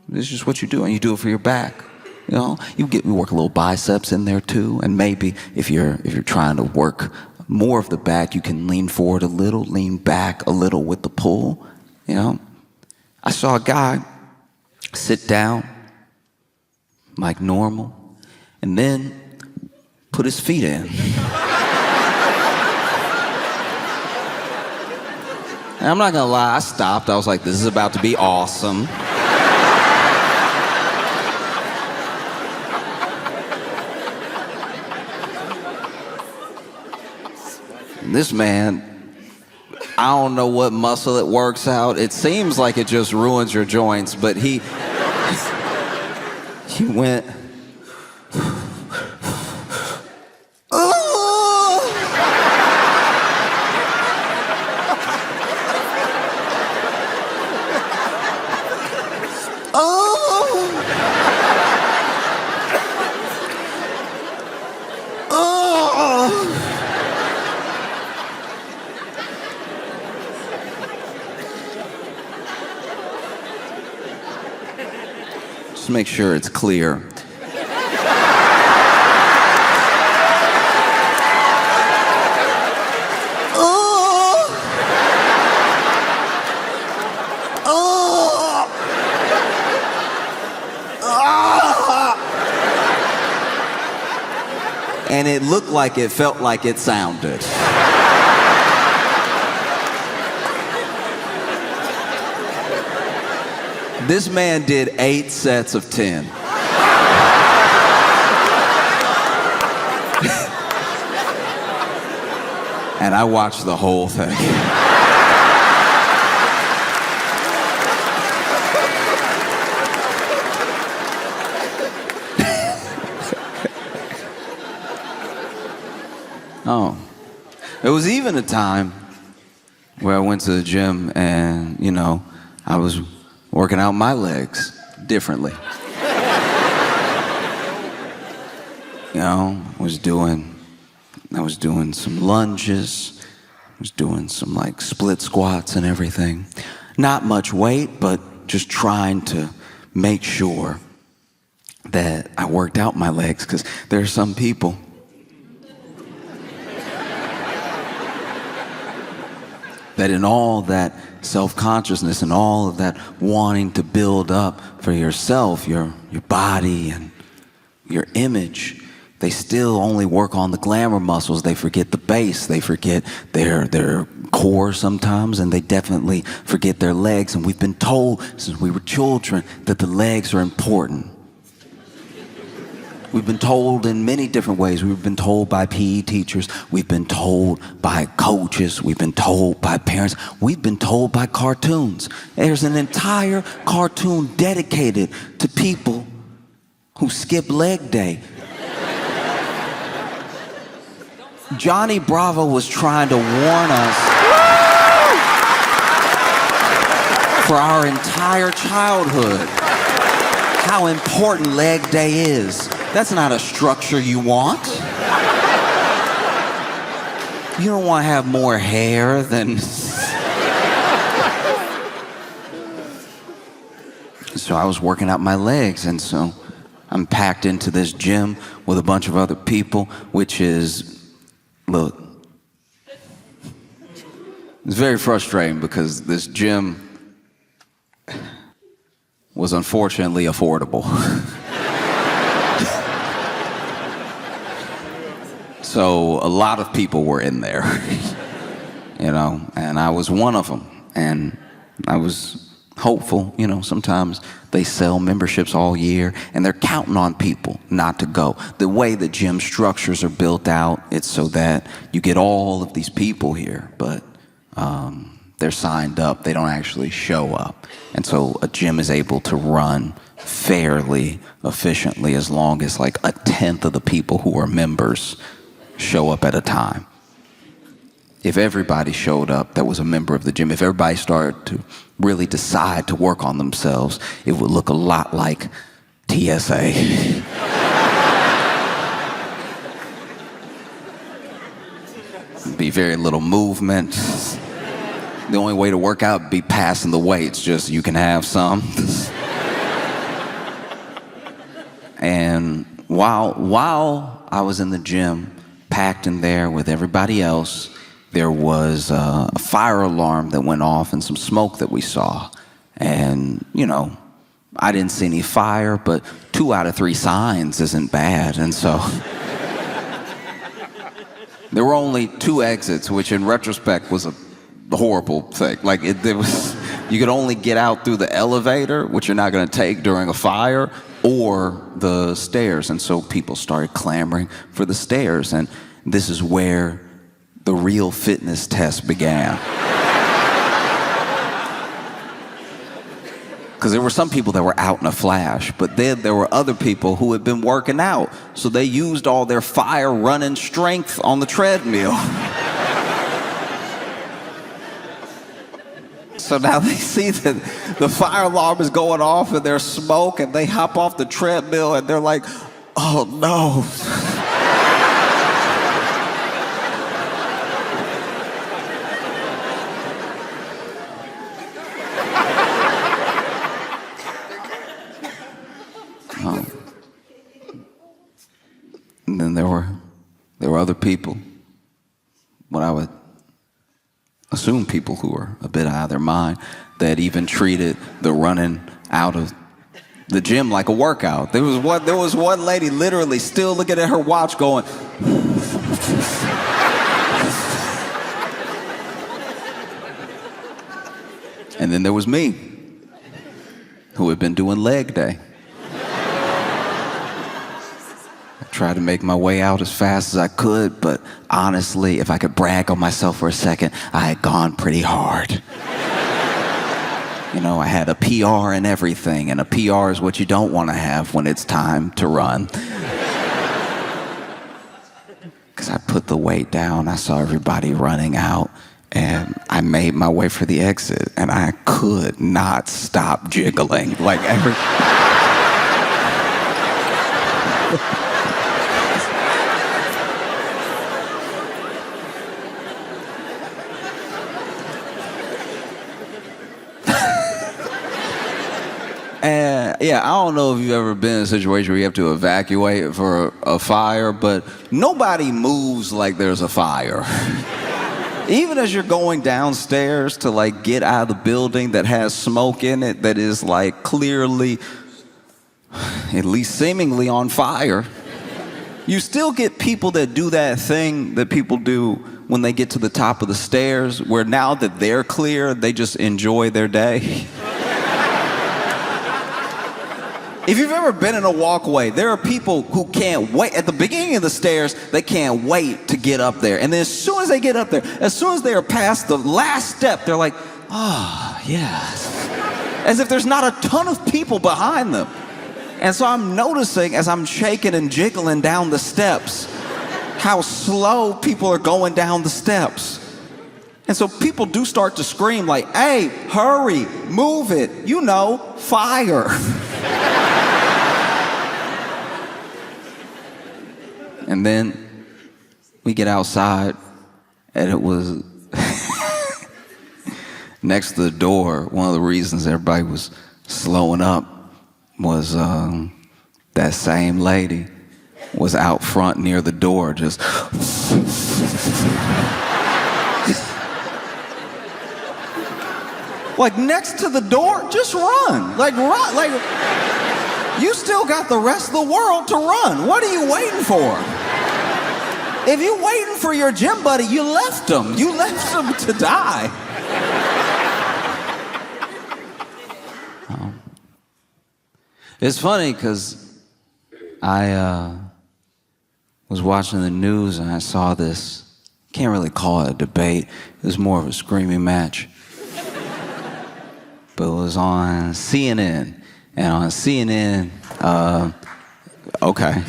This is just what you do, and you do it for your back. You know, you work a little biceps in there too, and maybe if you're trying to work more of the back, you can lean forward a little, lean back a little with the pull, you know. I saw a guy sit down like normal and then put his feet in. And I'm not gonna lie, I stopped. I was like, this is about to be awesome. And this man, I don't know what muscle it works out. It seems like it just ruins your joints, but he went, make sure it's clear. And it looked like it felt like it sounded. This man did 8 sets of 10. And I watched the whole thing. Oh, there was even a time where I went to the gym and, you know, I was working out my legs differently. You know, I was doing some lunges, I was doing some like split squats and everything. Not much weight, but just trying to make sure that I worked out my legs, because there are some people that in all that self-consciousness and all of that wanting to build up for yourself, your body and your image, they still only work on the glamour muscles. They forget the base. They forget their core sometimes, and they definitely forget their legs. And we've been told since we were children that the legs are important. We've been told in many different ways. We've been told by PE teachers. We've been told by coaches. We've been told by parents. We've been told by cartoons. There's an entire cartoon dedicated to people who skip leg day. Johnny Bravo was trying to warn us for our entire childhood how important leg day is. That's not a structure you want. You don't want to have more hair than... So I was working out my legs, and so I'm packed into this gym with a bunch of other people, which is, look, it's very frustrating because this gym was unfortunately affordable. So a lot of people were in there, you know, and I was one of them. And I was hopeful, you know, sometimes they sell memberships all year and they're counting on people not to go. The way the gym structures are built out, it's so that you get all of these people here, but they're signed up, they don't actually show up. And so a gym is able to run fairly efficiently as long as like 1/10 of the people who are members show up at a time. If everybody showed up that was a member of the gym, if everybody started to really decide to work on themselves, it would look a lot like TSA. Be very little movement. The only way to work out would be passing the weights, just you can have some. And while I was in the gym, packed in there with everybody else, there was a fire alarm that went off and some smoke that we saw. And, you know, I didn't see any fire, but 2 out of 3 signs isn't bad. And so there were only 2 exits, which in retrospect was a horrible thing. Like, there was, you could only get out through the elevator, which you're not going to take during a fire, or the stairs. And so people started clamoring for the stairs. And this is where the real fitness test began. Because there were some people that were out in a flash, but then there were other people who had been working out. So they used all their fire running strength on the treadmill. So now they see that the fire alarm is going off and there's smoke, and they hop off the treadmill and they're like, oh no. other people, what I would assume people who are a bit out of their mind, that even treated the running out of the gym like a workout. There was one lady literally still looking at her watch going, and then there was me, who had been doing leg day. I tried to make my way out as fast as I could, but honestly, if I could brag on myself for a second, I had gone pretty hard. You know, I had a PR and everything, and a PR is what you don't want to have when it's time to run. Because I put the weight down, I saw everybody running out, and I made my way for the exit, and I could not stop jiggling. Like every... And yeah, I don't know if you've ever been in a situation where you have to evacuate for a fire, but nobody moves like there's a fire. Even as you're going downstairs to like get out of the building that has smoke in it that is like clearly, at least seemingly on fire, you still get people that do that thing that people do when they get to the top of the stairs, where now that they're clear, they just enjoy their day. If you've ever been in a walkway, there are people who can't wait. At the beginning of the stairs, they can't wait to get up there. And then as soon as they get up there, as soon as they are past the last step, they're like, oh, yes. As if there's not a ton of people behind them. And so I'm noticing as I'm shaking and jiggling down the steps, how slow people are going down the steps. And so people do start to scream like, hey, hurry, move it, you know, fire. And then we get outside, and it was next to the door. One of the reasons everybody was slowing up was that same lady was out front near the door, just like next to the door, just run, like you still got the rest of the world to run. What are you waiting for? If you're waiting for your gym buddy, you left him. You left him to die. It's funny because I was watching the news and I saw this, can't really call it a debate, it was more of a screaming match. But it was on CNN. And on CNN, okay.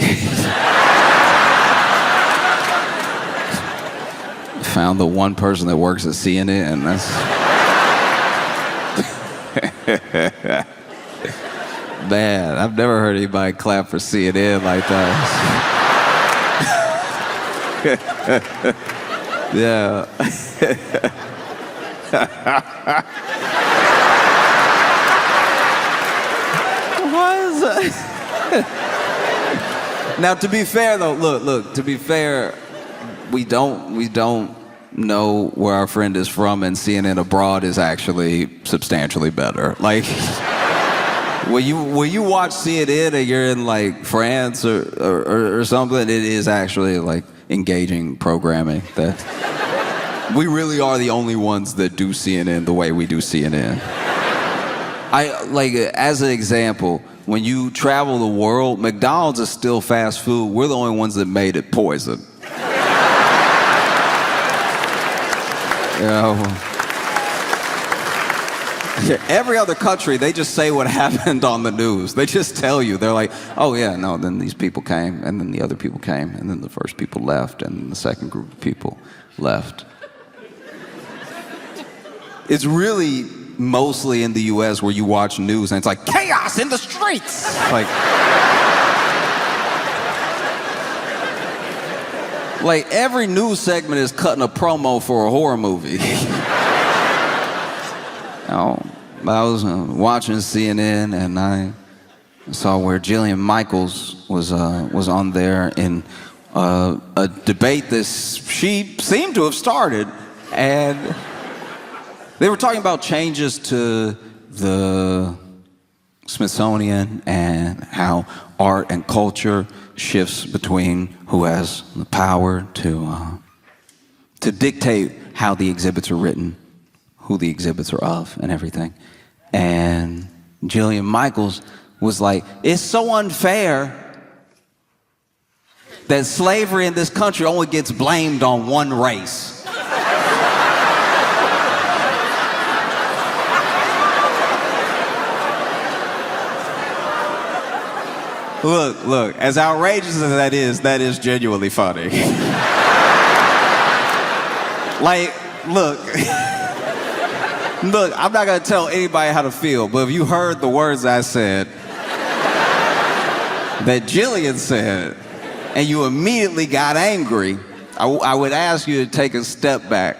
Found the one person that works at CNN, and that's... Man, I've never heard anybody clap for CNN like that. Yeah. Now, to be fair, though, look. To be fair, we don't know where our friend is from, and CNN abroad is actually substantially better. Like, when you watch CNN and you're in like France or something, it is actually like engaging programming. That we really are the only ones that do CNN the way we do CNN. I like, as an example, when you travel the world, McDonald's is still fast food. We're the only ones that made it poison. You know, every other country, they just say what happened on the news. They just tell you. They're like, oh yeah, no, then these people came, and then the other people came, and then the first people left, and then the second group of people left. It's really mostly in the US where you watch news and it's like chaos in the streets. Like every news segment is cutting a promo for a horror movie. I was watching CNN and I saw where Jillian Michaels was on there in a debate she seemed to have started, and they were talking about changes to the Smithsonian and how art and culture shifts between who has the power to dictate how the exhibits are written, who the exhibits are of, and everything. And Jillian Michaels was like, it's so unfair that slavery in this country only gets blamed on one race. Look, as outrageous as that is genuinely funny. Like, look, I'm not gonna tell anybody how to feel, but if you heard the words I said, that Jillian said, and you immediately got angry, I would ask you to take a step back.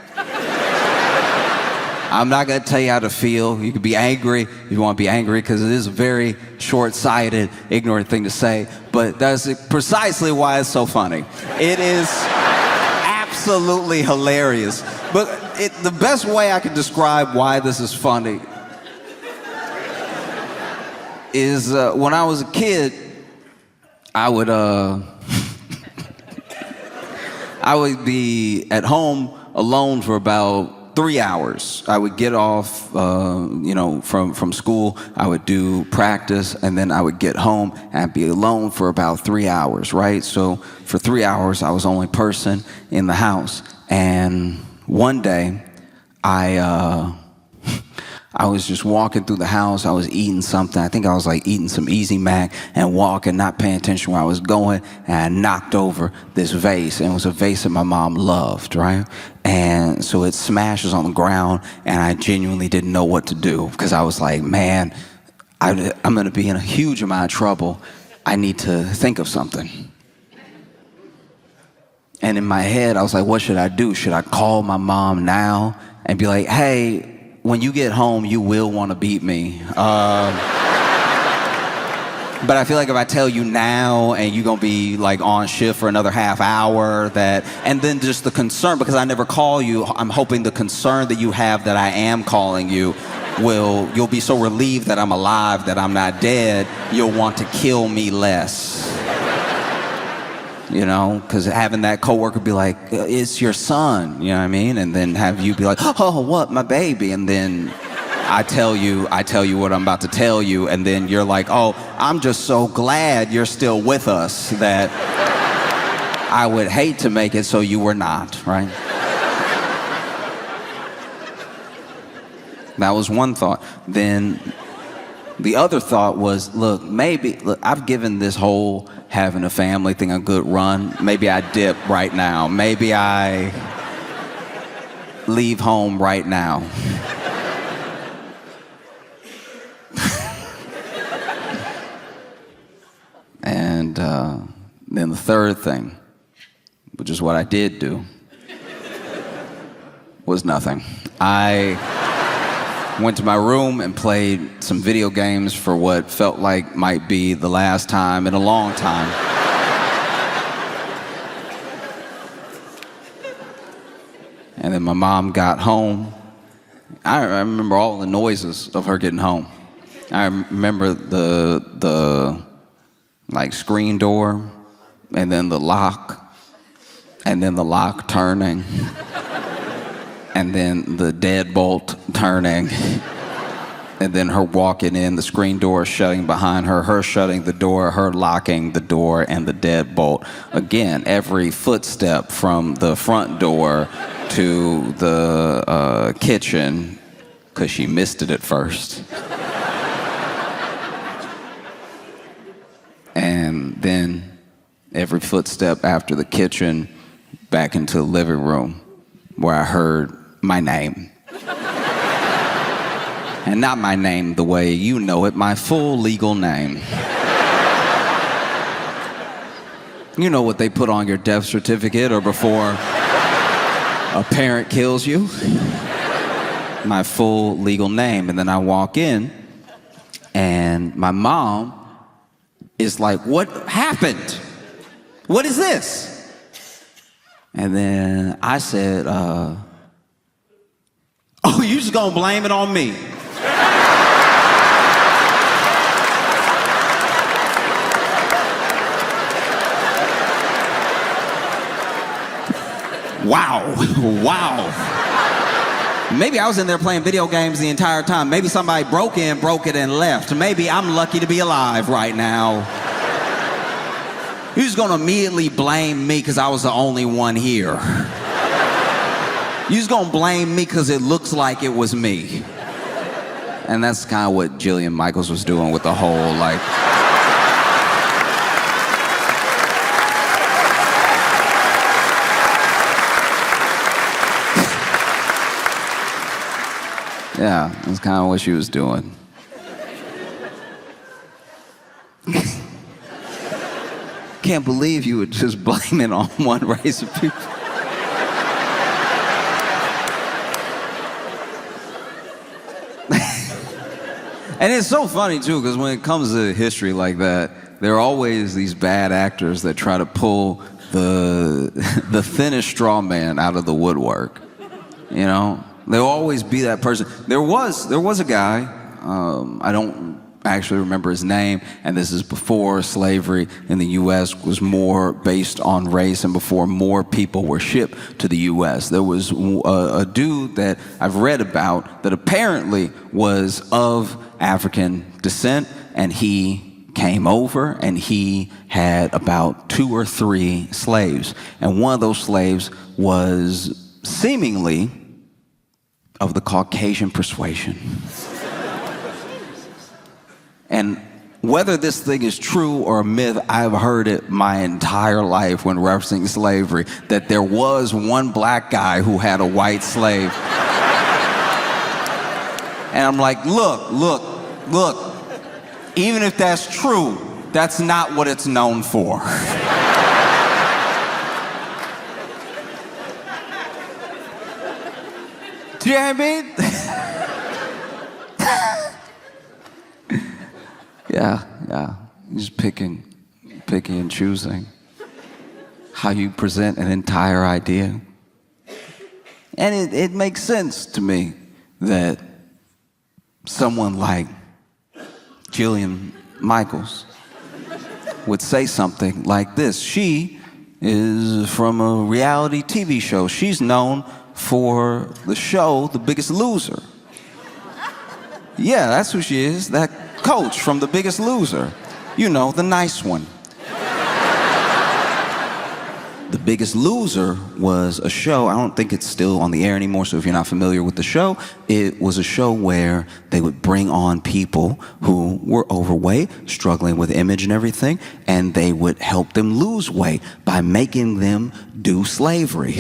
I'm not gonna tell you how to feel. You can be angry if you want to be angry, because it is a very short-sighted, ignorant thing to say, but that's precisely why it's so funny. It is absolutely hilarious. But the best way I can describe why this is funny is when I was a kid, I would I would be at home alone for about 3 hours. I would get off, from school. I would do practice, and then I would get home and I'd be alone for about 3 hours, right? So for 3 hours, I was the only person in the house. And one day, I was just walking through the house. I was eating something. I think I was like eating some Easy Mac and walking, not paying attention where I was going. And I knocked over this vase. And it was a vase that my mom loved, right? And so it smashes on the ground. And I genuinely didn't know what to do, because I was like, man, I'm going to be in a huge amount of trouble. I need to think of something. And in my head, I was like, what should I do? Should I call my mom now and be like, hey, when you get home, you will want to beat me. But I feel like if I tell you now and you're going to be like on shift for another half hour, and then just the concern, because I never call you, I'm hoping the concern that you have that I am calling you you'll be so relieved that I'm alive, that I'm not dead, you'll want to kill me less. You know, because having that coworker be like, it's your son, you know what I mean? And then have you be like, oh, what, my baby? And then I tell you what I'm about to tell you, and then you're like, oh, I'm just so glad you're still with us that I would hate to make it so you were not, right? That was one thought. Then the other thought was, look, I've given this whole having a family thing a good run. Maybe I dip right now. Maybe I leave home right now. And then the third thing, which is what I did do, was nothing. I went to my room and played some video games for what felt like might be the last time in a long time. And then my mom got home. I remember all the noises of her getting home. I remember the like screen door, and then the lock, and then the lock turning, and then the deadbolt turning, and then her walking in, the screen door shutting behind her, her shutting the door, her locking the door, and the deadbolt. Again, every footstep from the front door to the kitchen, because she missed it at first. And then every footstep after the kitchen back into the living room, where I heard my name. And not my name the way you know it, my full legal name. You know what they put on your death certificate or before a parent kills you? My full legal name. And then I walk in, and my mom is like, what happened? What is this? And then I said, oh, you just gonna blame it on me? Wow, wow. Maybe I was in there playing video games the entire time. Maybe somebody broke it, and left. Maybe I'm lucky to be alive right now. You're just gonna immediately blame me because I was the only one here. You're just gonna blame me because it looks like it was me. and that's kind of what Jillian Michaels was doing with the whole, like... Yeah, that's kind of what she was doing. Can't believe you would just blame it on one race of people. And it's so funny, too, because when it comes to history like that, there are always these bad actors that try to pull the thinnest straw man out of the woodwork, you know? There'll always be that person. There was a guy, I don't actually remember his name, and this is before slavery in the U.S. was more based on race and before more people were shipped to the U.S. There was a dude that I've read about that apparently was of African descent, and he came over and he had about 2 or 3 slaves. And one of those slaves was seemingly of the Caucasian persuasion. And whether this thing is true or a myth, I've heard it my entire life when referencing slavery, that there was one black guy who had a white slave. And I'm like, look, even if that's true, that's not what it's known for. Do you know what I mean? Yeah. You're just picking and choosing how you present an entire idea. And it makes sense to me that someone like Jillian Michaels would say something like this. She is from a reality TV show. She's known for the show The Biggest Loser. Yeah, that's who she is, that coach from The Biggest Loser. You know, the nice one. The Biggest Loser was a show, I don't think it's still on the air anymore, so if you're not familiar with the show, it was a show where they would bring on people who were overweight, struggling with image and everything, and they would help them lose weight by making them do slavery.